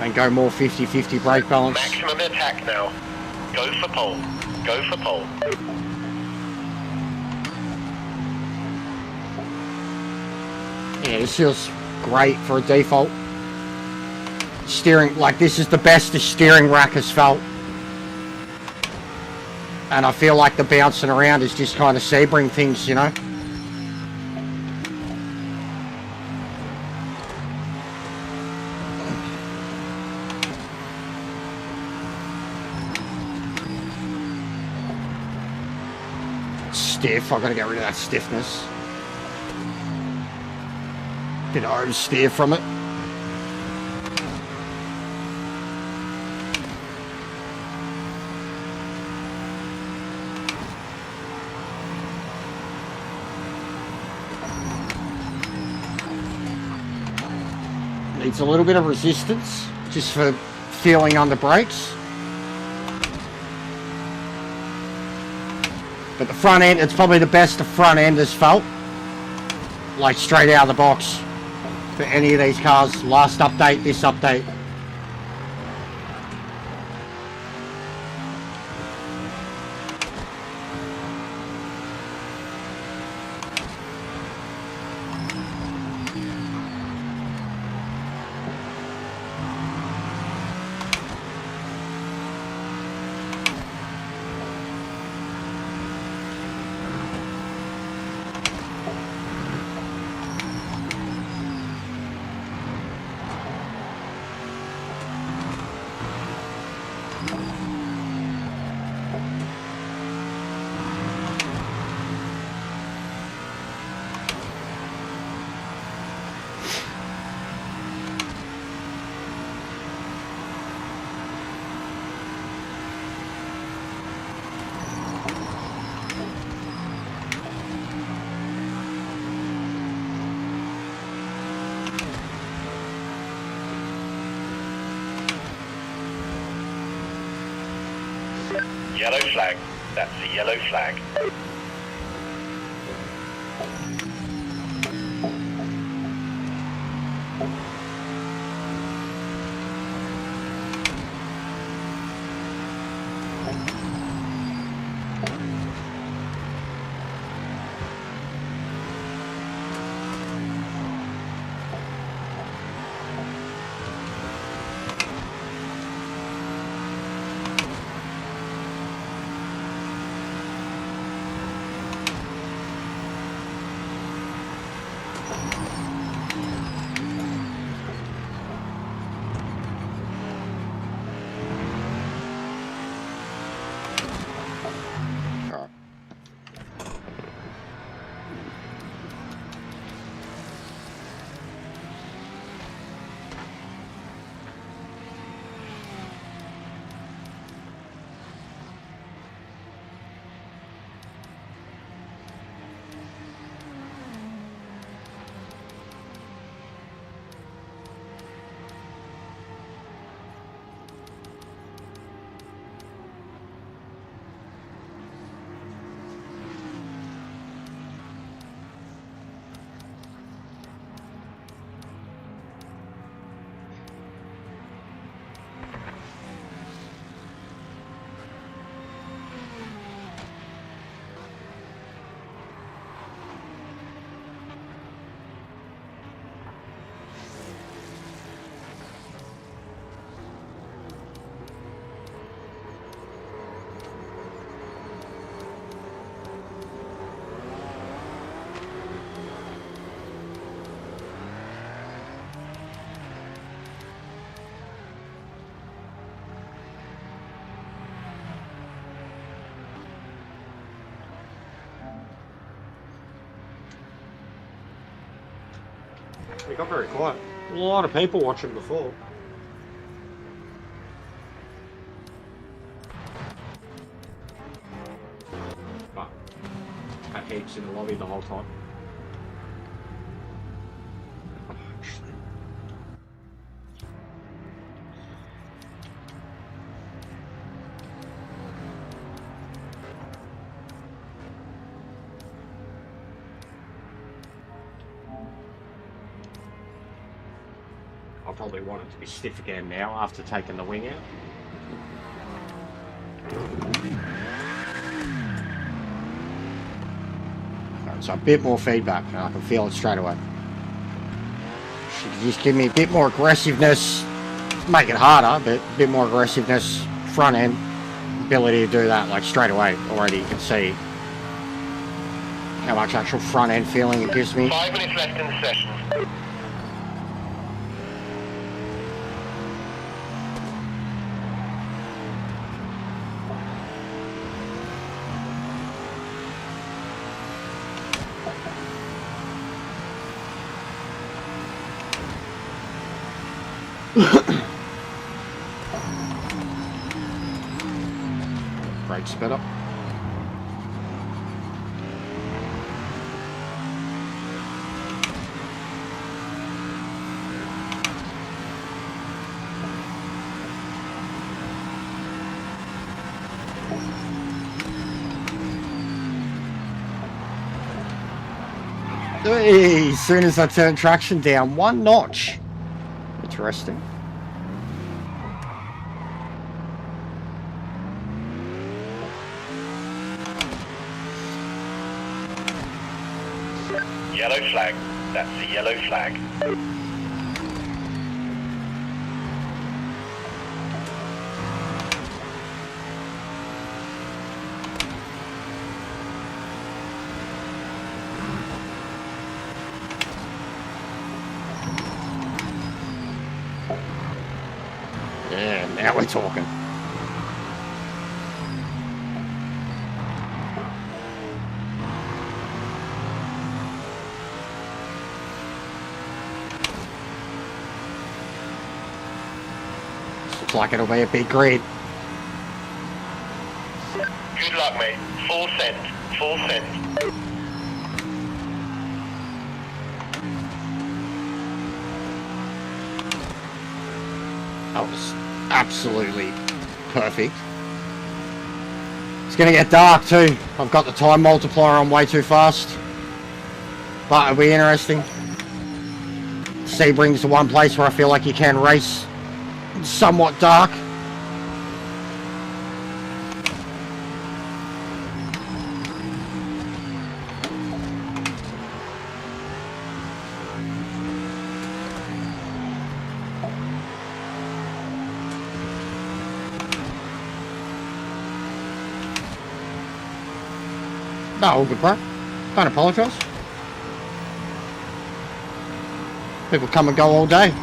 And go more 50-50 brake balance. Maximum attack now. Go for pole. Go for pole. Yeah, this feels great for a default. Steering, like this is the best the steering rack has felt. And I feel like the bouncing around is just kind of sabering things, you know. Stiff, I've got to get rid of that stiffness. Bit of oversteer from it. Needs a little bit of resistance, just for feeling on the brakes. But the front end, it's probably the best the front end has felt. Like straight out of the box. For any of these cars. Last update, this update. Yellow flag. That's the yellow flag. We got very quiet. A lot of people watching before. But had heaps in the lobby the whole time. I probably want it to be stiff again now after taking the wing out. So a bit more feedback and I can feel it straight away. She could just give me a bit more aggressiveness, make it harder, but a bit more aggressiveness, front end, ability to do that like straight away already. You can see how much actual front end feeling it gives me. 5 minutes left in the session. Brake sped up. Hey, as soon as I turn traction down 1 notch. Interesting. Yellow flag. That's the yellow flag. Yeah, now we're talking. Looks like it'll be a big grid. Good luck, mate. Full send. Full send. That was absolutely perfect. It's going to get dark too. I've got the time multiplier on way too fast. But it'll be interesting. Sebring's the one place where I feel like you can race. It's somewhat dark. No, all good, bro. Don't apologise. People come and go all day.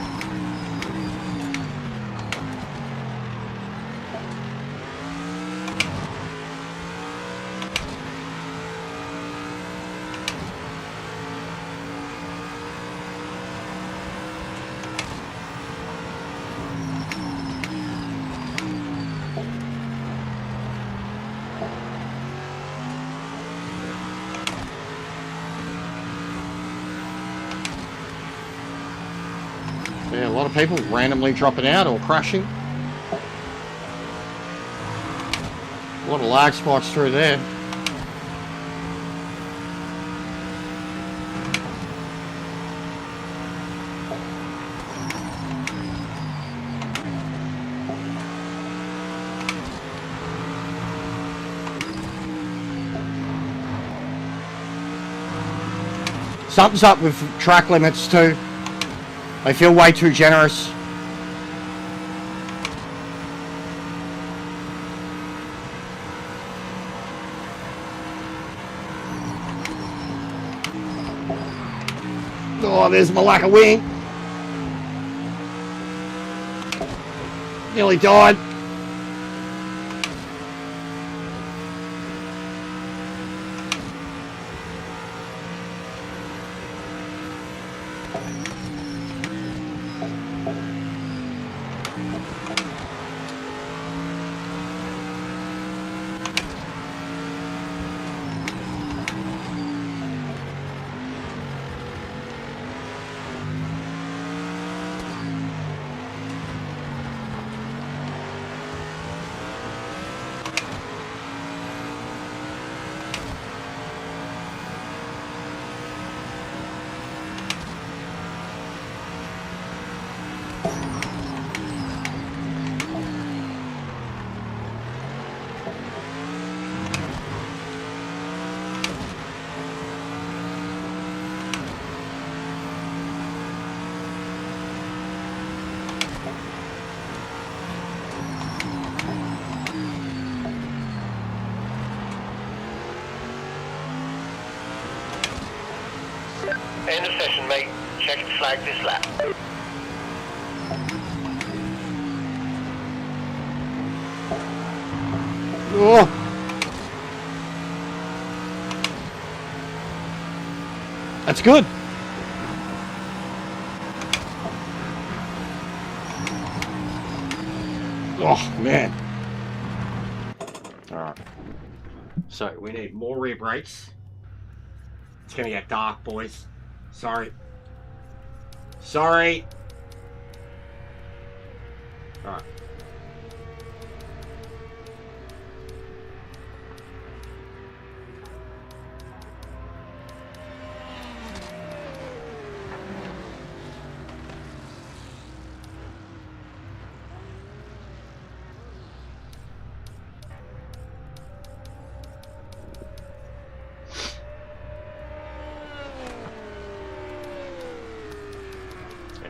Yeah, a lot of people randomly dropping out or crashing. A lot of lag spikes through there. Something's up with track limits too. They feel way too generous. Oh, there's Malacca wing. Nearly died. End of session, mate. Check and flag this lap. Oh. That's good. Oh, man. Alright. So, we need more rear brakes. It's gonna get dark, boys. Sorry. Sorry. Alright.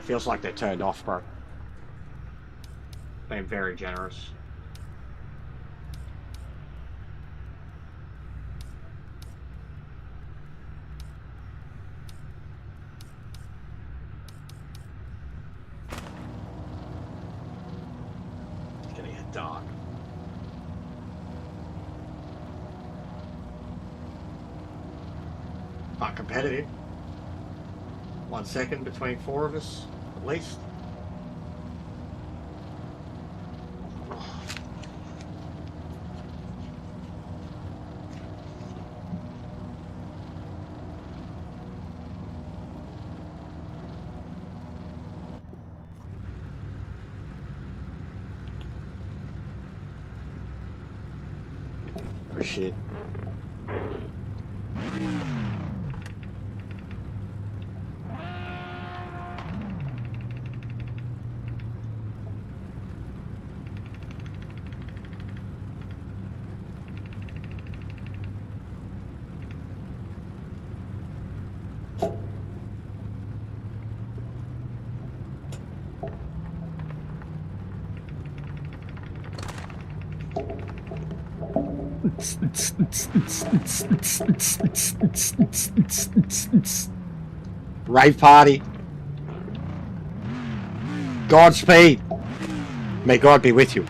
Feels like they're turned off, bro. Being very generous. It's gonna get dark. But competitive. 1 second between 4 of us, at least. Oh shit. Rave party. Godspeed. May God be with you.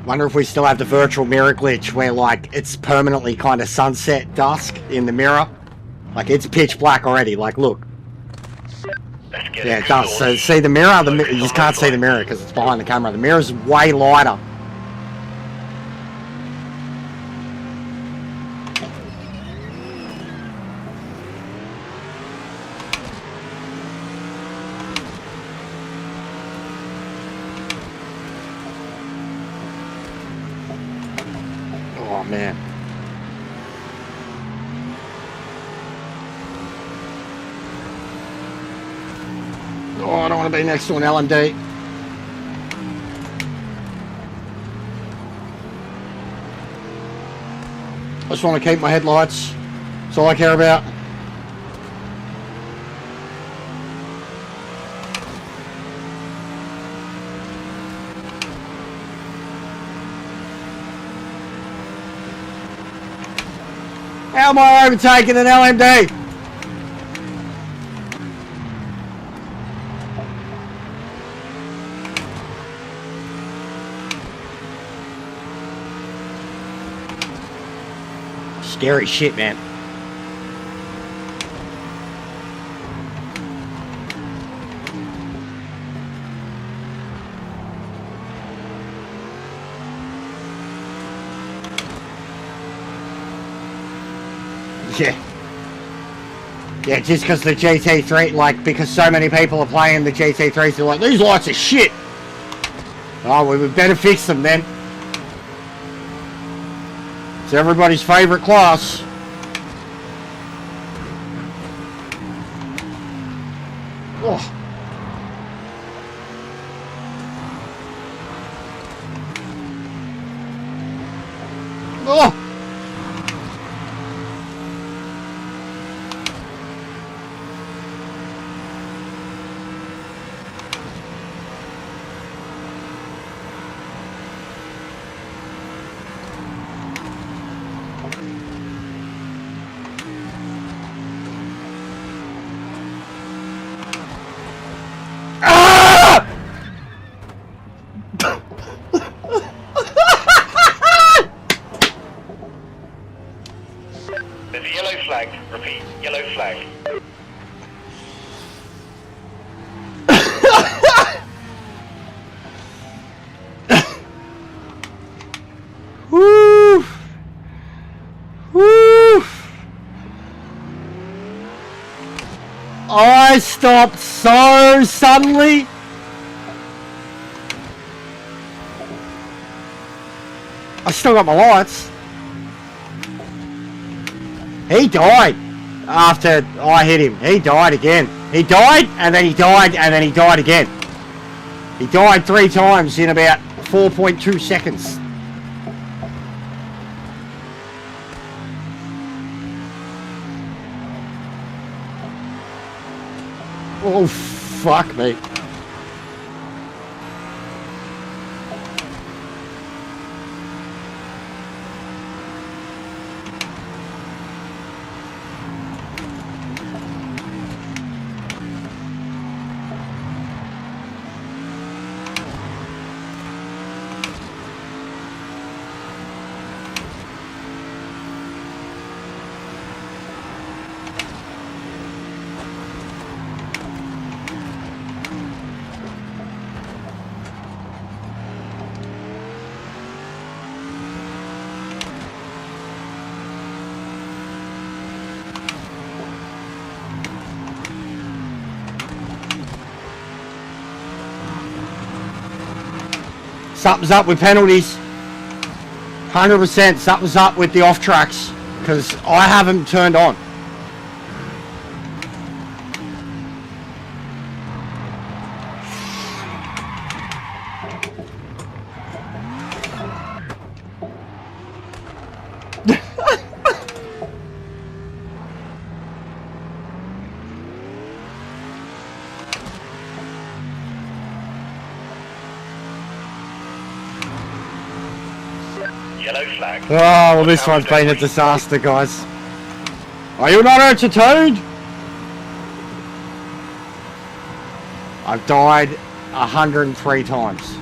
Wonder if we still have the virtual mirror glitch where like it's permanently kind of sunset dusk in the mirror. Like it's pitch black already. Like look. Yeah, it does. So see the mirror? You just can't see the mirror because it's behind the camera. The mirror's way lighter. Oh man. Oh, I don't want to be next to an LMD. I just want to keep my headlights. That's all I care about. How am I overtaking an LMD? Scary shit, man. Yeah, just because the GT3, like, because so many people are playing the GT3s, they're like, these lights are shit. Oh, well, we better fix them then. It's everybody's favourite class. Oh. Oh. There's a yellow flag. Repeat, yellow flag. Woo! Woo! I stopped so suddenly. I still got my lights. He died after I hit him. He died again. He died, and then he died, and then he died again. He died 3 times in about 4.2 seconds. Oh, fuck me. Something's up with penalties. 100% something's up with the off tracks, because I have them turned on. Yellow flag. Oh, well, this one's been a disaster, guys. Are you not entertained? I've died 103 times.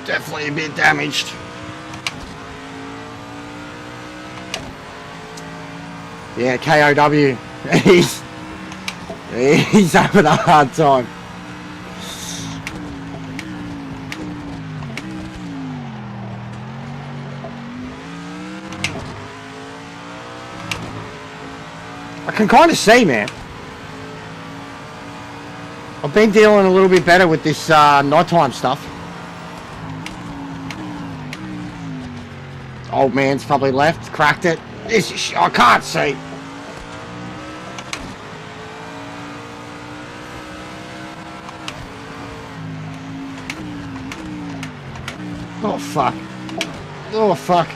Definitely a bit damaged. Yeah, KOW. He's having a hard time. I can kind of see, man. I've been dealing a little bit better with this nighttime stuff. Old man's probably left, cracked it. I can't see. Oh fuck. Oh fuck.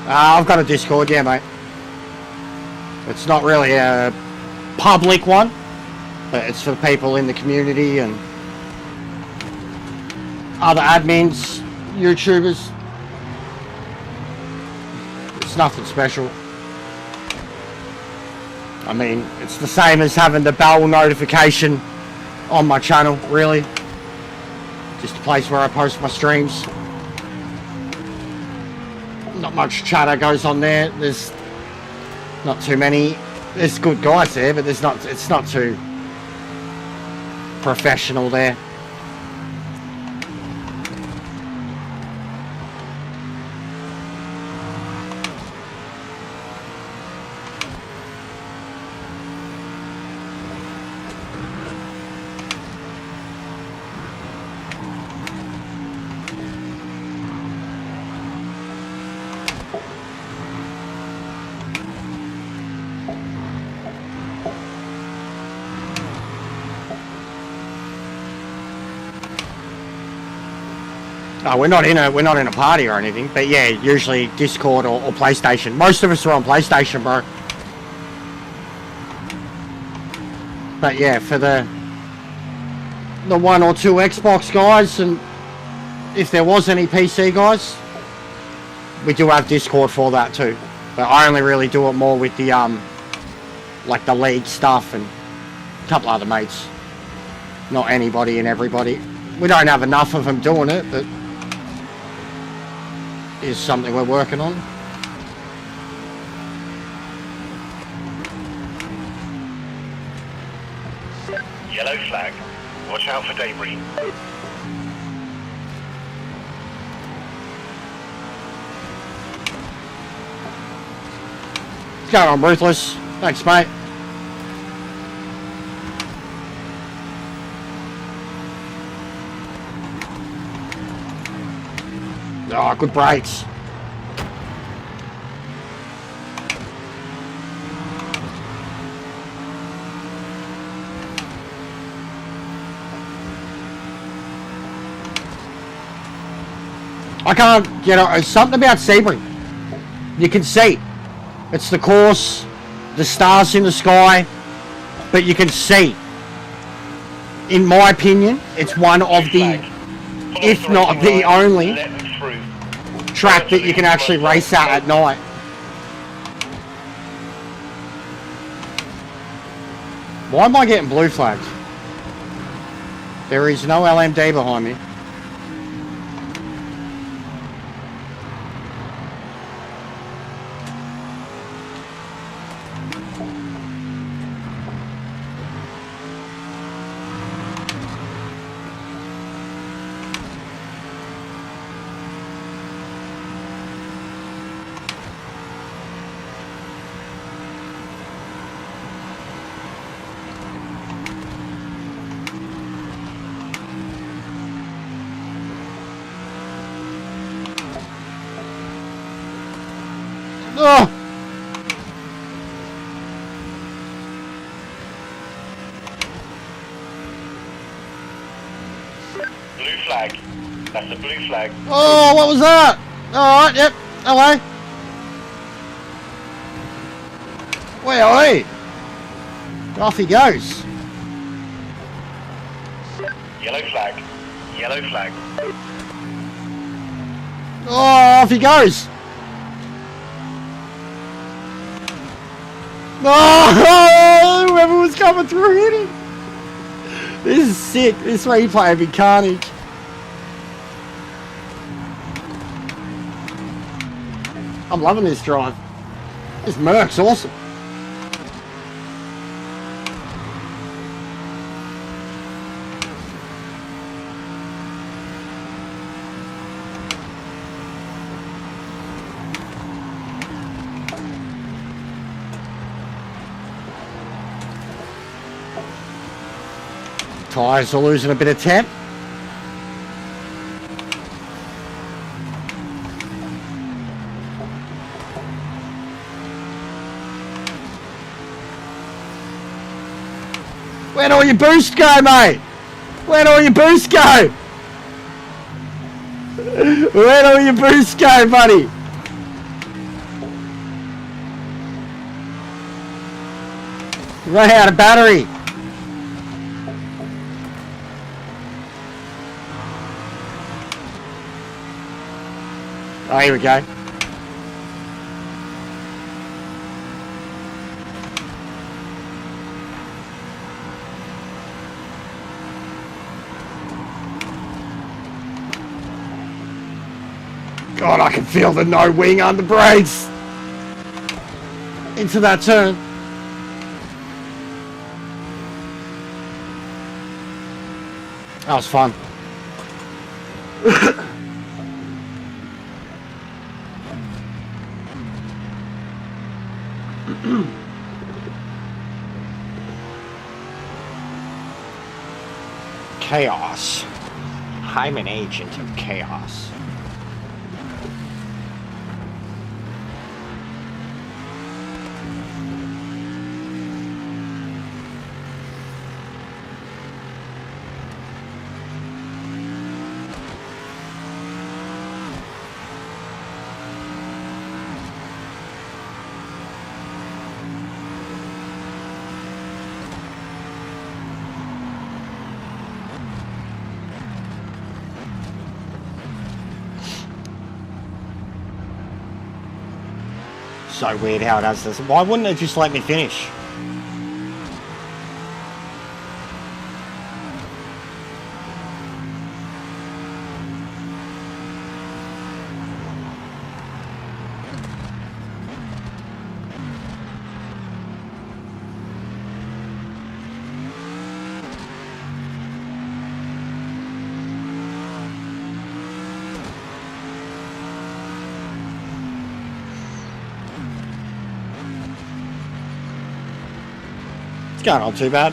I've got a Discord, yeah, mate. It's not really a public one, but it's for people in the community and other admins, YouTubers. It's nothing special. I mean, it's the same as having the bell notification on my channel, really. Just a place where I post my streams. Not much chatter goes on there. There's not too many. There's good guys there, but it's not too professional there. No, we're not in a party or anything, but yeah, usually Discord or PlayStation. Most of us are on PlayStation, bro. But yeah, for the 1 or 2 Xbox guys, and if there was any PC guys, we do have Discord for that too. But I only really do it more with the like the league stuff and a couple other mates. Not anybody and everybody. We don't have enough of them doing it, but is something we're working on. Yellow flag. Watch out for debris. What's going on, Ruthless? Thanks, mate. Oh, good brakes. I can't get it. It's something about Sebring. You can see. It's the course, the stars in the sky, but you can see. In my opinion, it's one of the, if not the only, track that you can actually race at night. Why am I getting blue flagged? There is no LMD behind me. Oh! Blue flag. That's the blue flag. Oh, what was that? Alright, yep. Hello. Where are we? Off he goes. Yellow flag. Yellow flag. Oh, off he goes. Oh, whoever was coming through hit him. This is sick. This replay would be carnage. I'm loving this drive. This Merc's awesome. Tyres are losing a bit of temp. Where'd all your boost go, mate? Where'd all your boost go? Where'd all your boost go, buddy? Run out of battery. Oh, here we go. God, I can feel the no wing on the brakes. Into that turn. That was fun. Chaos. I'm an agent of chaos. So weird how it does this. Why wouldn't it just let me finish? It's going on too bad.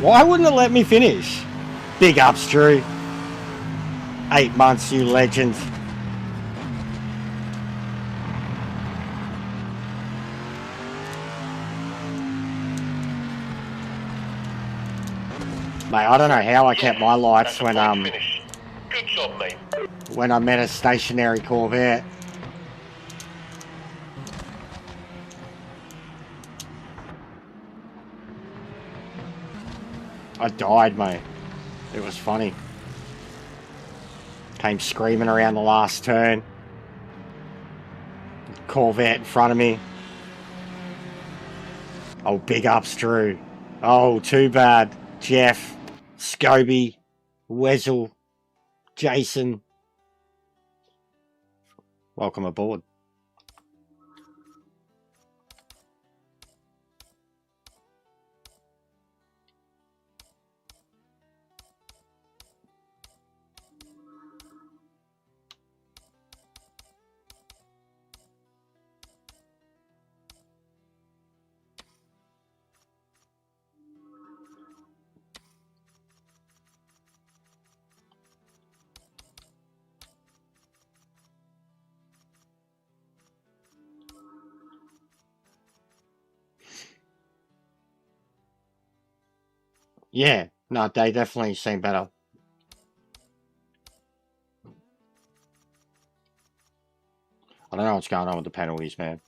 Why wouldn't it let me finish? Big ups, Drew. 8 months, you legend. Mate, I don't know how I kept my lights when Good job, mate. When I met a stationary Corvette. I died, mate. It was funny. Came screaming around the last turn. Corvette in front of me. Oh, big ups, Drew. Oh, too bad. Jeff, Scobie, Wezel, Jason. Welcome aboard. Yeah, no, they definitely seem better. I don't know what's going on with the penalties, man.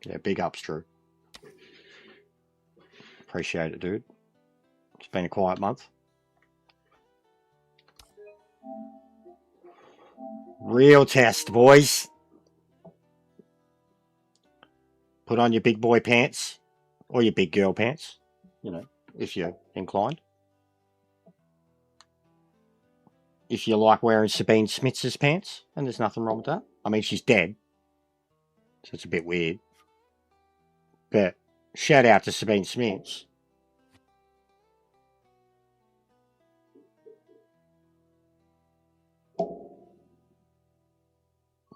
Yeah, big ups, Drew. Appreciate it, dude. It's been a quiet month. Real test, boys. Put on your big boy pants. Or your big girl pants. You know, if you're inclined. If you like wearing Sabine Smitz's pants, and there's nothing wrong with that. I mean, she's dead, so it's a bit weird. But shout out to Sabine Smits.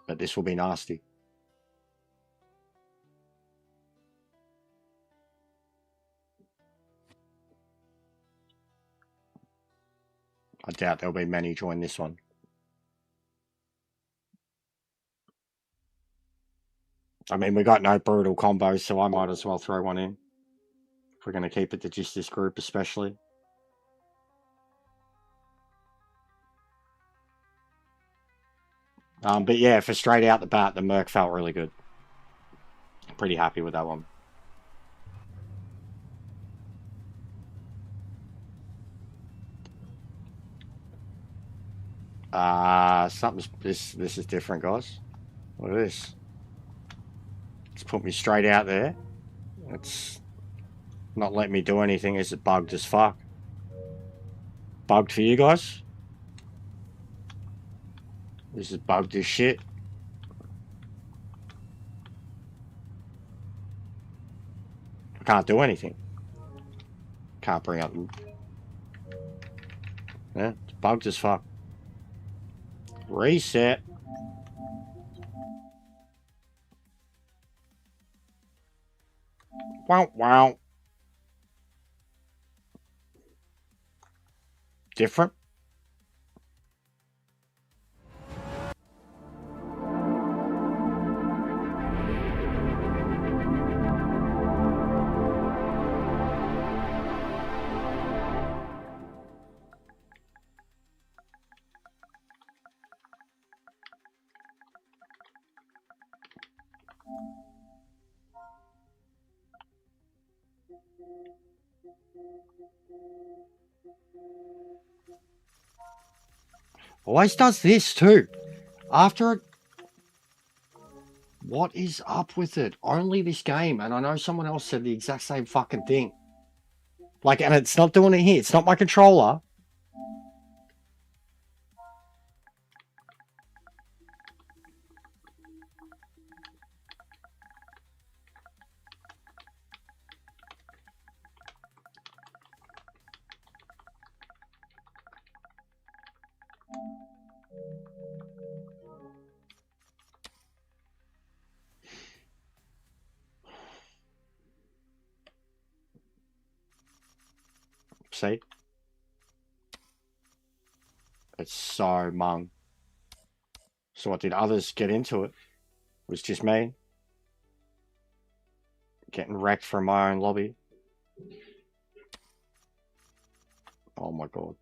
But this will be nasty. I doubt there'll be many join this one. I mean, we got no brutal combos, so I might as well throw one in. If we're going to keep it to just this group especially. But yeah, for straight out the bat, the Merc felt really good. Pretty happy with that one. This is different, guys. Look at this. It's put me straight out there. It's not letting me do anything. Is it bugged as fuck? Bugged for you guys? This is bugged as shit. I can't do anything. Can't bring up. Yeah, it's bugged as fuck. Reset. Wow, wow. Different. Always does this too. After it... What is up with it? Only this game. And I know someone else said the exact same fucking thing. Like, and it's not doing it here. It's not my controller. See? It's so mung. So what, did others get into it? It was just me. Getting wrecked from my own lobby. Oh my god.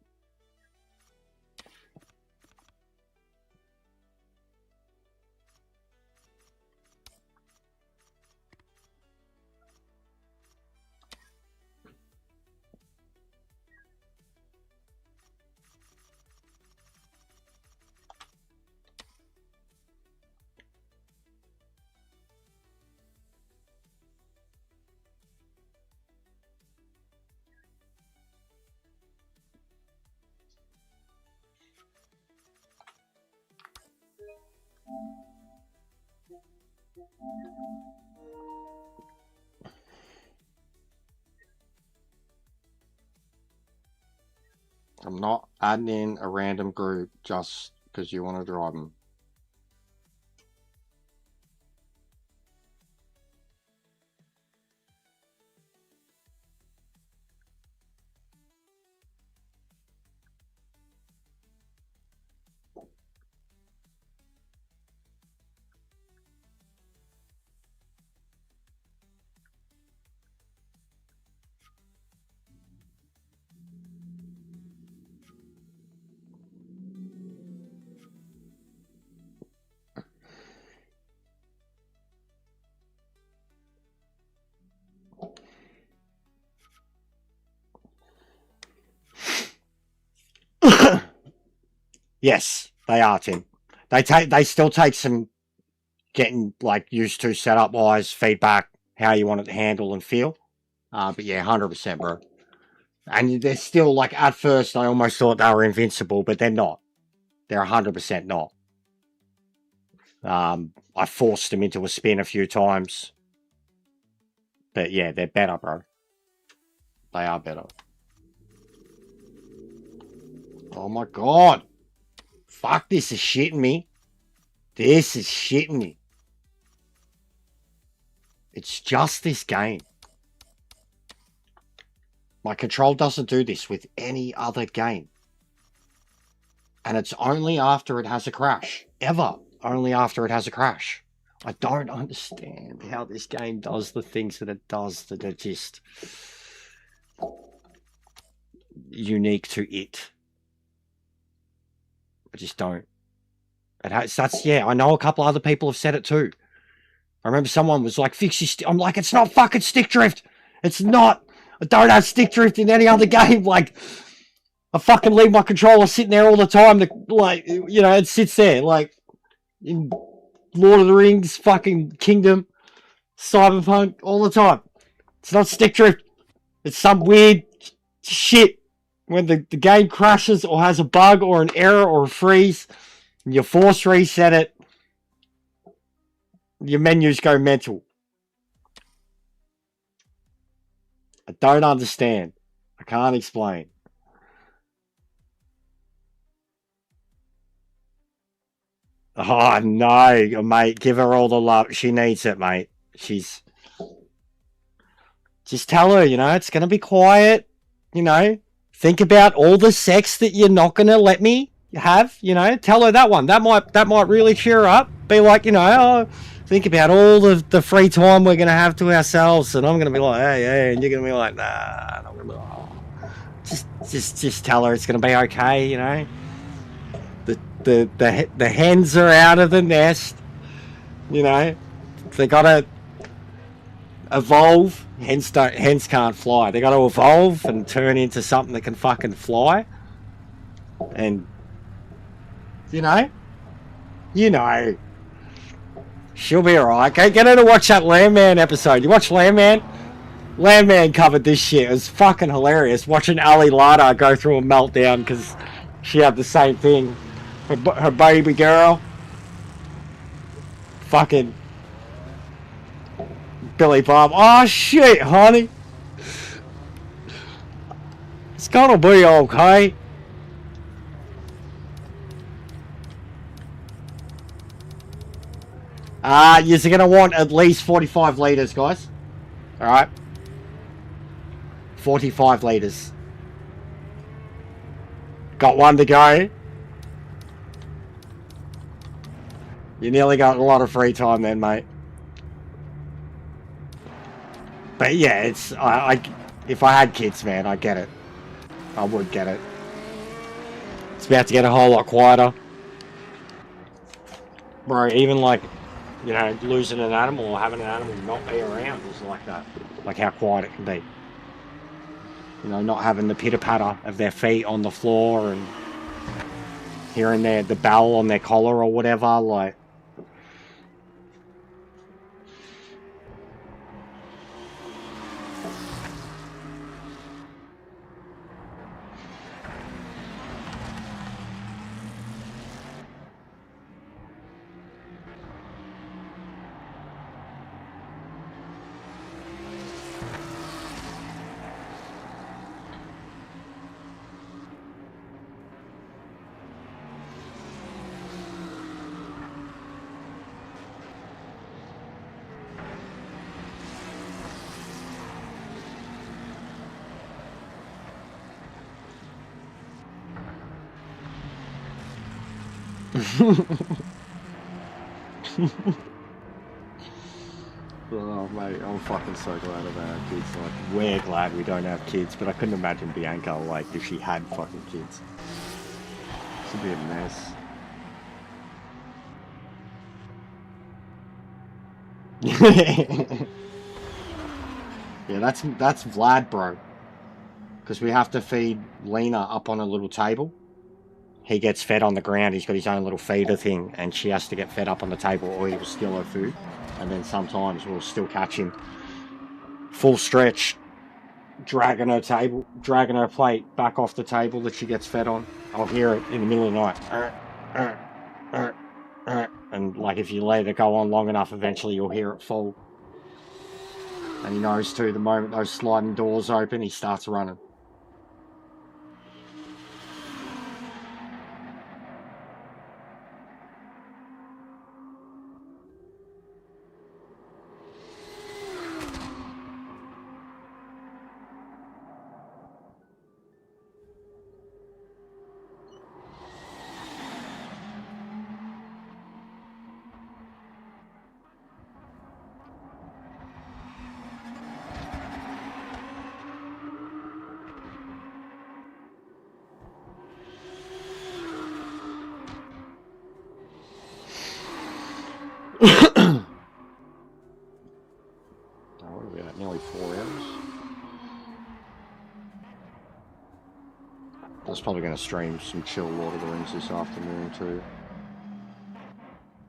I'm not adding in a random group just because you want to drive them. Yes, they are, Tim. They still take some getting like used to setup wise, feedback, how you want it to handle and feel. But yeah, 100%, bro. And they're still like, at first I almost thought they were invincible, but they're not. They're 100% not. I forced them into a spin a few times. But yeah, they're better, bro. They are better. Oh my god. Fuck, this is shitting me. This is shitting me. It's just this game. My control doesn't do this with any other game. And it's only after it has a crash. Ever. Only after it has a crash. I don't understand how this game does the things that it does that are just unique to it. I just don't. Yeah, I know a couple other people have said it too. I remember someone was like, fix your I'm like, it's not fucking stick drift. It's not. I don't have stick drift in any other game. Like, I fucking leave my controller sitting there all the time. Like, you know, it sits there. Like, in Lord of the Rings, fucking Kingdom, Cyberpunk, all the time. It's not stick drift. It's some weird shit. When the game crashes or has a bug or an error or a freeze, and you force reset it, your menus go mental. I don't understand. I can't explain. Oh, no, mate. Give her all the love. She needs it, mate. She's... Just tell her, you know, it's going to be quiet, you know. Think about all the sex that you're not going to let me have, you know. Tell her that one. That might really cheer her up. Be like, you know, oh, think about all the free time we're going to have to ourselves. And I'm going to be like, hey, and you're going to be like, nah. And I'm going to be like, oh. Just tell her it's going to be okay, you know. The hens are out of the nest, you know. They got to... evolve, hence can't fly. They got to evolve and turn into something that can fucking fly. And you know, she'll be alright. Get her to watch that Landman episode. You watch Landman? Landman covered this shit. It was fucking hilarious watching Ali Lada go through a meltdown because she had the same thing. Her baby girl. Fucking Billy Bob. Oh shit, honey. It's gonna be okay. You're gonna want at least 45 litres, guys. Alright. 45 litres. Got one to go. You nearly got a lot of free time then, mate. But yeah, it's... if I had kids, man, I get it. I would get it. It's about to get a whole lot quieter. Bro, even like, you know, losing an animal or having an animal not be around is like that. Like how quiet it can be. You know, not having the pitter-patter of their feet on the floor and hearing the bell on their collar or whatever, like... Oh mate, I'm fucking so glad about our kids. Like, we're glad we don't have kids, but I couldn't imagine Bianca, like, if she had fucking kids. This would be a mess. Yeah, that's Vlad, bro. Because we have to feed Lena up on a little table. He gets fed on the ground, he's got his own little feeder thing, and she has to get fed up on the table or he will steal her food. And then sometimes we'll still catch him full stretch, dragging her plate back off the table that she gets fed on. I'll hear it in the middle of the night. And like if you let it go on long enough, eventually you'll hear it fall. And he knows too, the moment those sliding doors open, he starts running. What are we at? Nearly 4 hours. I was probably going to stream some chill Lord of the Rings this afternoon too.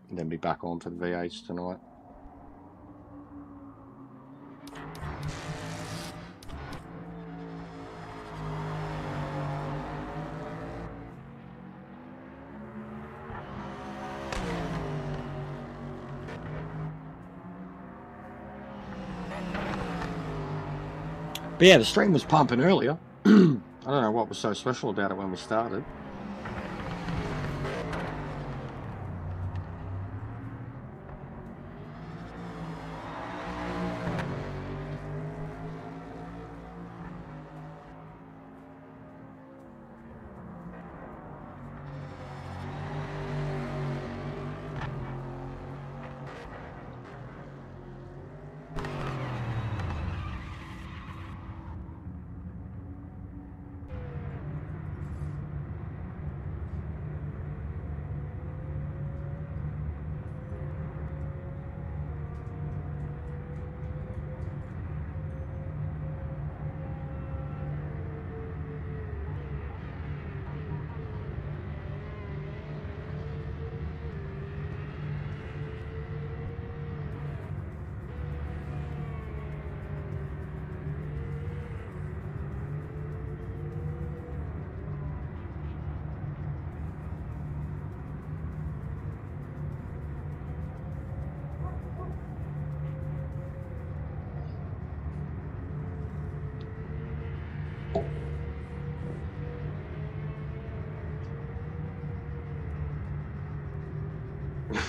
And then be back on for the V8s tonight. But yeah, the stream was pumping earlier. I don't know what was so special about it when we started.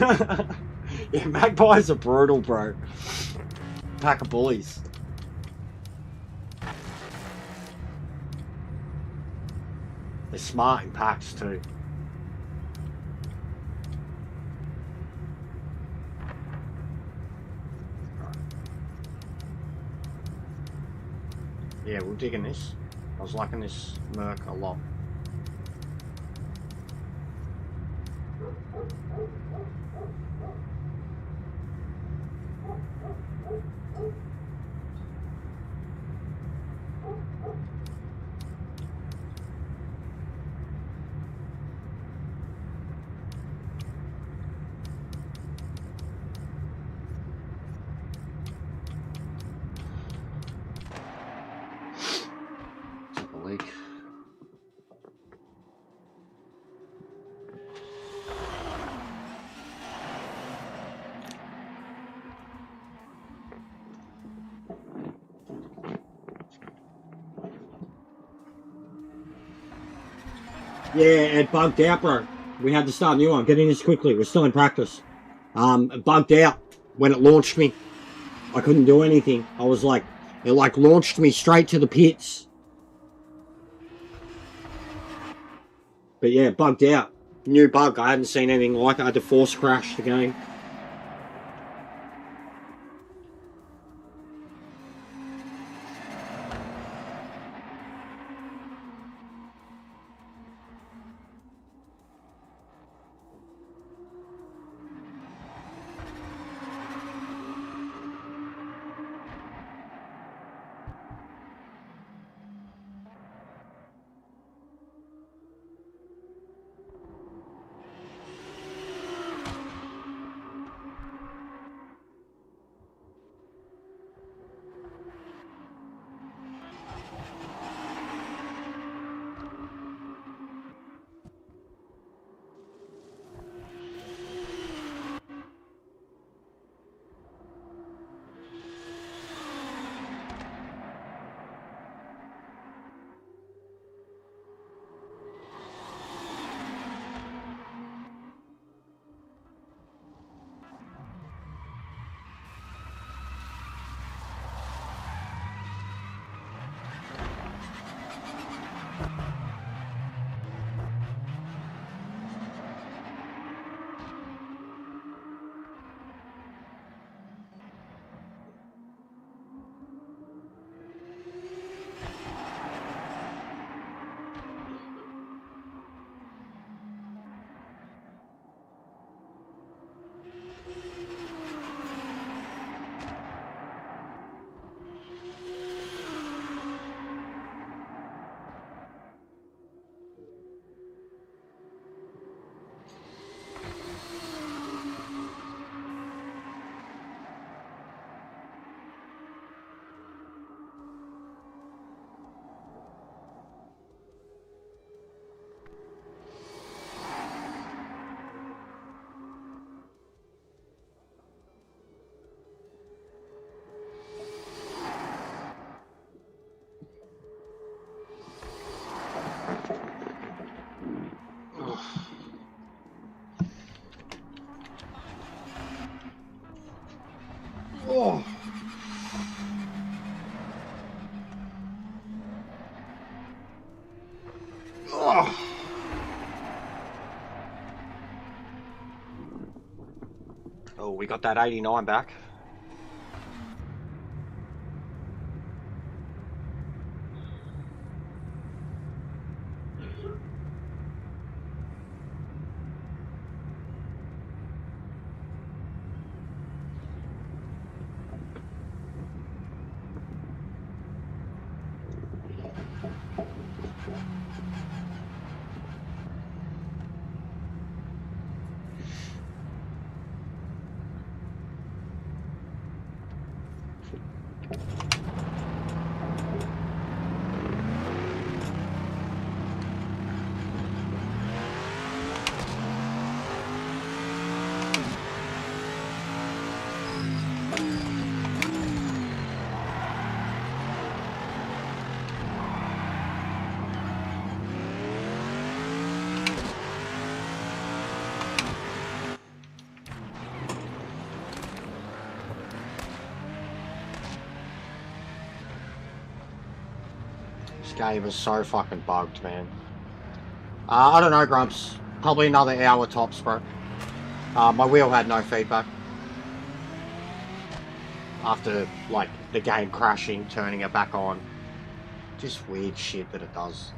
Yeah, magpies are brutal, bro. Pack of bullies. They're smart in packs too. Yeah, we're digging this. I was liking this Merc a lot. Took a leak. Yeah, it bugged out, bro. We had to start a new one. Getting this quickly. We're still in practice. It bugged out when it launched me. I couldn't do anything. I was like, it like launched me straight to the pits. But yeah, it bugged out. New bug. I hadn't seen anything like it. I had to force crash the game. Oh. Oh. Oh, we got that 89 back. This game is so fucking bugged, man. I don't know, Grumps. Probably another hour tops, bro. My wheel had no feedback. After, like, the game crashing, turning it back on. Just weird shit that it does.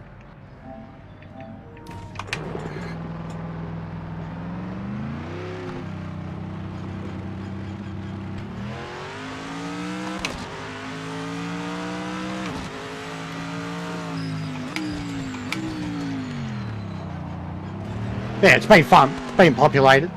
Yeah, it's been fun, been populated.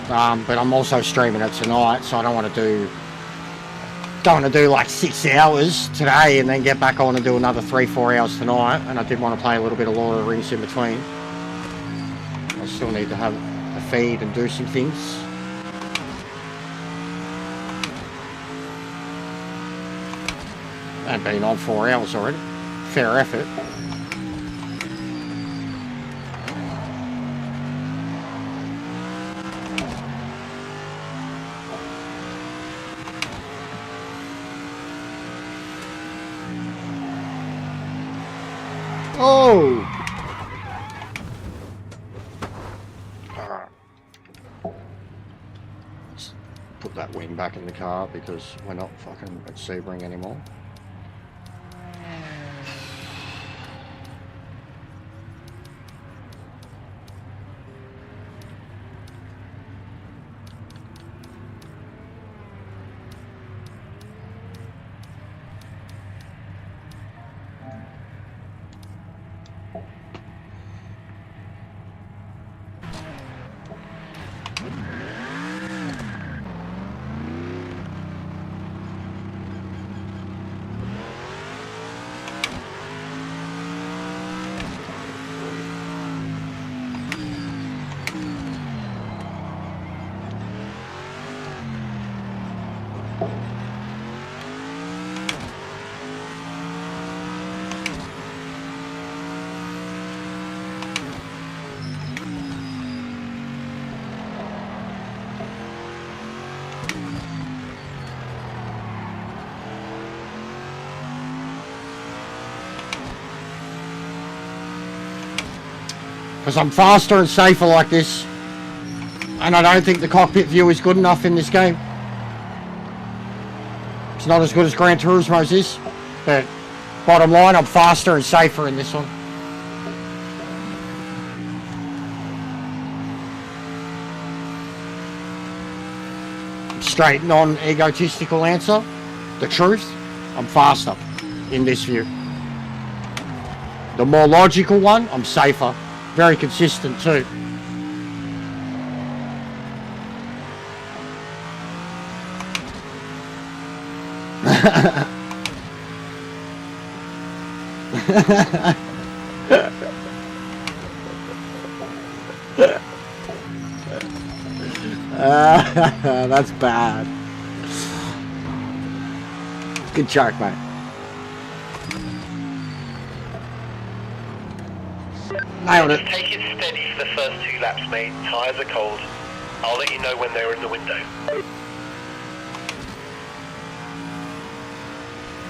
But I'm also streaming it tonight, so I don't want to do like 6 hours today and then get back on and do another 3-4 hours tonight. And I did want to play a little bit of Lord of the Rings in between. I still need to have a feed and do some things. I've been on 4 hours already. Fair effort. Oh! Alright. Let's put that wing back in the car because we're not fucking at Sebring anymore. Because I'm faster and safer like this. And I don't think the cockpit view is good enough in this game. It's not as good as Gran Turismo's is. But bottom line, I'm faster and safer in this one. Straight, non-egotistical answer. The truth, I'm faster in this view. The more logical one, I'm safer. Very consistent too. That's bad. Good joke, mate. Nailed it. Take it steady for the first 2 laps, mate. Tyres are cold. I'll let you know when they're in the window.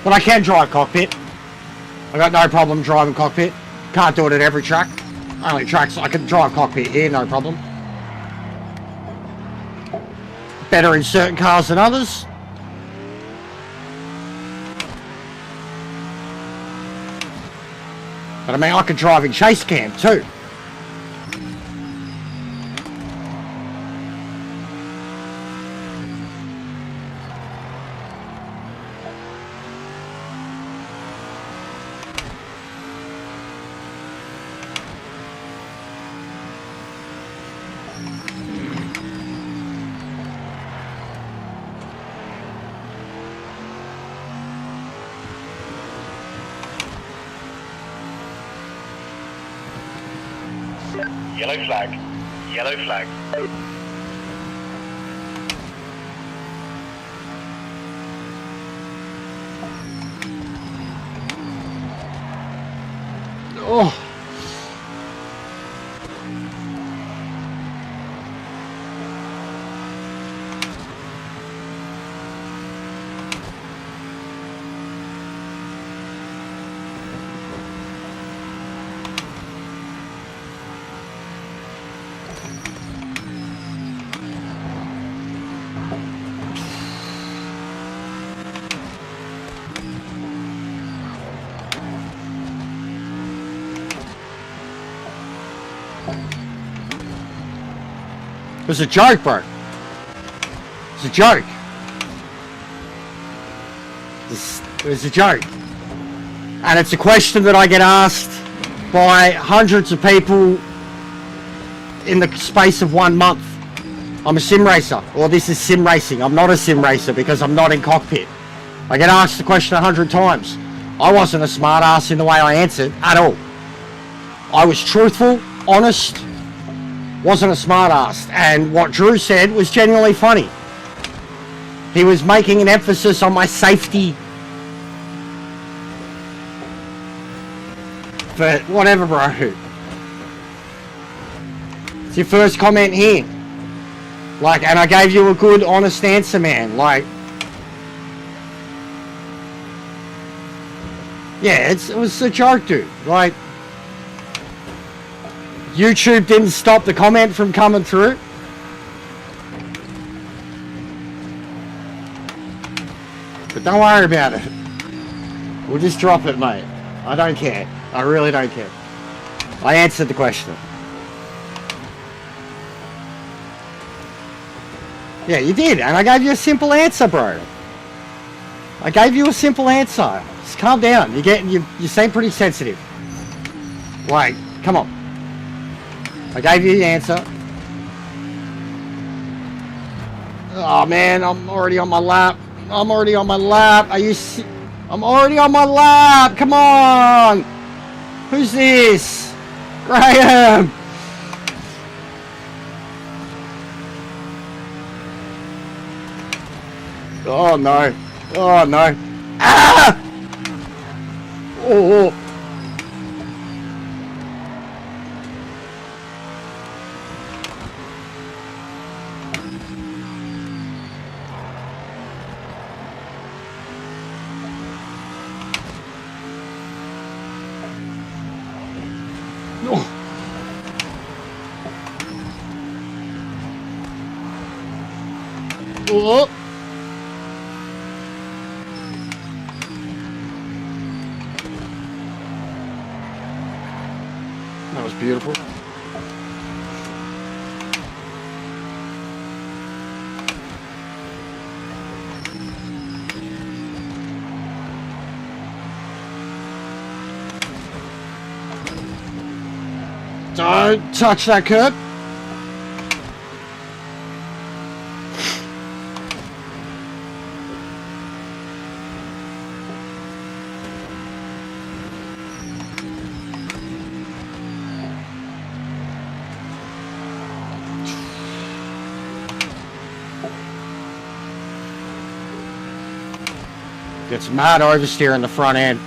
But I can drive cockpit. I got no problem driving cockpit. Can't do it at every track. Only tracks I can drive cockpit here, no problem. Better in certain cars than others. But I mean, I could drive in chase cam too. Yellow flag. Yellow flag. Oh. was a joke, bro. It's a joke. It was a joke. And it's a question that I get asked by hundreds of people in the space of 1 month. I'm a sim racer, or this is sim racing. I'm not a sim racer because I'm not in cockpit. I get asked the question 100 times. I wasn't a smart ass in the way I answered at all. I was truthful, honest, wasn't a smart ass. And what Drew said was genuinely funny. He was making an emphasis on my safety. But whatever, bro. It's your first comment here. Like, and I gave you a good, honest answer, man. Like, yeah, it was a joke, dude. Like, YouTube didn't stop the comment from coming through. But don't worry about it. We'll just drop it, mate. I don't care. I really don't care. I answered the question. Yeah, you did, and I gave you a simple answer, bro. I gave you a simple answer. Just calm down. You seem pretty sensitive. Like, come on. I gave you the answer. Oh man, I'm already on my lap. I'm already on my lap. I'm already on my lap. Come on. Who's this? Graham. Oh no. Oh no. Ah! Oh. Oh. That was beautiful. Don't touch that curb. Gets mad oversteer in the front end.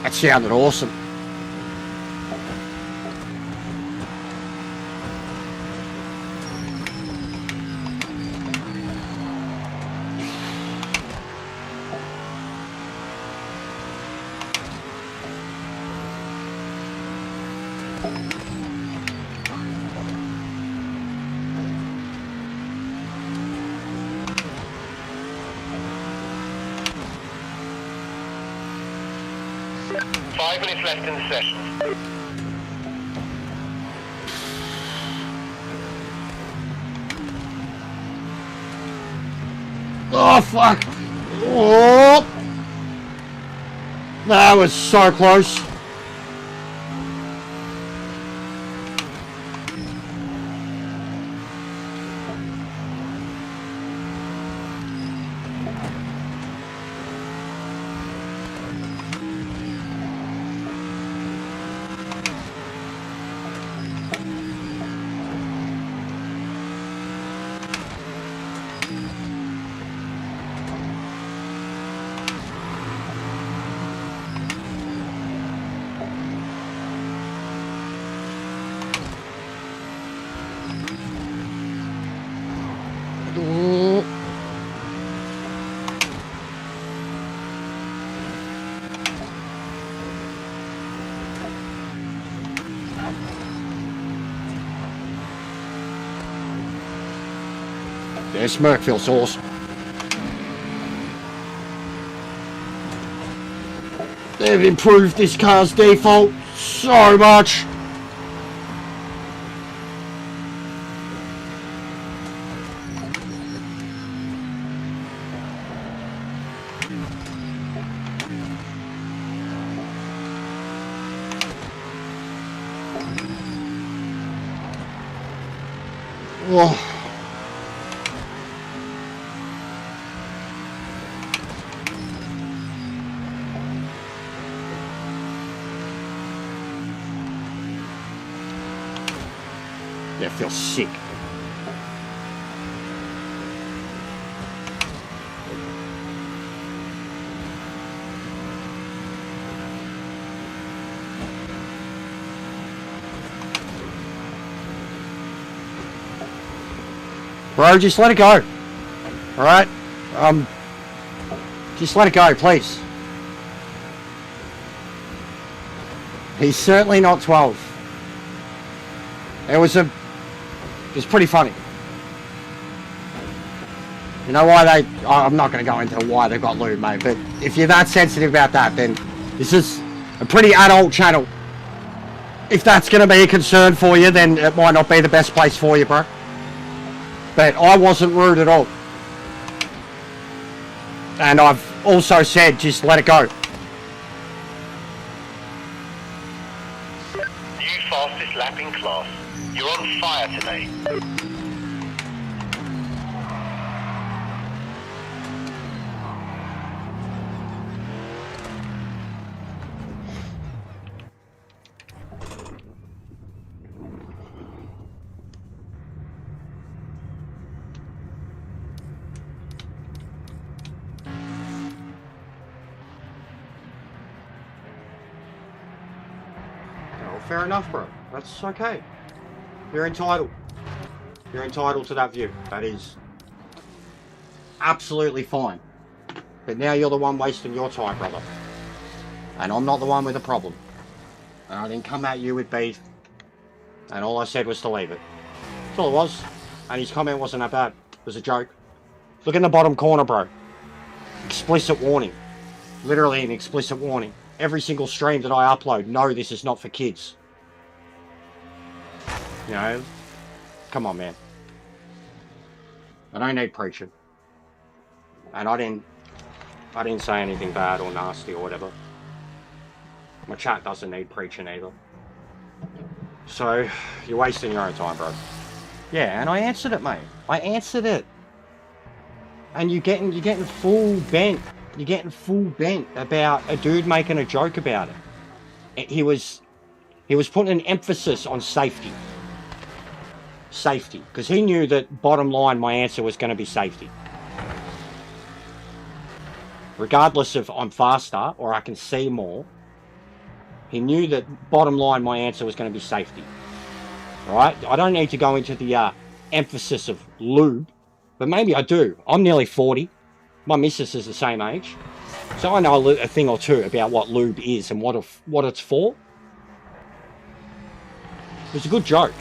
That sounded awesome. Left in the session. Oh fuck! Oh, that was so close. This Merc feels awesome. They've improved this car's default so much. Oh. Yeah, it feels sick. Bro, just let it go. Alright? Just let it go, please. He's certainly not 12. It was pretty funny. You know why they... I'm not going to go into why they've got lube, mate, but if you're that sensitive about that, then this is a pretty adult channel. If that's going to be a concern for you, then it might not be the best place for you, bro. But I wasn't rude at all. And I've also said, just let it go. New fastest lap in class. You're on fire today. Fair enough, bro. That's okay. You're entitled. You're entitled to that view. That is absolutely fine. But now you're the one wasting your time, brother. And I'm not the one with a problem. And I didn't come at you with beef. And all I said was to leave it. That's all it was. And his comment wasn't that bad. It was a joke. Look in the bottom corner, bro. Explicit warning. Literally an explicit warning. Every single stream that I upload, no, this is not for kids. You know? Come on, man. I don't need preaching. And I didn't say anything bad or nasty or whatever. My chat doesn't need preaching either. So, you're wasting your own time, bro. Yeah, and I answered it, mate. I answered it. And you're getting full bent. You're getting full bent about a dude making a joke about it. He was putting an emphasis on safety. Safety. Because he knew that bottom line my answer was going to be safety. Regardless of I'm faster or I can see more, he knew that bottom line my answer was going to be safety. Alright? I don't need to go into the emphasis of lube, but maybe I do. I'm nearly 40. My missus is the same age. So I know a thing or two about what lube is and what it's for. It was a good joke.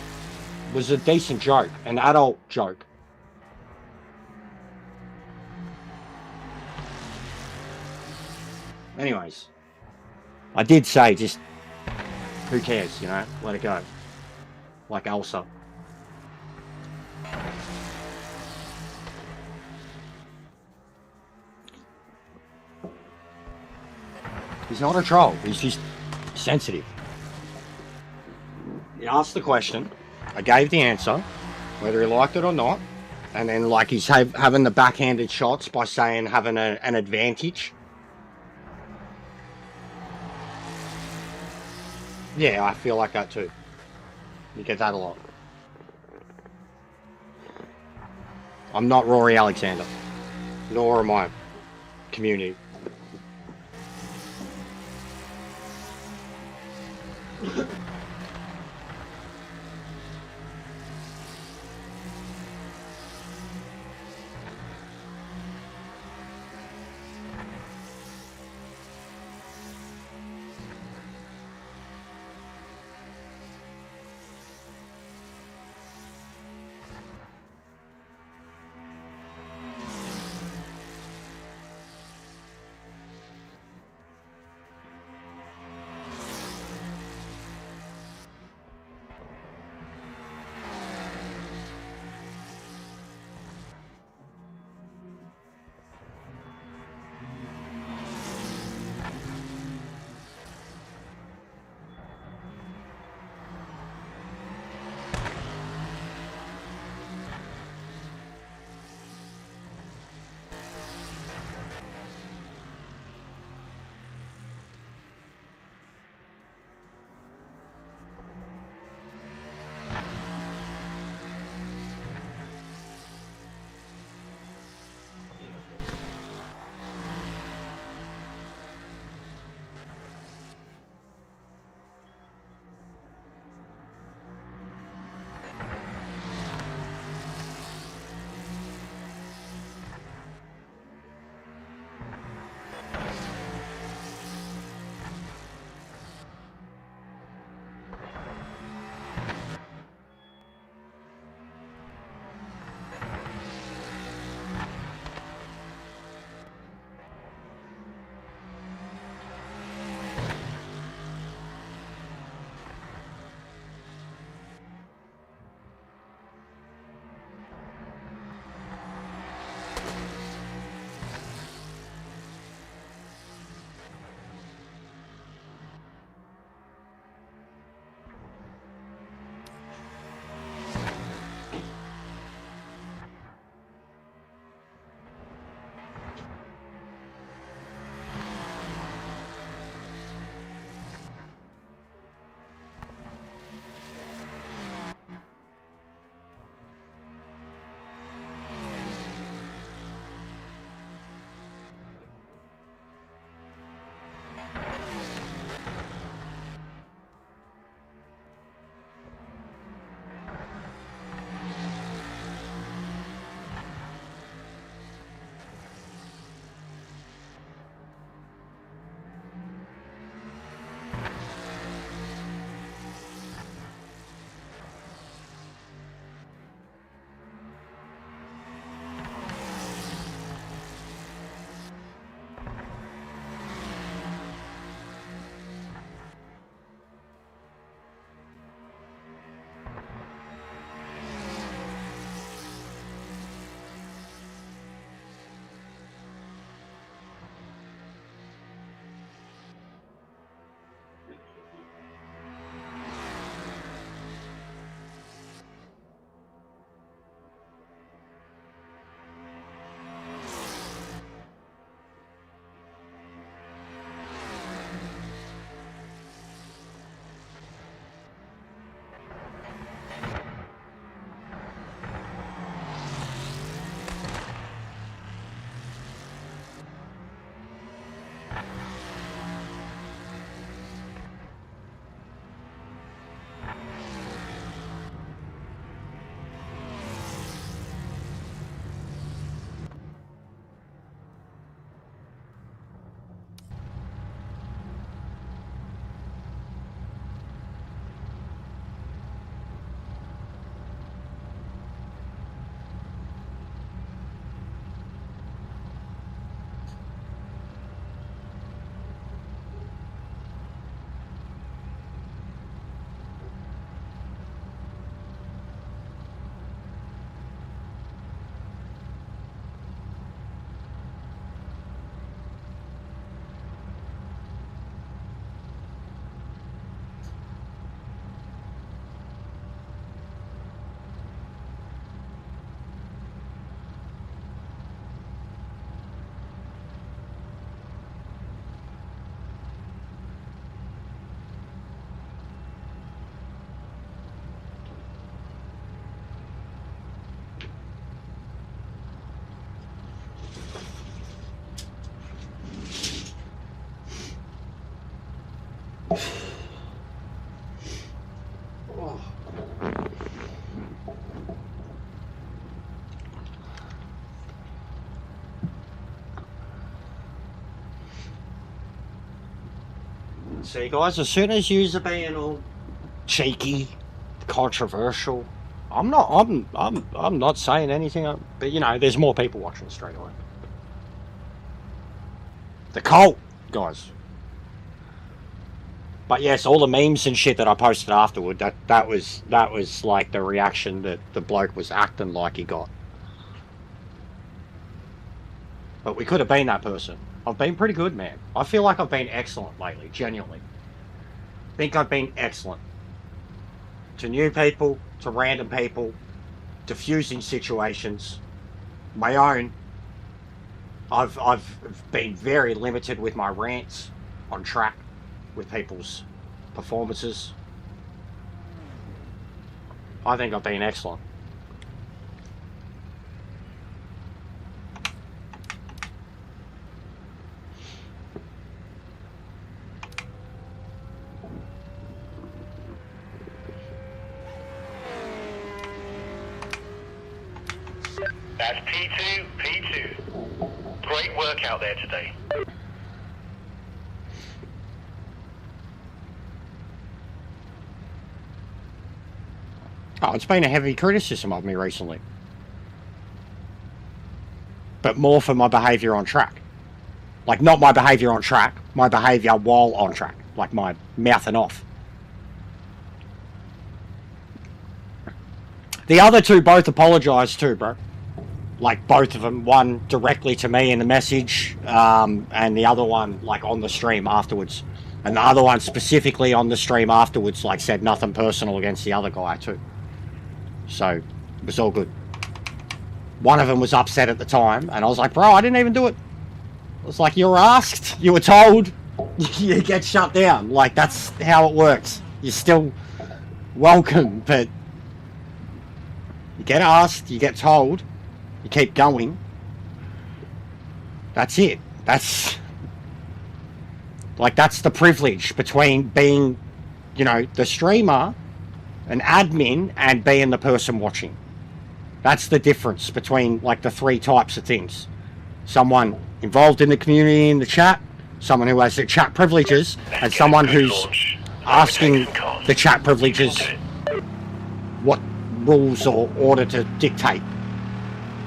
It was a decent joke. An adult joke. Anyways. I did say just... Who cares, you know? Let it go. Like Elsa. He's not a troll. He's just sensitive. He asked the question. I gave the answer, whether he liked it or not. And then, like, he's having the backhanded shots by saying having an advantage. Yeah, I feel like that too. You get that a lot. I'm not Rory Alexander. Nor am I community. See, guys, as soon as you're being all cheeky, controversial, I'm not saying anything. But you know, there's more people watching straight away. The cult, guys. But yes, all the memes and shit that I posted afterward, that was like the reaction that the bloke was acting like he got. But we could have been that person. I've been pretty good, man. I feel like I've been excellent lately, genuinely. I think I've been excellent. To new people, to random people, diffusing situations, my own. I've been very limited with my rants on track with people's performances. I think I've been excellent. That's P2, P2. Great work out there today. Oh, it's been a heavy criticism of me recently. But more for my behaviour on track. Like, not my behaviour on track, my behaviour while on track. Like, my mouthing off. The other two both apologised too, bro. Like, both of them. One directly to me in the message, and the other one, like, on the stream afterwards. And the other one specifically on the stream afterwards, like, said nothing personal against the other guy too. So, it was all good. One of them was upset at the time, and I was like, bro, I didn't even do it. I was like, you were asked, you were told, you get shut down. Like, that's how it works. You're still welcome, but you get asked, you get told, you keep going. That's it. That's the privilege between being, you know, the streamer, an admin, and being the person watching. That's the difference between, like, the three types of things. Someone involved in the community, in the chat, someone who has the chat privileges, and someone who's asking the chat privileges what rules or order to dictate.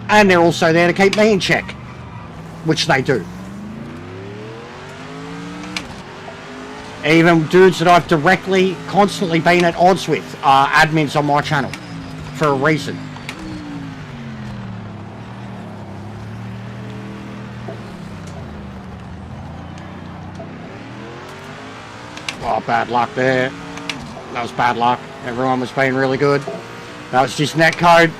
And they're also there to keep me in check, which they do. Even dudes that I've directly, constantly been at odds with are admins on my channel for a reason. Oh, bad luck there. That was bad luck. Everyone was being really good. That was just netcode.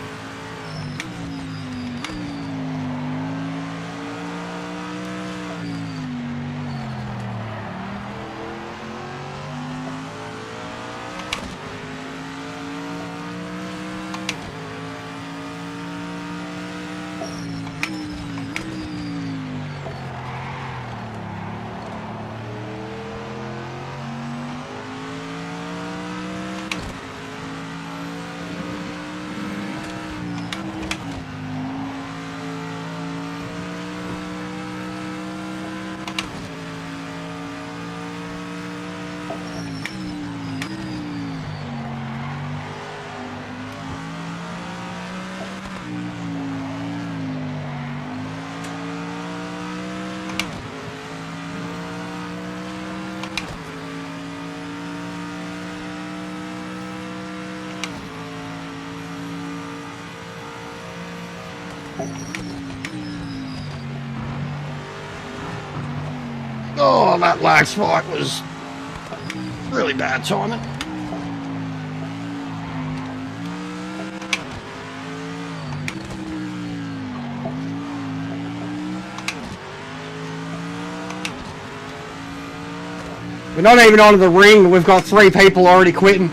Oh, that lag spike was really bad timing. We're not even onto the ring, we've got 3 people already quitting.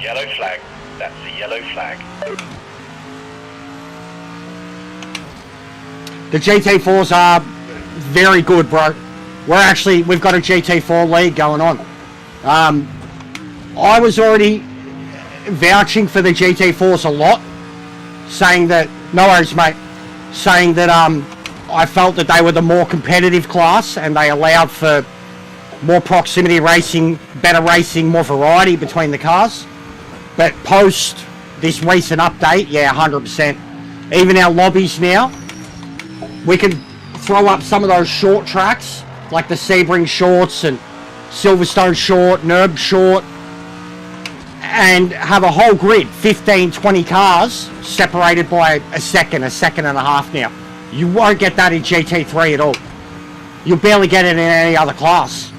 Yellow flag. That's the yellow flag. The GT4s are very good, bro. We've got a GT4 league going on. I was already vouching for the GT4s a lot, saying that, no worries, mate, saying that I felt that they were the more competitive class and they allowed for more proximity racing, better racing, more variety between the cars. But post this recent update, yeah, 100%. Even our lobbies now, we can throw up some of those short tracks, like the Sebring shorts and Silverstone short, Nerb short, and have a whole grid, 15, 20 cars, separated by a second and a half now. You won't get that in GT3 at all. You'll barely get it in any other class.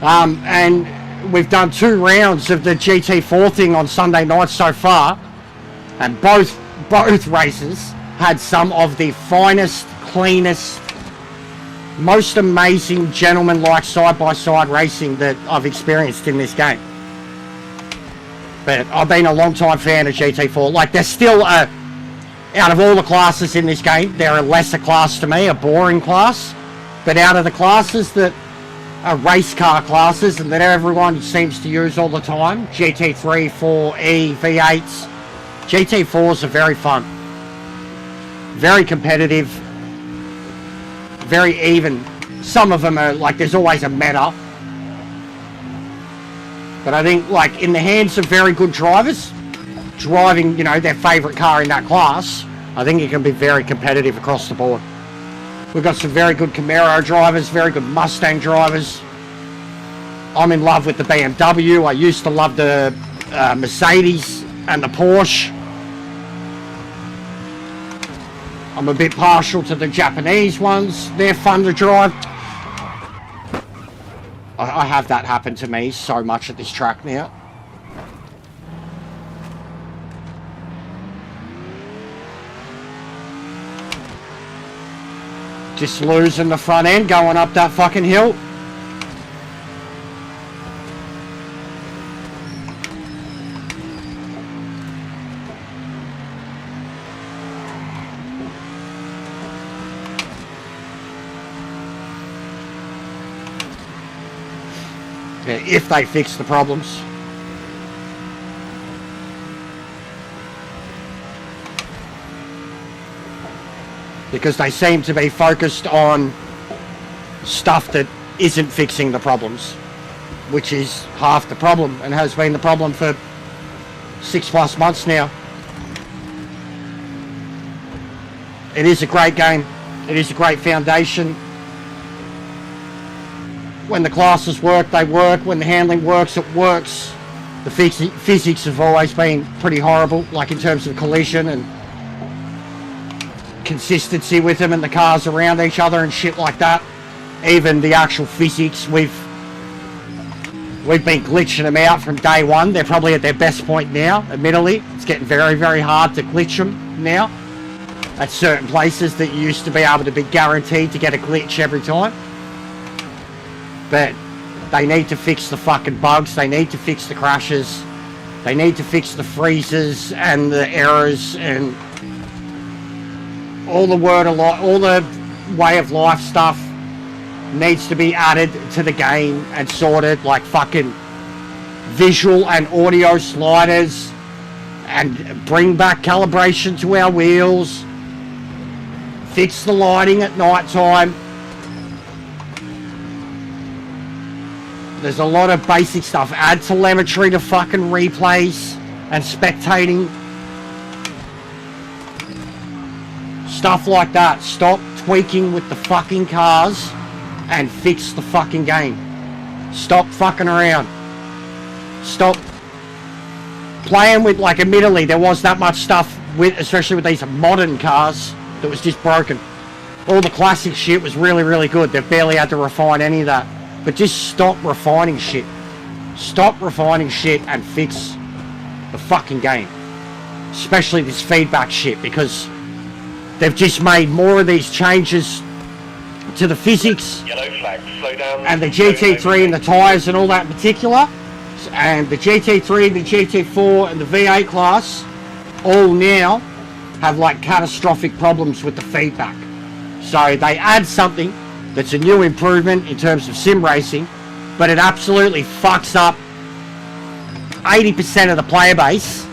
And we've done 2 rounds of the GT4 thing on Sunday night so far, and both races had some of the finest, cleanest, most amazing gentleman-like side-by-side racing that I've experienced in this game. But I've been a long-time fan of GT4. Like, they're still out of all the classes in this game, they're a lesser class to me, a boring class. But out of the classes that are race car classes and that everyone seems to use all the time, GT3, 4E, V8s, GT4s are very fun. Very competitive. Very even. Some of them are like, there's always a meta. But I think, like, in the hands of very good drivers, driving, you know, their favourite car in that class, I think it can be very competitive across the board. We've got some very good Camaro drivers, very good Mustang drivers. I'm in love with the BMW. I used to love the Mercedes and the Porsche. I'm a bit partial to the Japanese ones. They're fun to drive. I have that happen to me so much at this track now. Just losing the front end going up that fucking hill. If they fix the problems. Because they seem to be focused on stuff that isn't fixing the problems, which is half the problem and has been the problem for 6+ months now. It is a great game. It is a great foundation. When the classes work, they work. When the handling works, it works. The physics have always been pretty horrible, like in terms of collision and consistency with them and the cars around each other and shit like that. Even the actual physics, we've been glitching them out from day one. They're probably at their best point now, admittedly. It's getting very, very hard to glitch them now at certain places that you used to be able to be guaranteed to get a glitch every time. But they need to fix the fucking bugs. They need to fix the crashes. They need to fix the freezes and the errors and all the way of life stuff needs to be added to the game and sorted, like fucking visual and audio sliders, and bring back calibration to our wheels, fix the lighting at night time. There's a lot of basic stuff. Add telemetry to fucking replays and spectating. Stuff like that. Stop tweaking with the fucking cars and fix the fucking game. Stop fucking around. Stop playing with, like, admittedly, there was that much stuff with, especially with these modern cars, that was just broken. All the classic shit was really, really good. They've barely had to refine any of that. But just stop refining shit. Stop refining shit and fix the fucking game. Especially this feedback shit, because they've just made more of these changes to the physics Yellow flag, slow down, and the GT3 and the tyres and all that in particular. And the GT3, the GT4 and the V8 class all now have like catastrophic problems with the feedback. So they add something that's a new improvement in terms of sim racing, but it absolutely fucks up 80% of the player base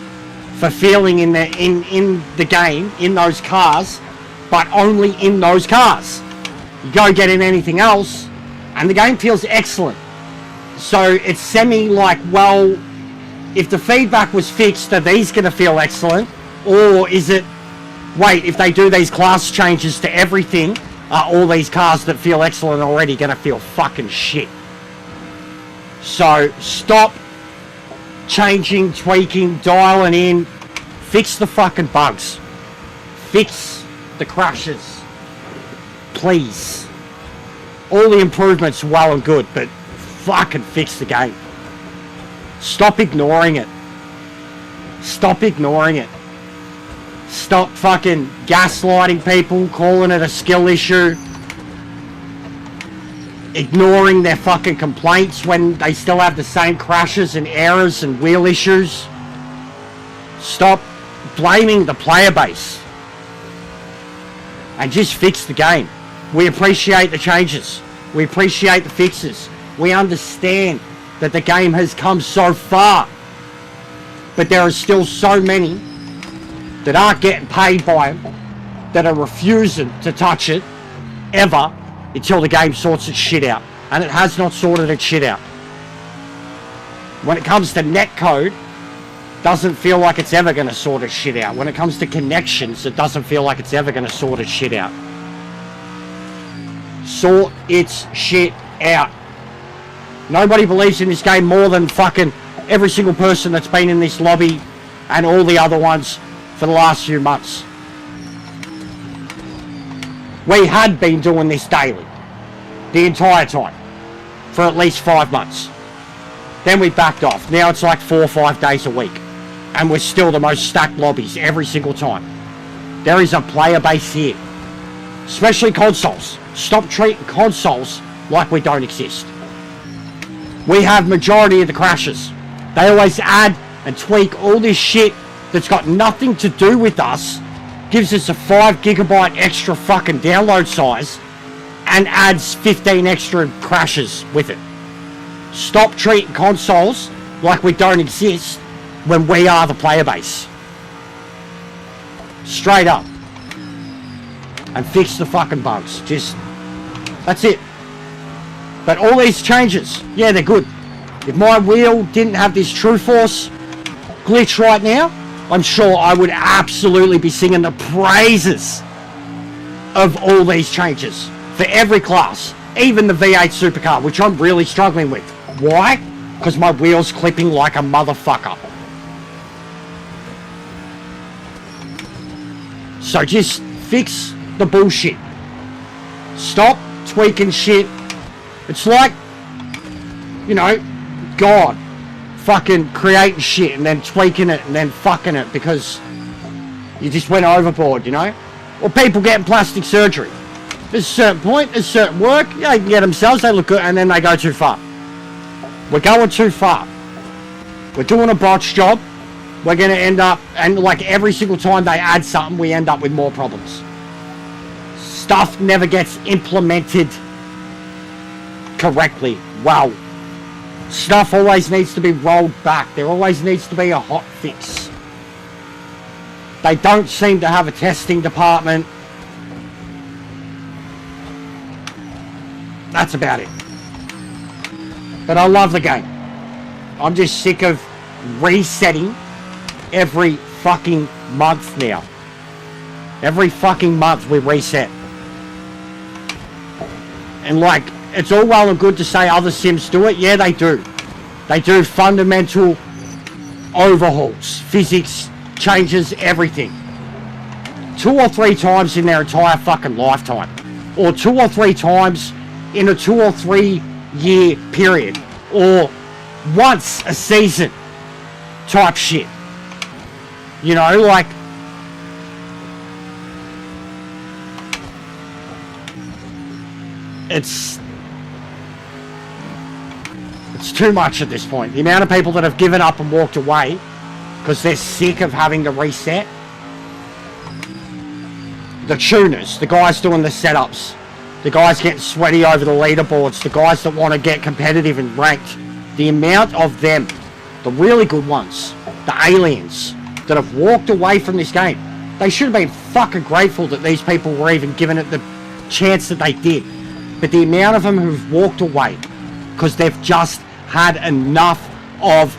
for feeling in the game, in those cars, but only in those cars. You go get in anything else and the game feels excellent. So it's semi like, well, if the feedback was fixed, are these going to feel excellent? Or is it, wait, if they do these class changes to everything, are all these cars that feel excellent already going to feel fucking shit? So stop changing, tweaking, dialing in. Fix the fucking bugs. Fix the crashes. Please. All the improvements are well and good, but fucking fix the game. Stop ignoring it. Stop ignoring it. Stop fucking gaslighting people, calling it a skill issue. Ignoring their fucking complaints when they still have the same crashes and errors and wheel issues. Stop blaming the player base. And just fix the game. We appreciate the changes. We appreciate the fixes. We understand that the game has come so far. But there are still so many that aren't getting paid by them, that are refusing to touch it ever until the game sorts its shit out. And it has not sorted its shit out. When it comes to netcode, doesn't feel like it's ever going to sort its shit out. When it comes to connections, it doesn't feel like it's ever going to sort its shit out. Sort its shit out. Nobody believes in this game more than fucking every single person that's been in this lobby and all the other ones for the last few months. We had been doing this daily the entire time for at least 5 months. Then we backed off. Now it's like 4 or 5 days a week. And we're still the most stacked lobbies every single time. There is a player base here. Especially consoles. Stop treating consoles like we don't exist. We have majority of the crashes. They always add and tweak all this shit that's got nothing to do with us, gives us a 5 gigabyte extra fucking download size, and adds 15 extra crashes with it. Stop treating consoles like we don't exist when we are the player base. Straight up. And fix the fucking bugs. Just, that's it. But all these changes, yeah, they're good. If my wheel didn't have this True Force glitch right now, I'm sure I would absolutely be singing the praises of all these changes for every class, even the V8 supercar, which I'm really struggling with. Why? Because my wheel's clipping like a motherfucker. So just fix the bullshit. Stop tweaking shit. It's like, you know, God fucking creating shit and then tweaking it and then fucking it because you just went overboard, you know? Or people getting plastic surgery. There's a certain point, there's certain work, yeah, they can get themselves, they look good, and then they go too far. We're going too far. We're doing a botch job. We're going to end up, and like every single time they add something, we end up with more problems. Stuff never gets implemented correctly. Well, stuff always needs to be rolled back. There always needs to be a hot fix. They don't seem to have a testing department. That's about it. But I love the game. I'm just sick of resetting every fucking month now. Every fucking month we reset. And like, it's all well and good to say other sims do it. Yeah, they do. They do fundamental overhauls, physics, changes, everything. 2 or 3 times in their entire fucking lifetime. Or 2 or 3 times in a 2 or 3 year period. Or once a season type shit. You know, like, it's too much at this point. The amount of people that have given up and walked away because they're sick of having to reset. The tuners, the guys doing the setups, the guys getting sweaty over the leaderboards, the guys that want to get competitive and ranked. The amount of them, the really good ones, the aliens that have walked away from this game. They should have been fucking grateful that these people were even given it the chance that they did. But the amount of them who've walked away because they've just had enough of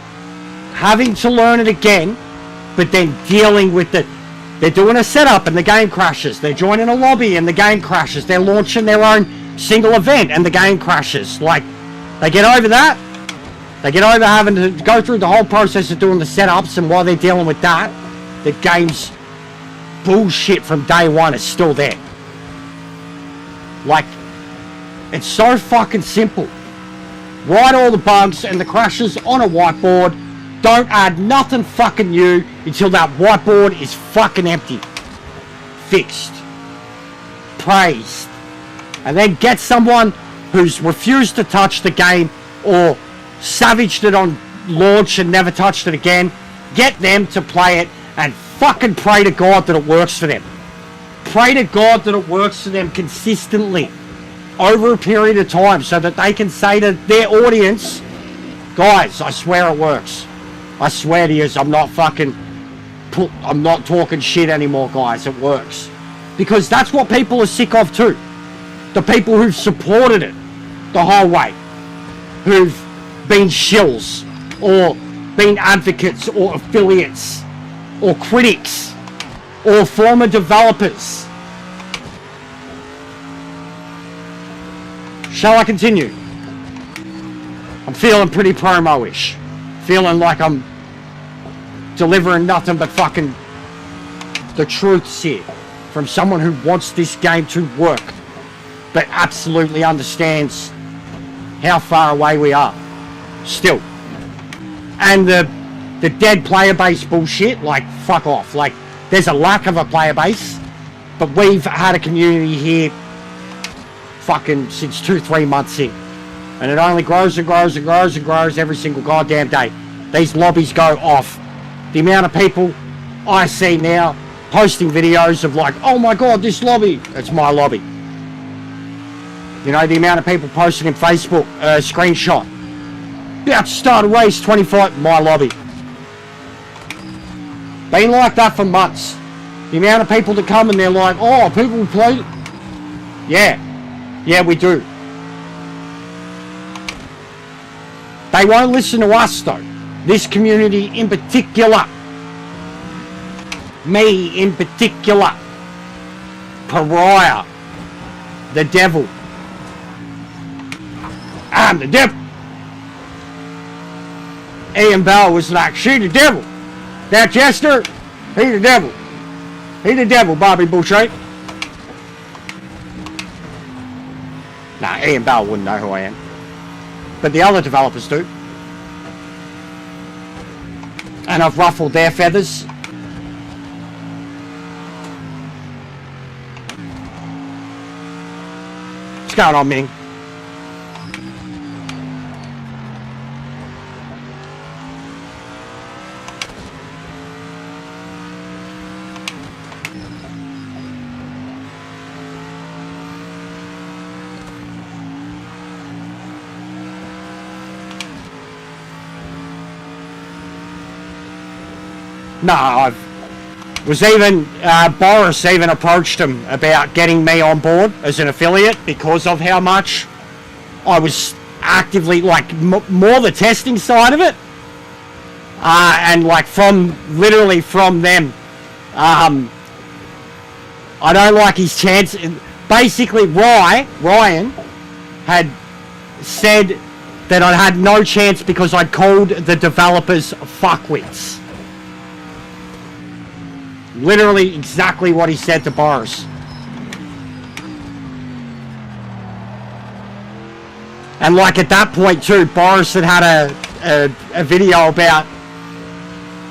having to learn it again, but then dealing with it. They're doing a setup and the game crashes. They're joining a lobby and the game crashes. They're launching their own single event and the game crashes. Like, they get over that. They get over having to go through the whole process of doing the setups, and while they're dealing with that, the game's bullshit from day one is still there. Like, it's so fucking simple. Write all the bugs and the crashes on a whiteboard. Don't add nothing fucking new until that whiteboard is fucking empty. Fixed. Praised. And then get someone who's refused to touch the game or savaged it on launch and never touched it again. Get them to play it and fucking pray to God that it works for them. Pray to God that it works for them consistently over a period of time so that they can say to their audience, guys, I swear it works. I swear to you, I'm not talking shit anymore, guys. It works. Because that's what people are sick of too. The people who've supported it the whole way. Who've been shills or been advocates or affiliates or critics or former developers. Shall I continue? I'm feeling pretty promo-ish. Feeling like I'm delivering nothing but fucking the truths here from someone who wants this game to work but absolutely understands how far away we are still. And the dead player base bullshit, like, fuck off. Like, there's a lack of a player base, but we've had a community here fucking since 2-3 months in, and it only grows and grows and grows and grows every single goddamn day. These lobbies go off. The amount of people I see now posting videos of like, oh my god, this lobby, it's my lobby. You know, the amount of people posting in Facebook, screenshot, about to start a race, 25, my lobby. Been like that for months. The amount of people that come and they're like, oh, people play. Yeah, we do. They won't listen to us though. This community in particular. Me in particular. Pariah. The devil. I'm the devil. Ian Bell was like, she the devil. That Chester, he the devil. He the devil, Bobby Boucher. Nah, Ian Bell wouldn't know who I am. But the other developers do. And I've ruffled their feathers. What's going on, Ming? No, Boris even approached him about getting me on board as an affiliate because of how much I was actively, like, more the testing side of it. And, like, literally from them, I don't like his chance. Basically, Ryan had said that I had no chance because I'd called the developers fuckwits. Literally exactly what he said to Boris. And like at that point too, Boris had a video about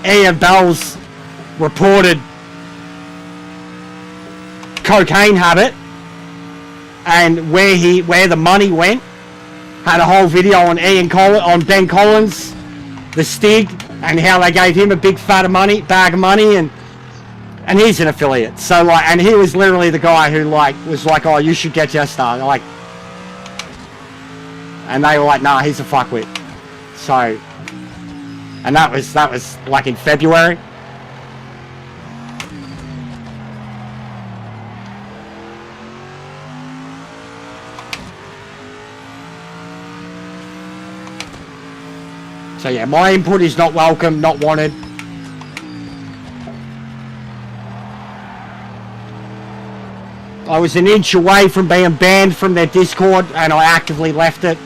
Ian Bell's reported cocaine habit and where the money went had a whole video on on Ben Collins, the Stig, and how they gave him a big bag of money, and he's an affiliate. So like, and he was literally the guy who like was like, oh, you should get Jetstar. Like, and they were like, nah, he's a fuckwit. So, and that was like in February. So yeah, my input is not welcome, not wanted. I was an inch away from being banned from their Discord, and I actively left it.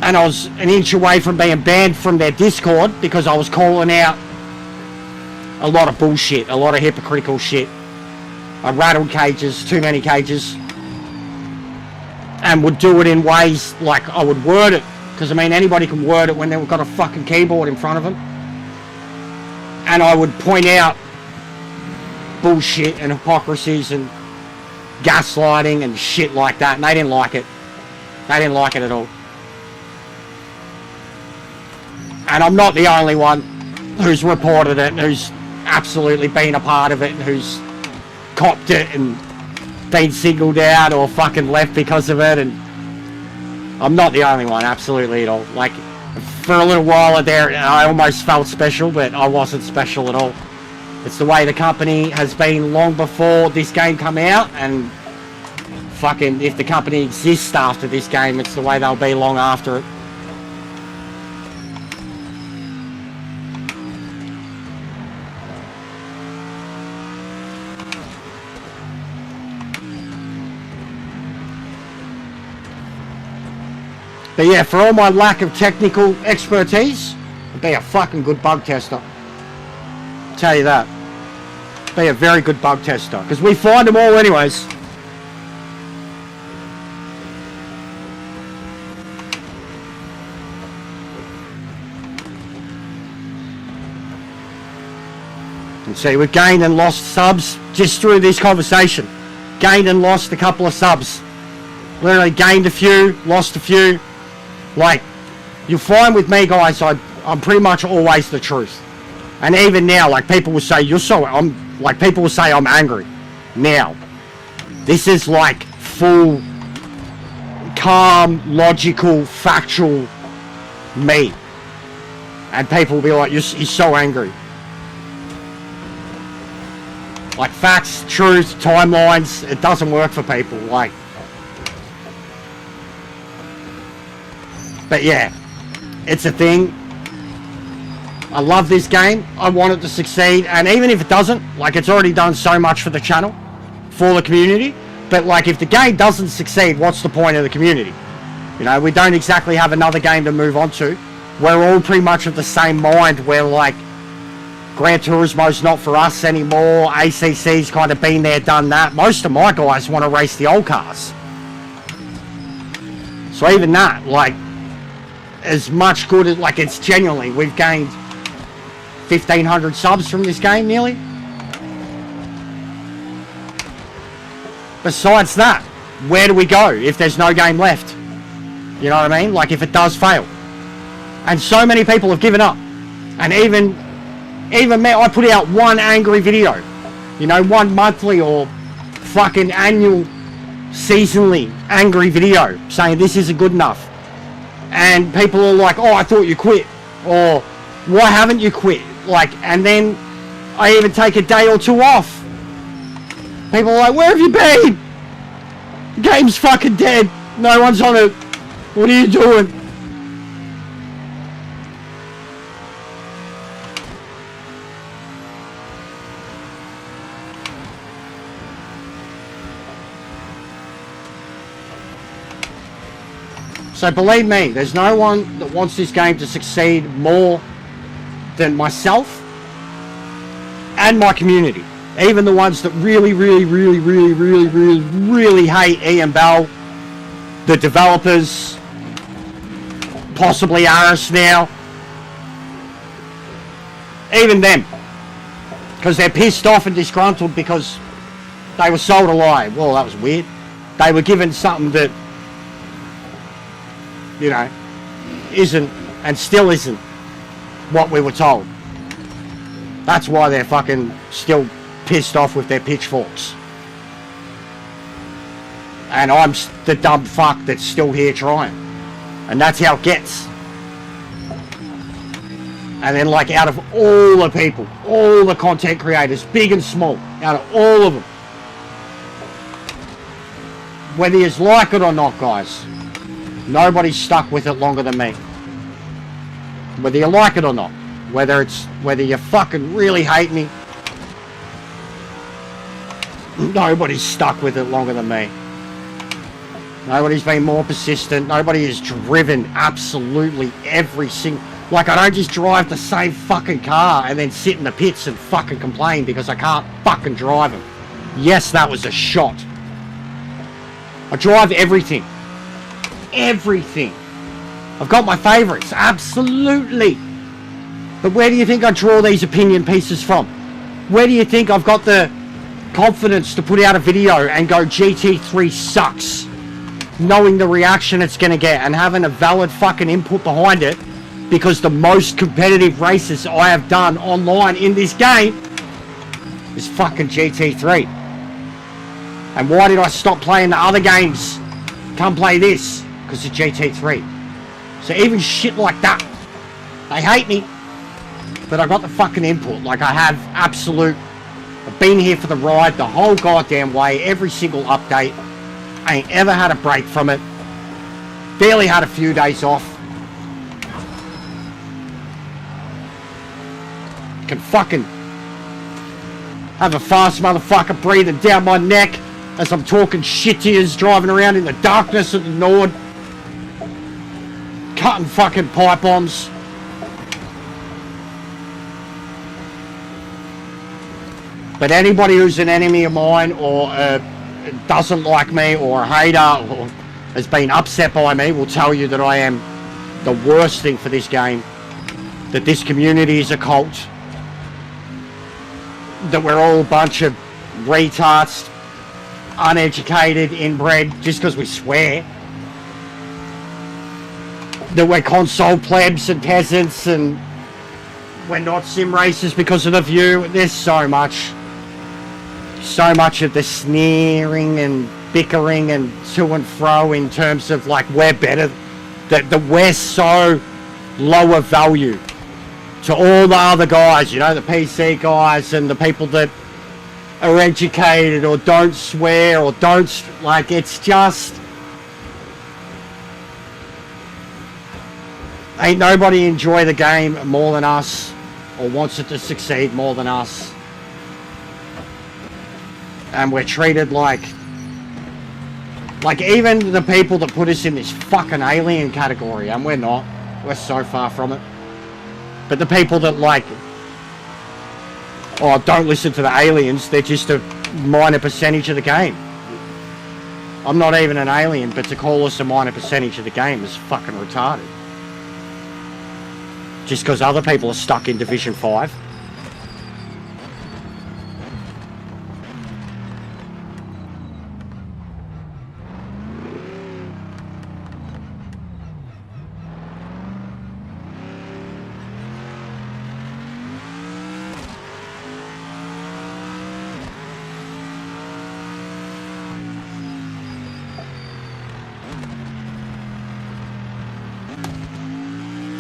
And I was an inch away from being banned from their Discord because I was calling out a lot of bullshit, a lot of hypocritical shit. I rattled cages, too many cages, and would do it in ways like I would word it. Because, I mean, anybody can word it when they've got a fucking keyboard in front of them. And I would point out bullshit and hypocrisies and gaslighting and shit like that. And they didn't like it. They didn't like it at all. And I'm not the only one who's reported it, who's absolutely been a part of it, and who's copped it and been singled out or fucking left because of it. And I'm not the only one, absolutely at all. Like, for a little while there, I almost felt special, but I wasn't special at all. It's the way the company has been long before this game come out, and fucking, if the company exists after this game, it's the way they'll be long after it. But yeah, for all my lack of technical expertise, I'd be a fucking good bug tester. I'll tell you that. Be a very good bug tester, because we find them all anyways. And see, we've gained and lost subs just through this conversation. Gained and lost a couple of subs. Literally gained a few, lost a few. Like, you'll find with me, guys, I'm pretty much always the truth. And even now, like, people will say, people will say I'm angry. Now, this is like full, calm, logical, factual me. And people will be like, you're so angry. Like, facts, truth, timelines, it doesn't work for people. Like, but yeah, it's a thing. I love this game. I want it to succeed. And even if it doesn't, like, it's already done so much for the channel, for the community. But like, if the game doesn't succeed, what's the point of the community? You know, we don't exactly have another game to move on to. We're all pretty much of the same mind. We're like, Gran Turismo's not for us anymore. ACC's kind of been there, done that. Most of my guys want to race the old cars. So even that, like, as much good as, like, it's genuinely, we've gained 1,500 subs from this game nearly. Besides that, where do we go if there's no game left? You know what I mean? Like, if it does fail. And so many people have given up. And even me, I put out one angry video. You know, one monthly or fucking annual, seasonally angry video saying this isn't good enough. And people are like, oh, I thought you quit. Or, why haven't you quit? Like, and then I even take a day or two off. People are like, where have you been? The game's fucking dead. No one's on it. What are you doing? So believe me, there's no one that wants this game to succeed more than myself and my community. Even the ones that really hate Ian Bell, the developers, possibly Aris now. Even them. Because they're pissed off and disgruntled because they were sold a lie. Well, that was weird. They were given something that you know, isn't, and still isn't, what we were told. That's why they're fucking still pissed off with their pitchforks. And I'm the dumb fuck that's still here trying. And that's how it gets. And then, like, out of all the people, all the content creators, big and small, out of all of them, whether you like it or not, guys, nobody's stuck with it longer than me. Whether you like it or not, whether you fucking really hate me, nobody's stuck with it longer than me. Nobody's been more persistent. Nobody has driven absolutely every single... Like, I don't just drive the same fucking car and then sit in the pits and fucking complain because I can't fucking drive them. Yes, that was a shot. I drive everything. Everything. I've got my favourites, absolutely. But where do you think I draw these opinion pieces from? Where do you think I've got the confidence to put out a video and go GT3 sucks, knowing the reaction it's going to get and having a valid fucking input behind it? Because the most competitive races I have done online in this game is fucking GT3. And why did I stop playing the other games? Come play this, because of GT3. So even shit like that, they hate me, but I got the fucking input. Like, I have absolute, I've been here for the ride the whole goddamn way, every single update. I ain't ever had a break from it. Barely had a few days off. Can fucking have a fast motherfucker breathing down my neck as I'm talking shit to yous, driving around in the darkness of the Nord, cutting fucking pipe bombs. But anybody who's an enemy of mine or doesn't like me or a hater or has been upset by me will tell you that I am the worst thing for this game, that this community is a cult, that we're all a bunch of retards, uneducated, inbred, just because we swear, that we're console plebs and peasants and we're not sim racers because of the view. There's so much of the sneering and bickering and to and fro in terms of, like, we're better, that we're so lower value to all the other guys, you know, the PC guys and the people that are educated or don't swear or don't, like, it's just, ain't nobody enjoy the game more than us or wants it to succeed more than us. And we're treated like even the people that put us in this fucking alien category, and we're not, we're so far from it. But the people that, like, oh, don't listen to the aliens, they're just a minor percentage of the game. I'm not even an alien, but to call us a minor percentage of the game is fucking retarded. Just because other people are stuck in Division 5.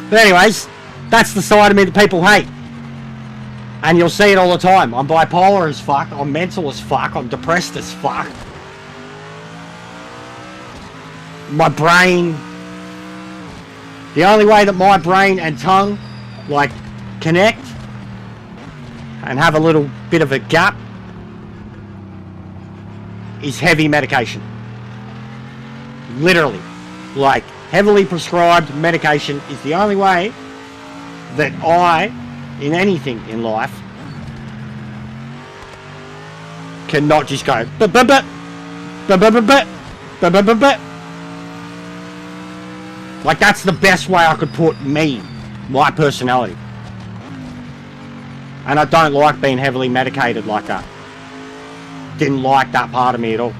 But anyways, that's the side of me that people hate. And you'll see it all the time. I'm bipolar as fuck. I'm mental as fuck. I'm depressed as fuck. My brain... The only way that my brain and tongue, like, connect and have a little bit of a gap is heavy medication. Literally. Like, heavily prescribed medication is the only way that I, in anything in life, cannot just go like, that's the best way I could put me, my personality. And I don't like being heavily medicated like that. Didn't like that part of me at all.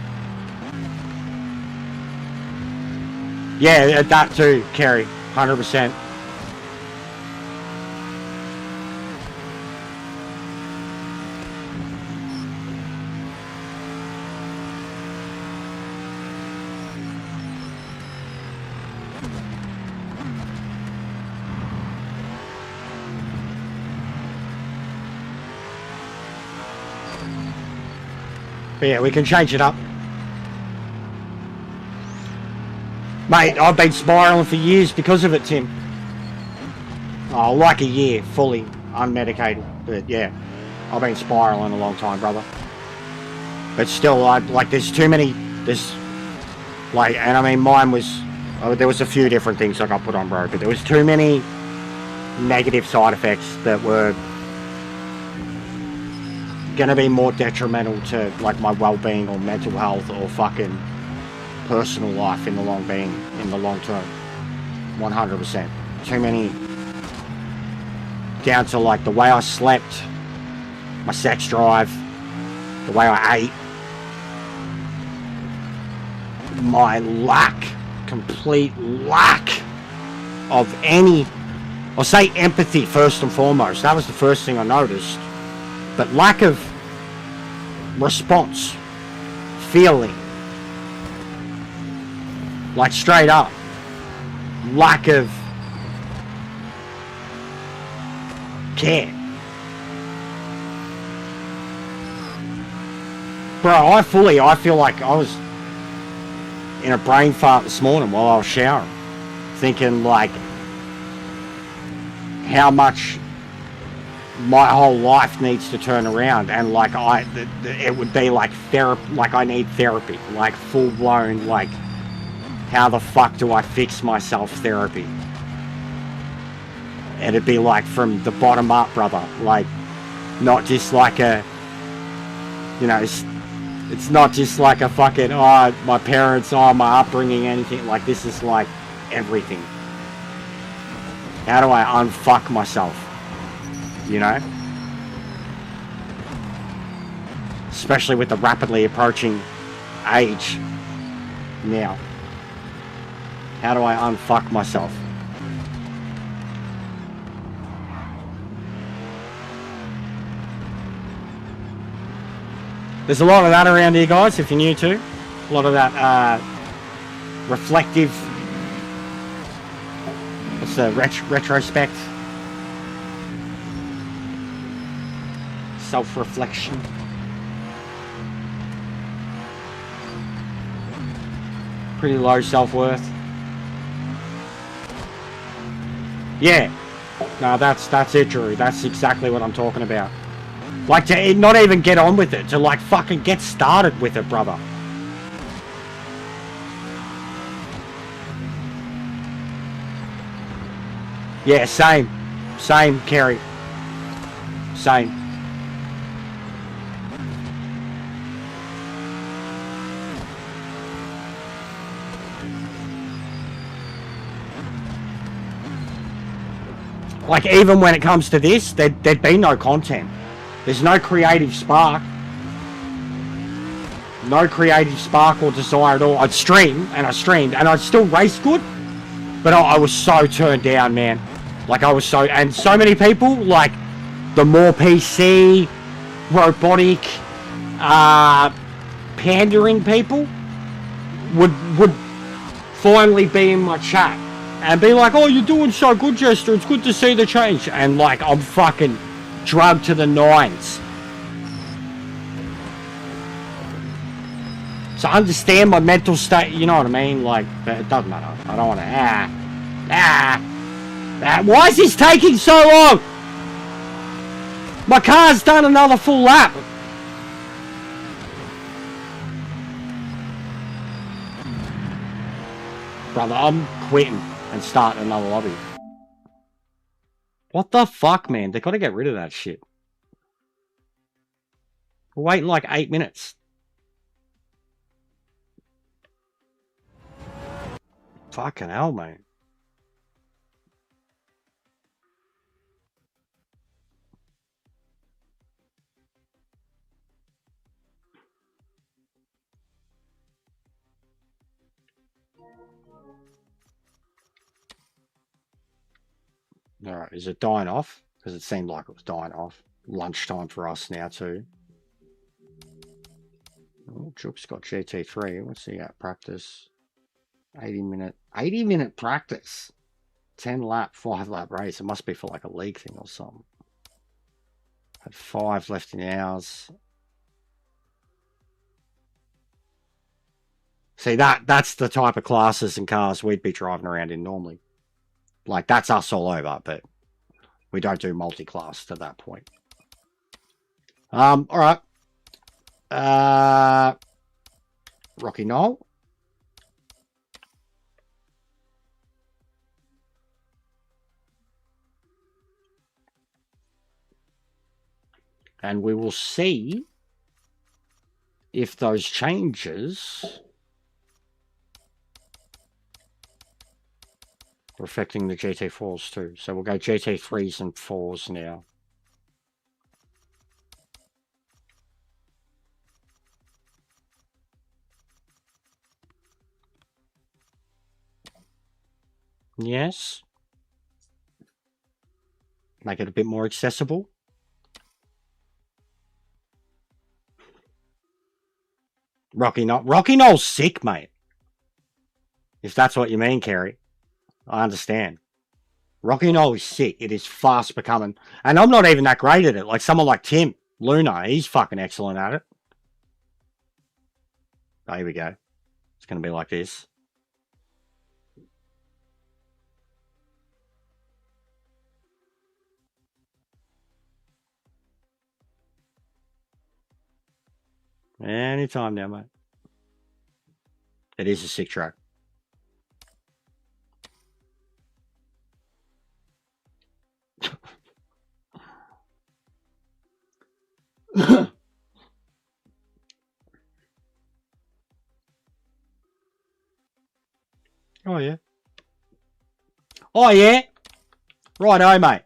Yeah, that too, Kerry. 100%. But yeah, we can change it up. Mate, I've been spiralling for years because of it, Tim. Oh, like a year, fully unmedicated. But yeah, I've been spiraling a long time, brother. But still, like, there's too many, like, and I mean, mine was, there was a few different things I got put on, bro, but there was too many negative side effects that were gonna be more detrimental to, like, my well-being or mental health or fucking personal life in the long term. 100%. Too many, down to, like, the way I slept, my sex drive, the way I ate, my complete lack of any, I'll say empathy first and foremost. That was the first thing I noticed. But lack of response, feeling, like straight up, lack of care. Bro, I feel like I was in a brain fart this morning while I was showering, thinking like how much my whole life needs to turn around, and like it would be like therapy, like I need therapy, like full blown, like how the fuck do I fix myself therapy? It'd be like from the bottom up, brother, like not just like a, you know, it's not just like a fucking, oh, my parents, oh, my upbringing, anything. Like, this is like everything. How do I unfuck myself? You know? Especially with the rapidly approaching age now. How do I unfuck myself? There's a lot of that around here, guys, if you're new to. A lot of that reflective, what's the retrospect? Self-reflection. Pretty low self-worth. Yeah. No, that's it, Drew. That's exactly what I'm talking about. Like, to not even get on with it, to like fucking get started with it, brother. Yeah, same, Kerry. Same. Like, even when it comes to this, there'd be no content. There's no creative spark. No creative spark or desire at all. I'd stream, and I streamed, and I'd still race good, but I was so turned down, man. Like, I was so, and so many people, like, the more PC, robotic, pandering people would finally be in my chat and be like, oh, you're doing so good, Jester, it's good to see the change. And like, I'm fucking drugged to the nines. So understand my mental state, you know what I mean? Like, but it doesn't matter. I don't want to, why is this taking so long? My car's done another full lap. Brother, I'm quitting and starting another lobby. What the fuck, man? They gotta get rid of that shit. We're waiting like 8 minutes. Fucking hell, mate. Alright, is it dying off? Because it seemed like it was dying off. Lunchtime for us now too. Oh, Chook's got GT3. What's he at? Practice. 80 minute practice. 10 lap, 5 lap race. It must be for like a league thing or something. Had 5 left in hours. See, that's the type of classes and cars we'd be driving around in normally. Like, that's us all over, but we don't do multi-class to that point. Alright. Rocky Knoll. And we will see if those changes are affecting the GT4s too. So we'll go GT3s and 4s now. Yes. Make it a bit more accessible. Rocky Knoll's sick, mate. If that's what you mean, Kerry. I understand. Rocky Knoll is sick. It is fast becoming. And I'm not even that great at it. Like someone like Tim Luna, he's fucking excellent at it. Oh, here we go. It's going to be like this. Anytime now, mate. It is a sick track. Oh, yeah. Oh, yeah. Righto, mate.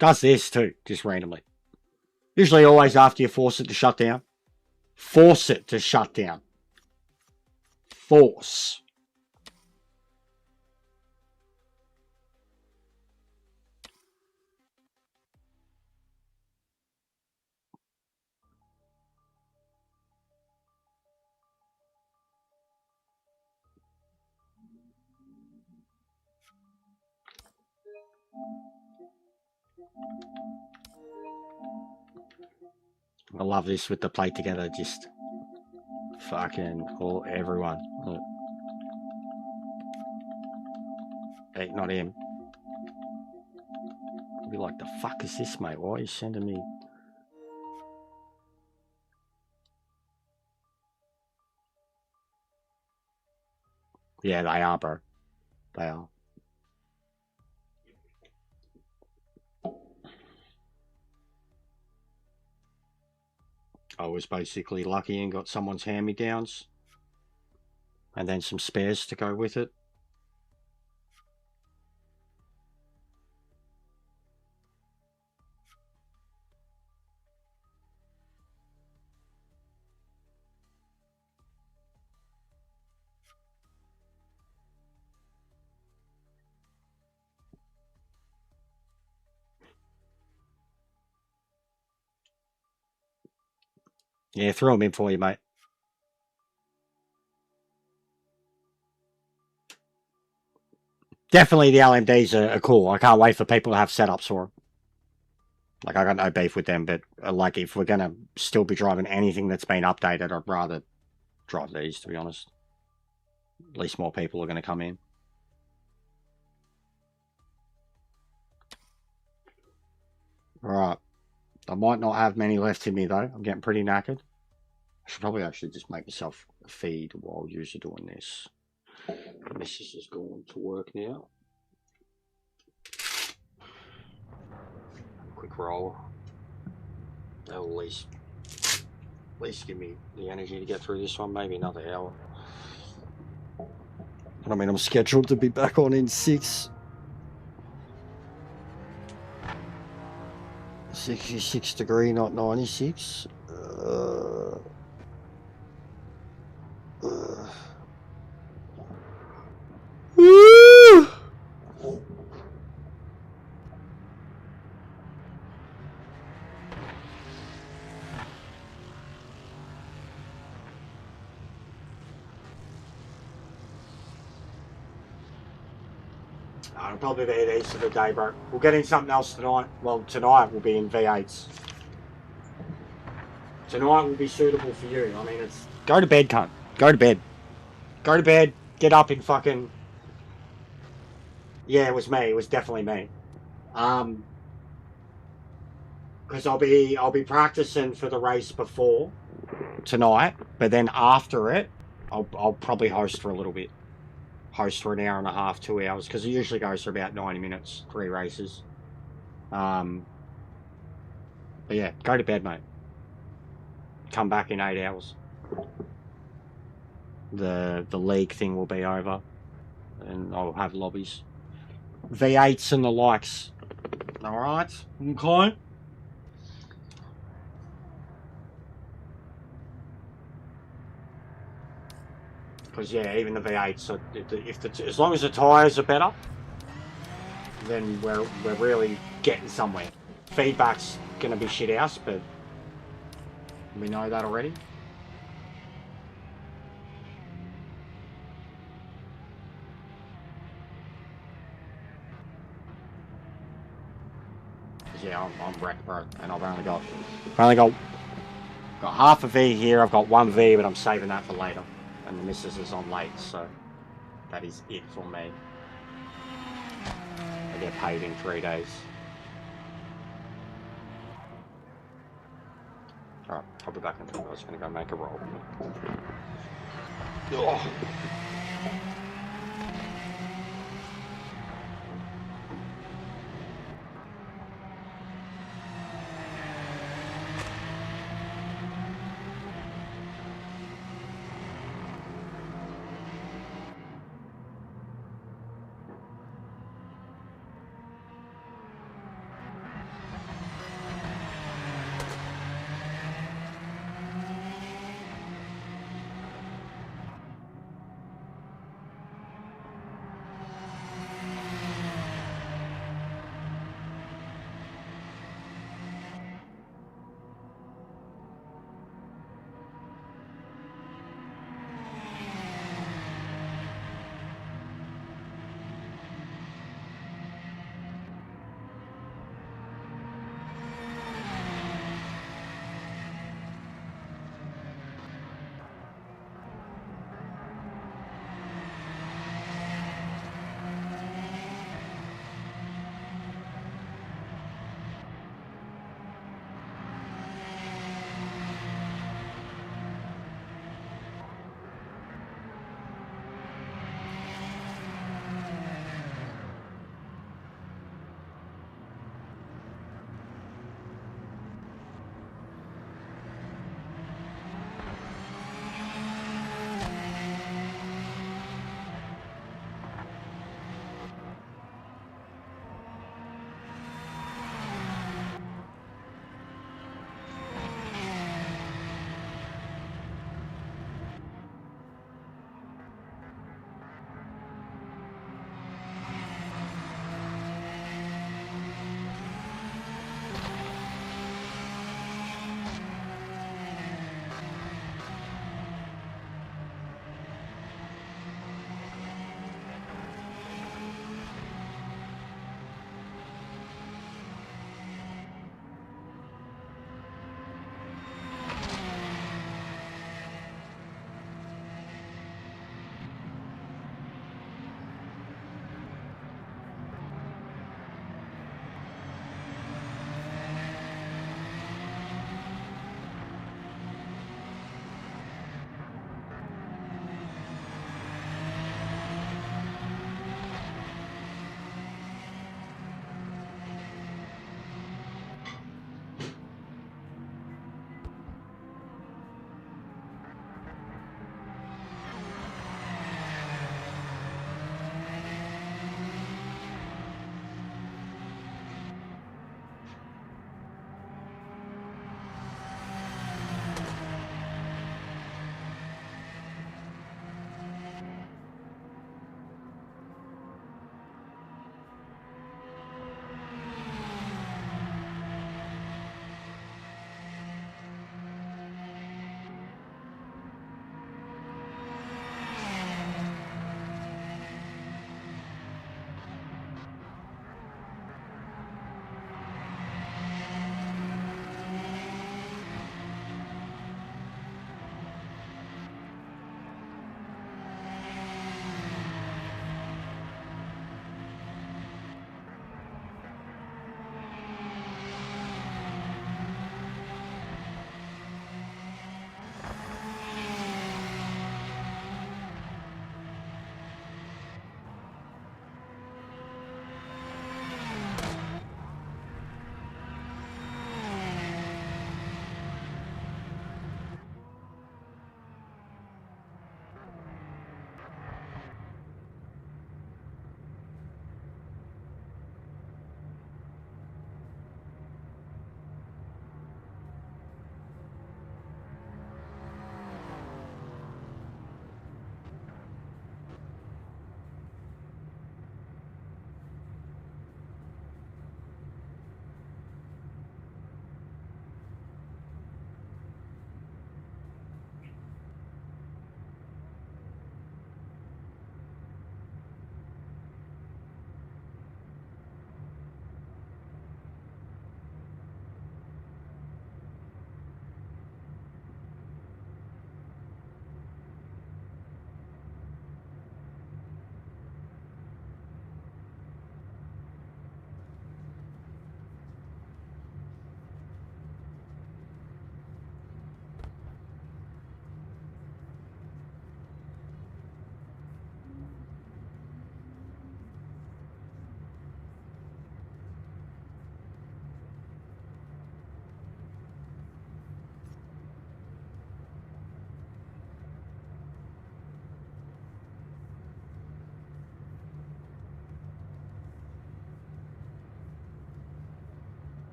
Does this too, just randomly. Usually always after you force it to shut down. Force it to shut down. Force. I love this with the plate together, just fucking everyone. Look. Hey, not him. I'll be like, the fuck is this, mate? Why are you sending me? Yeah, they are, bro. They are. I was basically lucky and got someone's hand-me-downs. And then some spares to go with it. Yeah, throw them in for you, mate. Definitely the LMDs are cool. I can't wait for people to have setups for them. Like, I got no beef with them, but like, if we're going to still be driving anything that's been updated, I'd rather drive these, to be honest. At least more people are going to come in. Alright. I might not have many left in me, though. I'm getting pretty knackered. I should probably actually just make myself a feed while you're doing this. The missus is going to work now. Quick roll. That'll at least give me the energy to get through this one. Maybe another hour. I mean, I'm scheduled to be back on in 6. 66 degree, not 96. Woo! It'll probably be these for the day, bro. We'll get in something else tonight. Well, tonight we'll be in V8s. Tonight will be suitable for you. I mean, it's... Go to bed, cunt. Go to bed. Go to bed. Get up in fucking... Yeah, it was me. It was definitely me. Because I'll be practicing for the race before tonight, but then after it, I'll probably host for a little bit. Host for an hour and a half, 2 hours, because it usually goes for about 90 minutes, 3 races. But yeah, go to bed, mate. Come back in 8 hours. The league thing will be over, and I'll have lobbies, V8s and the likes. All right, okay. Because yeah, even the V8s, as long as the tyres are better, then we're really getting somewhere. Feedback's gonna be shit house, but we know that already. Yeah, I'm wrecked, bro, and I've only got half a V here. I've got 1 V, but I'm saving that for later. And the missus is on late, so that is it for me. I get paid in 3 days. Alright, I'll be back in 2 hours. I was going to go make a roll. Oh.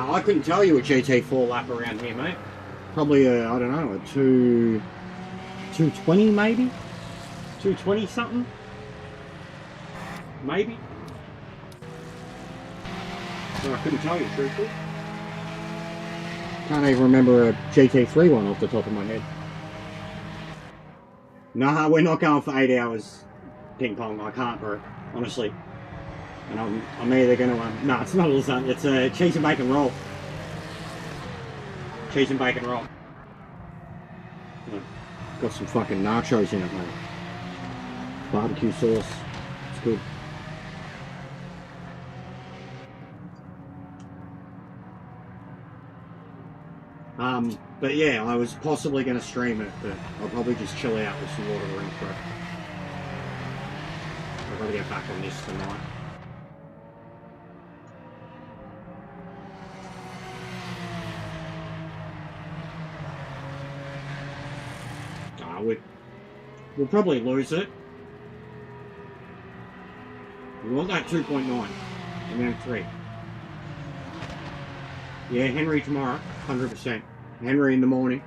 I couldn't tell you a GT4 lap around here, mate. Probably I don't know, a 220 maybe? 220 something? Maybe? So I couldn't tell you, truthfully. Can't even remember a GT3 one off the top of my head. Nah, we're not going for 8 hours ping pong. I can't, bro. Honestly. And I'm either going to... no, it's not a lasagna. It's a cheese and bacon roll. Cheese and bacon roll. Got some fucking nachos in it, mate. Barbecue sauce. It's good. But yeah, I was possibly going to stream it, but I'll probably just chill out with some Lord of the Rings, bro. I've got to get back on this tonight. We'll probably lose it. We want that 2.9 in round 3. Yeah, Henry tomorrow, 100%. Henry in the morning.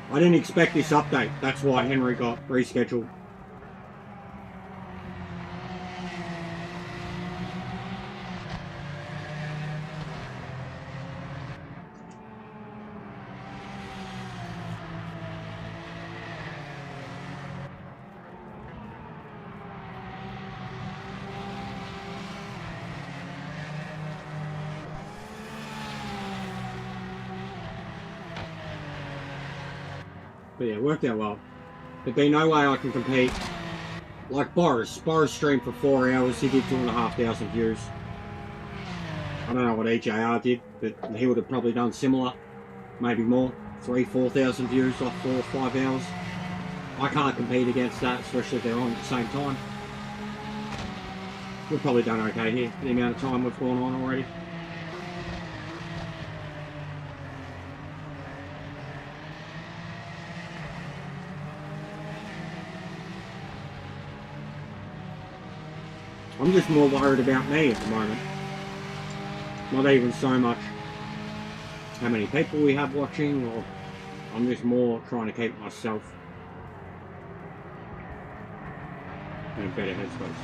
I didn't expect this update. That's why Henry got rescheduled. But yeah, it worked out well. There'd be no way I can compete. Like Boris streamed for 4 hours, he did 2,500 views. I don't know what EJR did, but he would have probably done similar. Maybe more. 3,000-4,000 views off 4 or 5 hours. I can't compete against that, especially if they're on at the same time. We've probably done okay here, for the amount of time we've gone on already. I'm just more worried about me at the moment. Not even so much how many people we have watching, or I'm just more trying to keep myself in a better headspace.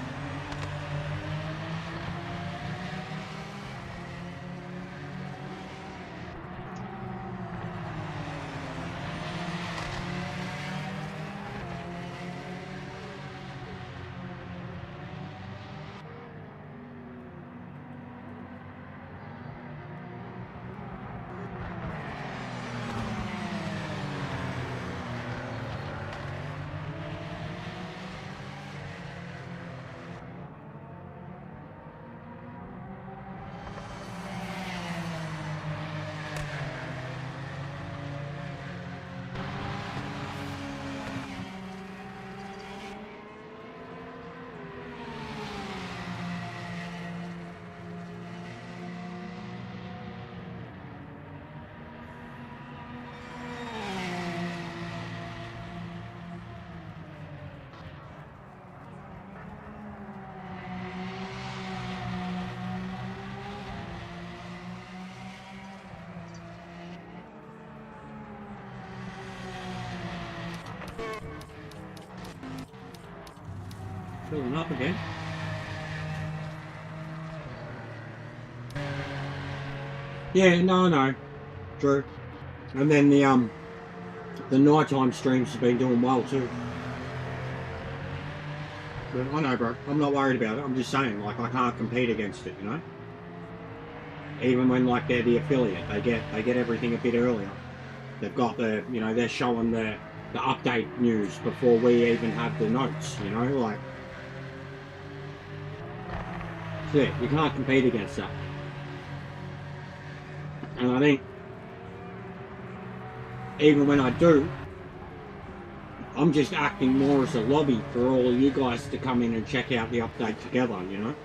Filling up again. Yeah, no, true. And then the nighttime streams have been doing well too. But I know, bro. I'm not worried about it. I'm just saying, like, I can't compete against it, you know. Even when like they're the affiliate, they get everything a bit earlier. They've got the, you know, they're showing the update news before we even have the notes, you know, like. So yeah, you can't compete against that. And I think even when I do, I'm just acting more as a lobby for all of you guys to come in and check out the update together, you know?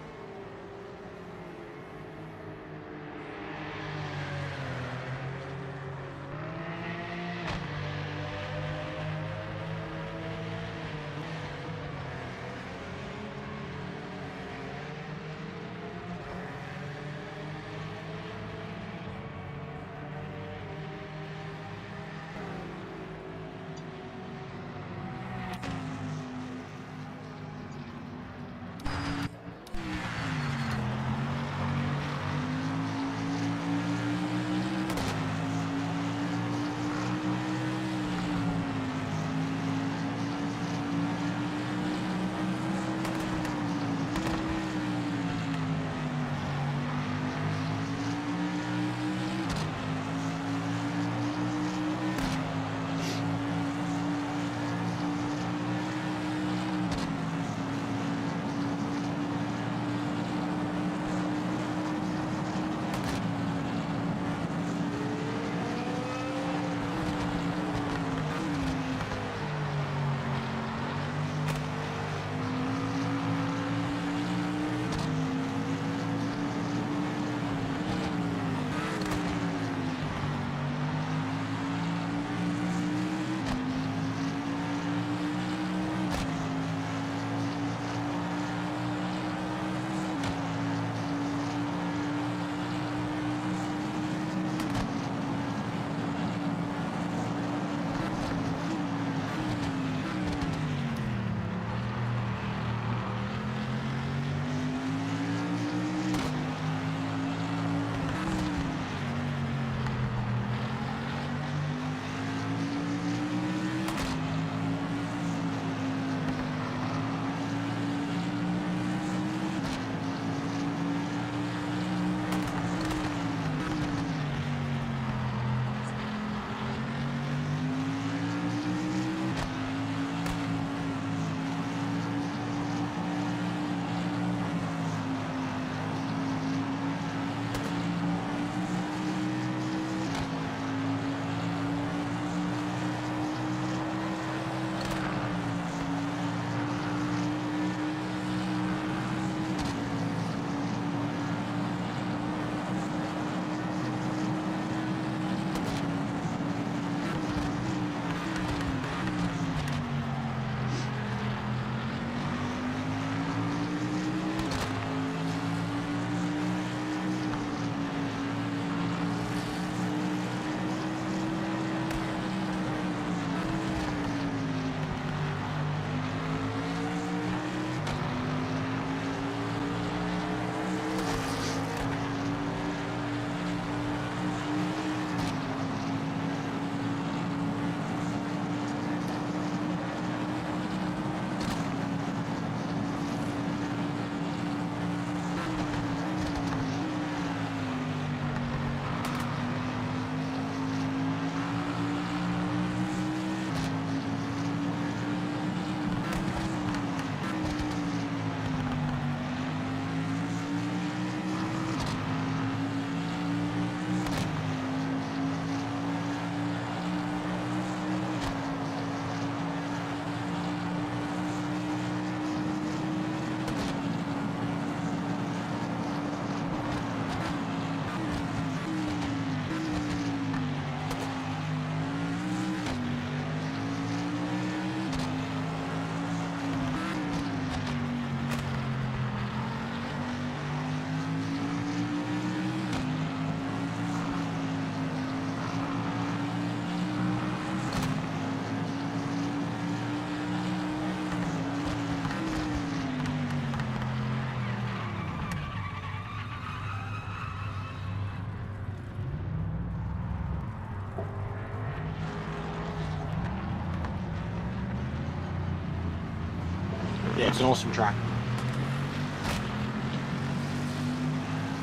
Yeah, it's an awesome track.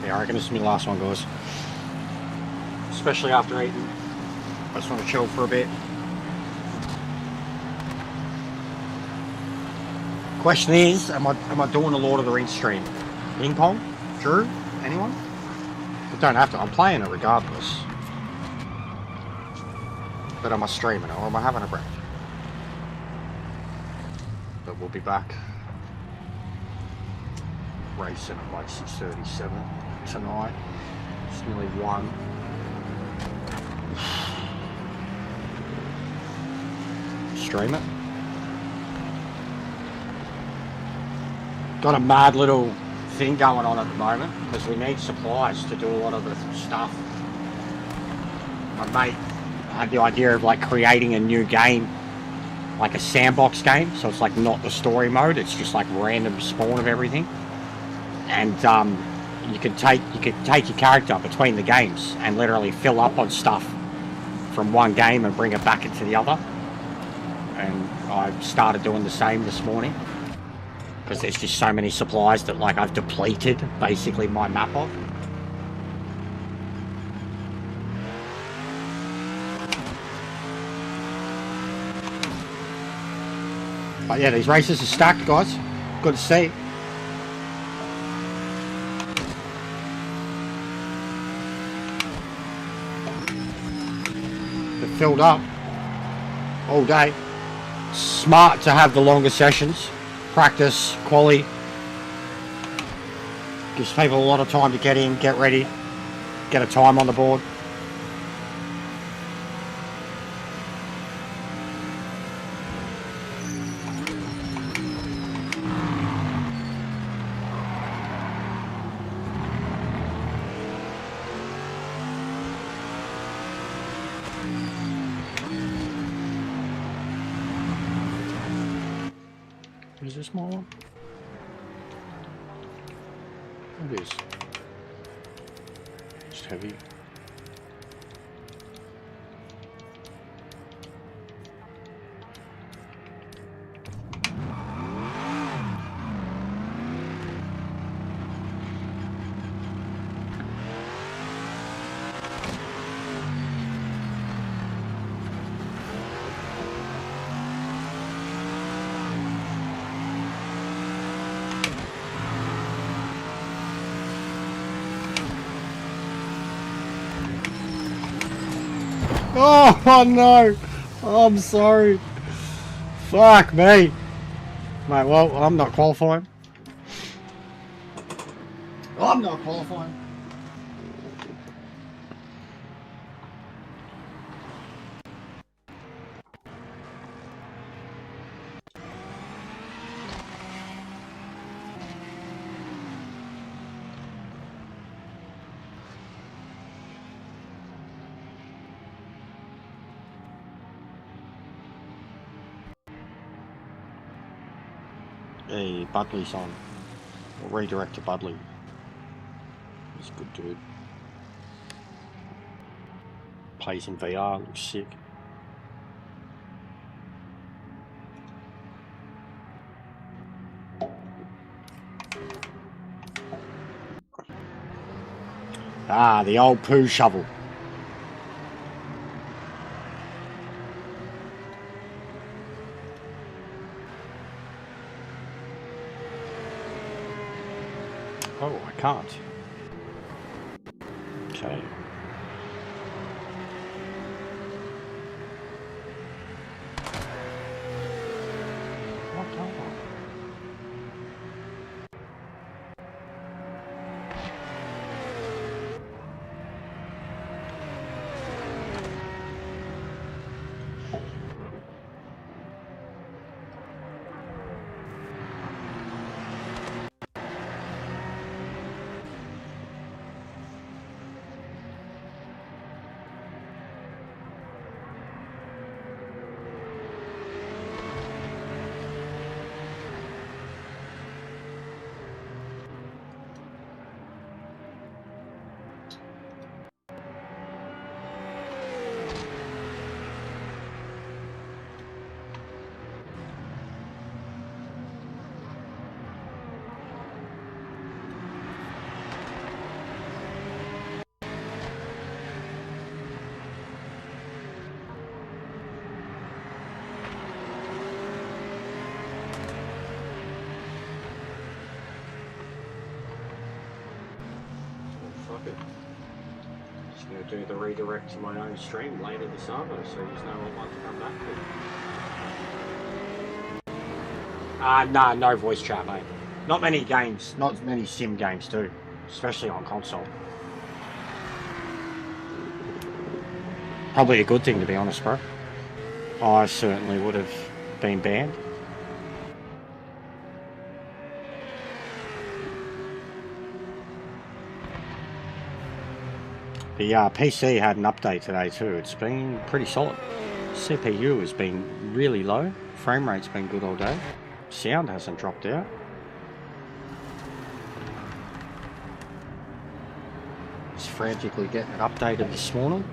Yeah, I reckon this is my last one, guys. Especially after eating. I just want to chill for a bit. Question is, am I doing a Lord of the Rings stream? Ping pong? Drew? Anyone? I don't have to. I'm playing it regardless. But am I streaming or am I having a break? But we'll be back racing at like 6:37 tonight. It's nearly 1. Stream it. Got a mad little thing going on at the moment because we need supplies to do a lot of the stuff. My mate had the idea of like creating a new game, like a sandbox game, so it's like not the story mode, it's just like random spawn of everything, and you could take your character between the games and literally fill up on stuff from one game and bring it back into the other. And I started doing the same this morning because there's just so many supplies that like I've depleted basically my map of. But yeah, these races are stacked, guys. Good to see. They're filled up all day. Smart to have the longer sessions. Practice, quali. Gives people a lot of time to get in, get ready, get a time on the board. Is this small one? It is. Just heavy. Oh no! Oh, I'm sorry. Fuck me. Mate, well, I'm not qualifying. I'm not qualifying. Hey, Budley's on. We'll redirect to Budley. He's a good dude. Plays in VR, looks sick. Ah, the old poo shovel. Oh, I can't. Okay. What the hell? going to do the redirect to my own stream later this arvo, so you know what one to come back to. Nah, no voice chat, mate. Not many games, not many sim games do, especially on console. Probably a good thing, to be honest, bro. I certainly would have been banned. The PC had an update today too. It's been pretty solid. CPU has been really low. Frame rate's been good all day. Sound hasn't dropped out. Just frantically getting it updated this morning.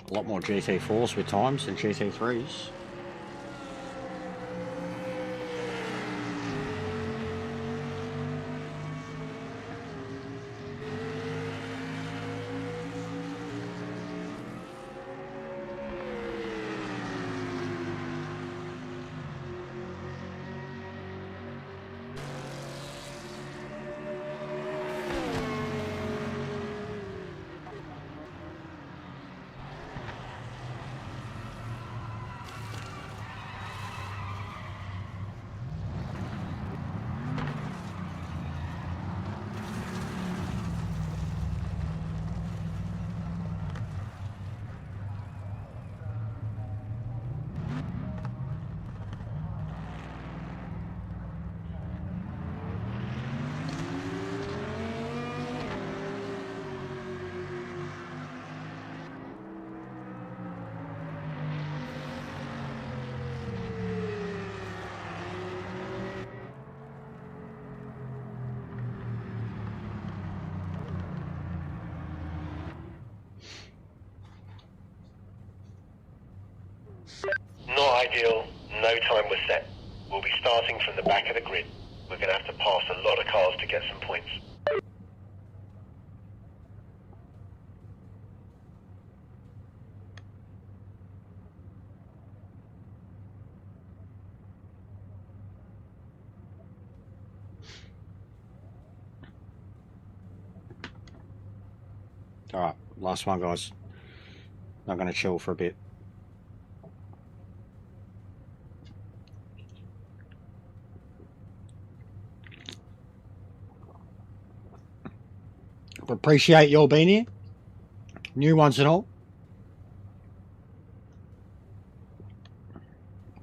A lot more GT4s with times than GT3s. Not ideal, no time was set. We'll be starting from the back of the grid. We're going to have to pass a lot of cars to get some points. Alright, last one, guys. I'm going to chill for a bit. Appreciate you all being here. New ones and all.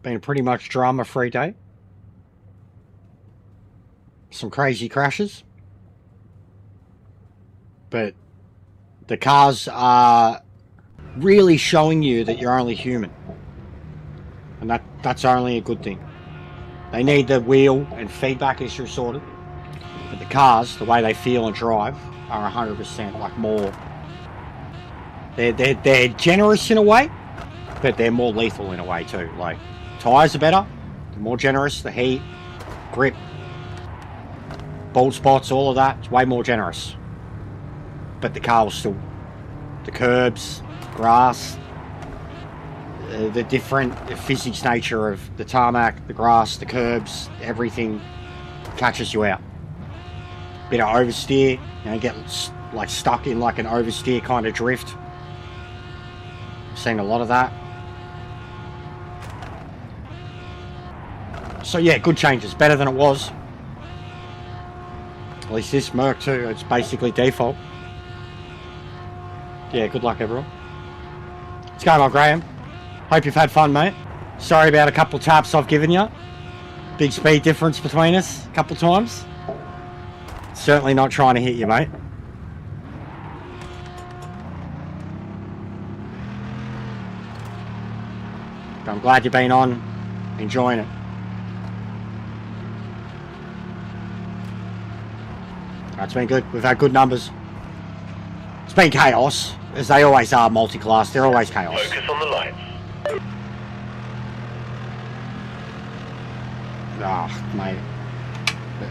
Been a pretty much drama-free day. Some crazy crashes. But the cars are really showing you that you're only human. And that's only a good thing. They need the wheel and feedback issue sorted. But the cars, the way they feel and drive, are 100% like more. They're generous in a way, but they're more lethal in a way too. Like, tyres are better, they're more generous, the heat, grip, bald spots, all of that, it's way more generous. But the car will still, the curbs, grass, the different physics nature of the tarmac, the grass, the curbs, everything catches you out. Bit of oversteer, you know, get like stuck in like an oversteer kind of drift. Seen a lot of that. So yeah, good changes, better than it was. At least this Merc too, it's basically default. Yeah, good luck everyone. What's going on, Graham? Hope you've had fun, mate. Sorry about a couple of taps I've given you. Big speed difference between us a couple of times. Certainly not trying to hit you, mate. But I'm glad you've been on, enjoying it. It's been good. We've had good numbers. It's been chaos, as they always are multi-class. They're always chaos. Focus on the lights. Ah, mate.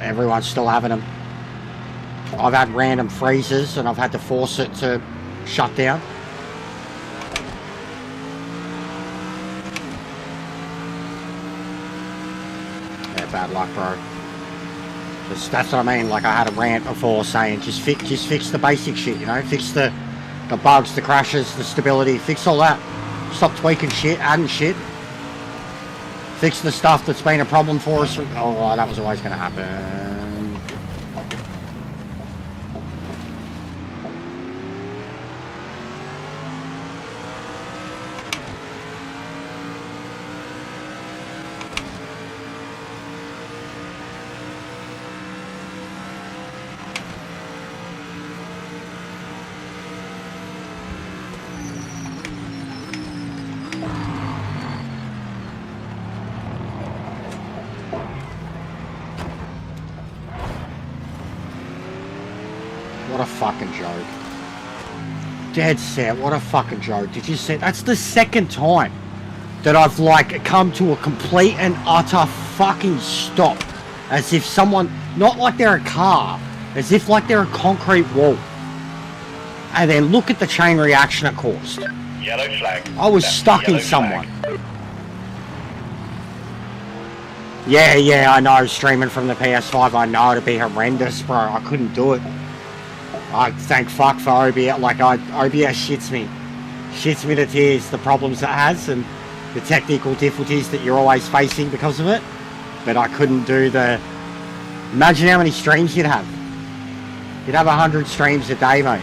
Everyone's still having them. I've had random freezes and I've had to force it to shut down. bad luck, bro. That's what I mean. Like I had a rant before saying just fix the basic shit, you know, fix the bugs, the crashes, the stability, fix all that. Stop tweaking shit, adding shit. Fix the stuff that's been a problem for us. Oh, that was always going to happen. What a fucking joke. Dead set, what a fucking joke. Did you see? That's the second time that I've like come to a complete and utter fucking stop. As if someone, not like they're a car, as if like they're a concrete wall. And then look at the chain reaction it caused. Yellow flag. I was stuck in someone. Flag. Yeah, I know, streaming from the PS5, I know it'd be horrendous, bro. I couldn't do it. I thank fuck for OBS. Like, OBS shits me to tears, the problems it has and the technical difficulties that you're always facing because of it. But I couldn't do the... Imagine how many streams you'd have. You'd have 100 streams a day, mate.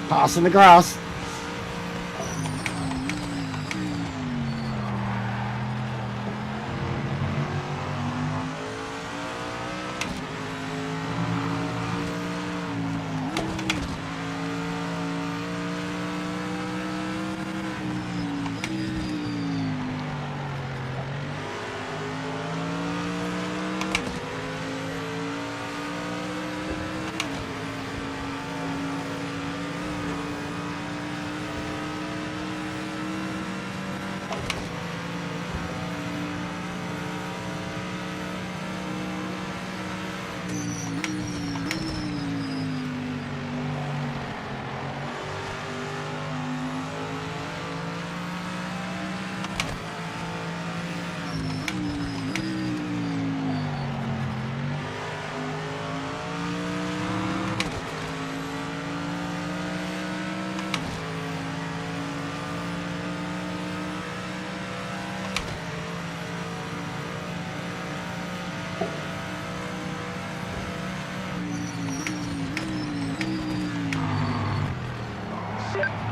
Passing the grass.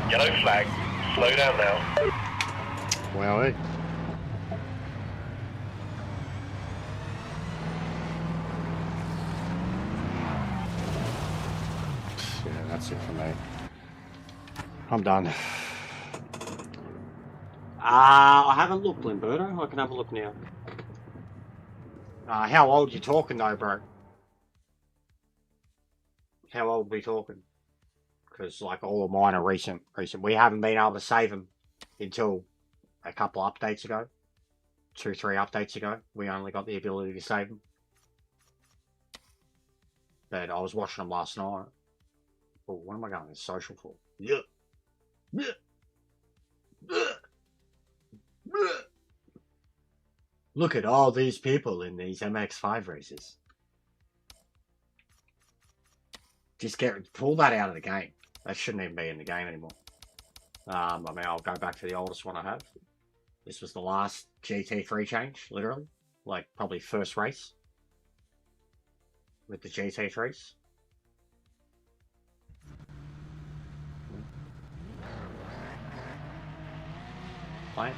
Yellow flag. Slow down now. Well, yeah, that's it for me. I'm done. I haven't looked, Limberto. I can have a look now. How old you talking though, bro? How old we talking? Because like all of mine are recent. We haven't been able to save them until a couple updates ago. 2-3 updates ago. We only got the ability to save them. But I was watching them last night. Oh, what am I going to social for? Yeah. Look at all these people in these MX-5 races. Just pull that out of the game. That shouldn't even be in the game anymore. I mean, I'll go back to the oldest one I have. This was the last GT3 change, literally. Like, probably first race. With the GT3s. Play it.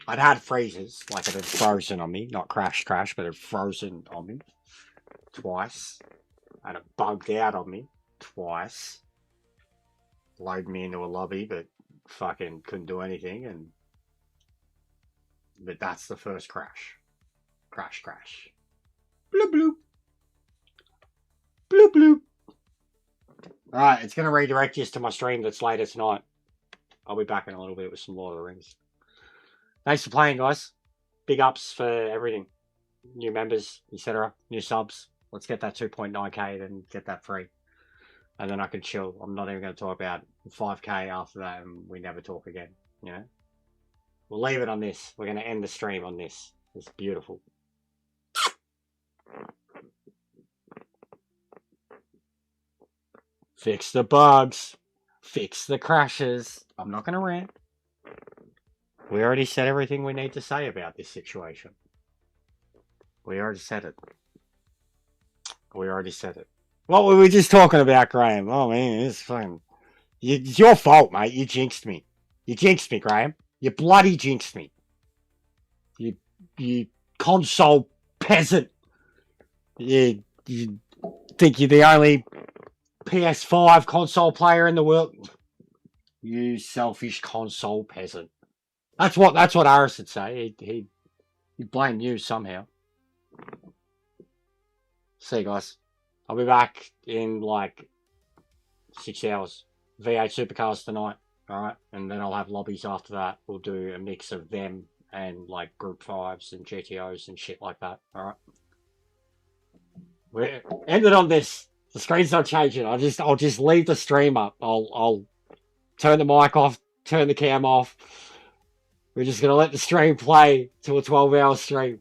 I'd had freezes, like it had frozen on me, not crash, but it had frozen on me twice. And it bugged out on me twice. Loaded me into a lobby, but fucking couldn't do anything, and but that's the first crash. Crash. Bloop bloop. Bloop bloop. Alright, it's gonna redirect you to my stream that's later tonight. I'll be back in a little bit with some Lord of the Rings. Thanks for playing, guys. Big ups for everything. New members, etc. New subs. Let's get that 2.9k, then get that free. And then I can chill. I'm not even going to talk about 5k after that, and we never talk again. You know? We'll leave it on this. We're going to end the stream on this. It's beautiful. Fix the bugs. Fix the crashes. I'm not going to rant. We already said everything we need to say about this situation. We already said it. What were we just talking about, Graham? Oh, man, it's fun. It's your fault, mate. You jinxed me. Graham. You bloody jinxed me. You console peasant. You think you're the only PS5 console player in the world? You selfish console peasant. That's what Aris would say. He'd blame you somehow. See you guys. I'll be back in like 6 hours. V8 Supercars tonight. Alright. And then I'll have lobbies after that. We'll do a mix of them and like Group 5s and GTOs and shit like that. Alright. We're ended on this. The screen's not changing. I'll just leave the stream up. I'll turn the mic off, turn the cam off. We're just gonna let the stream play to a 12-hour stream.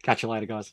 Catch you later, guys.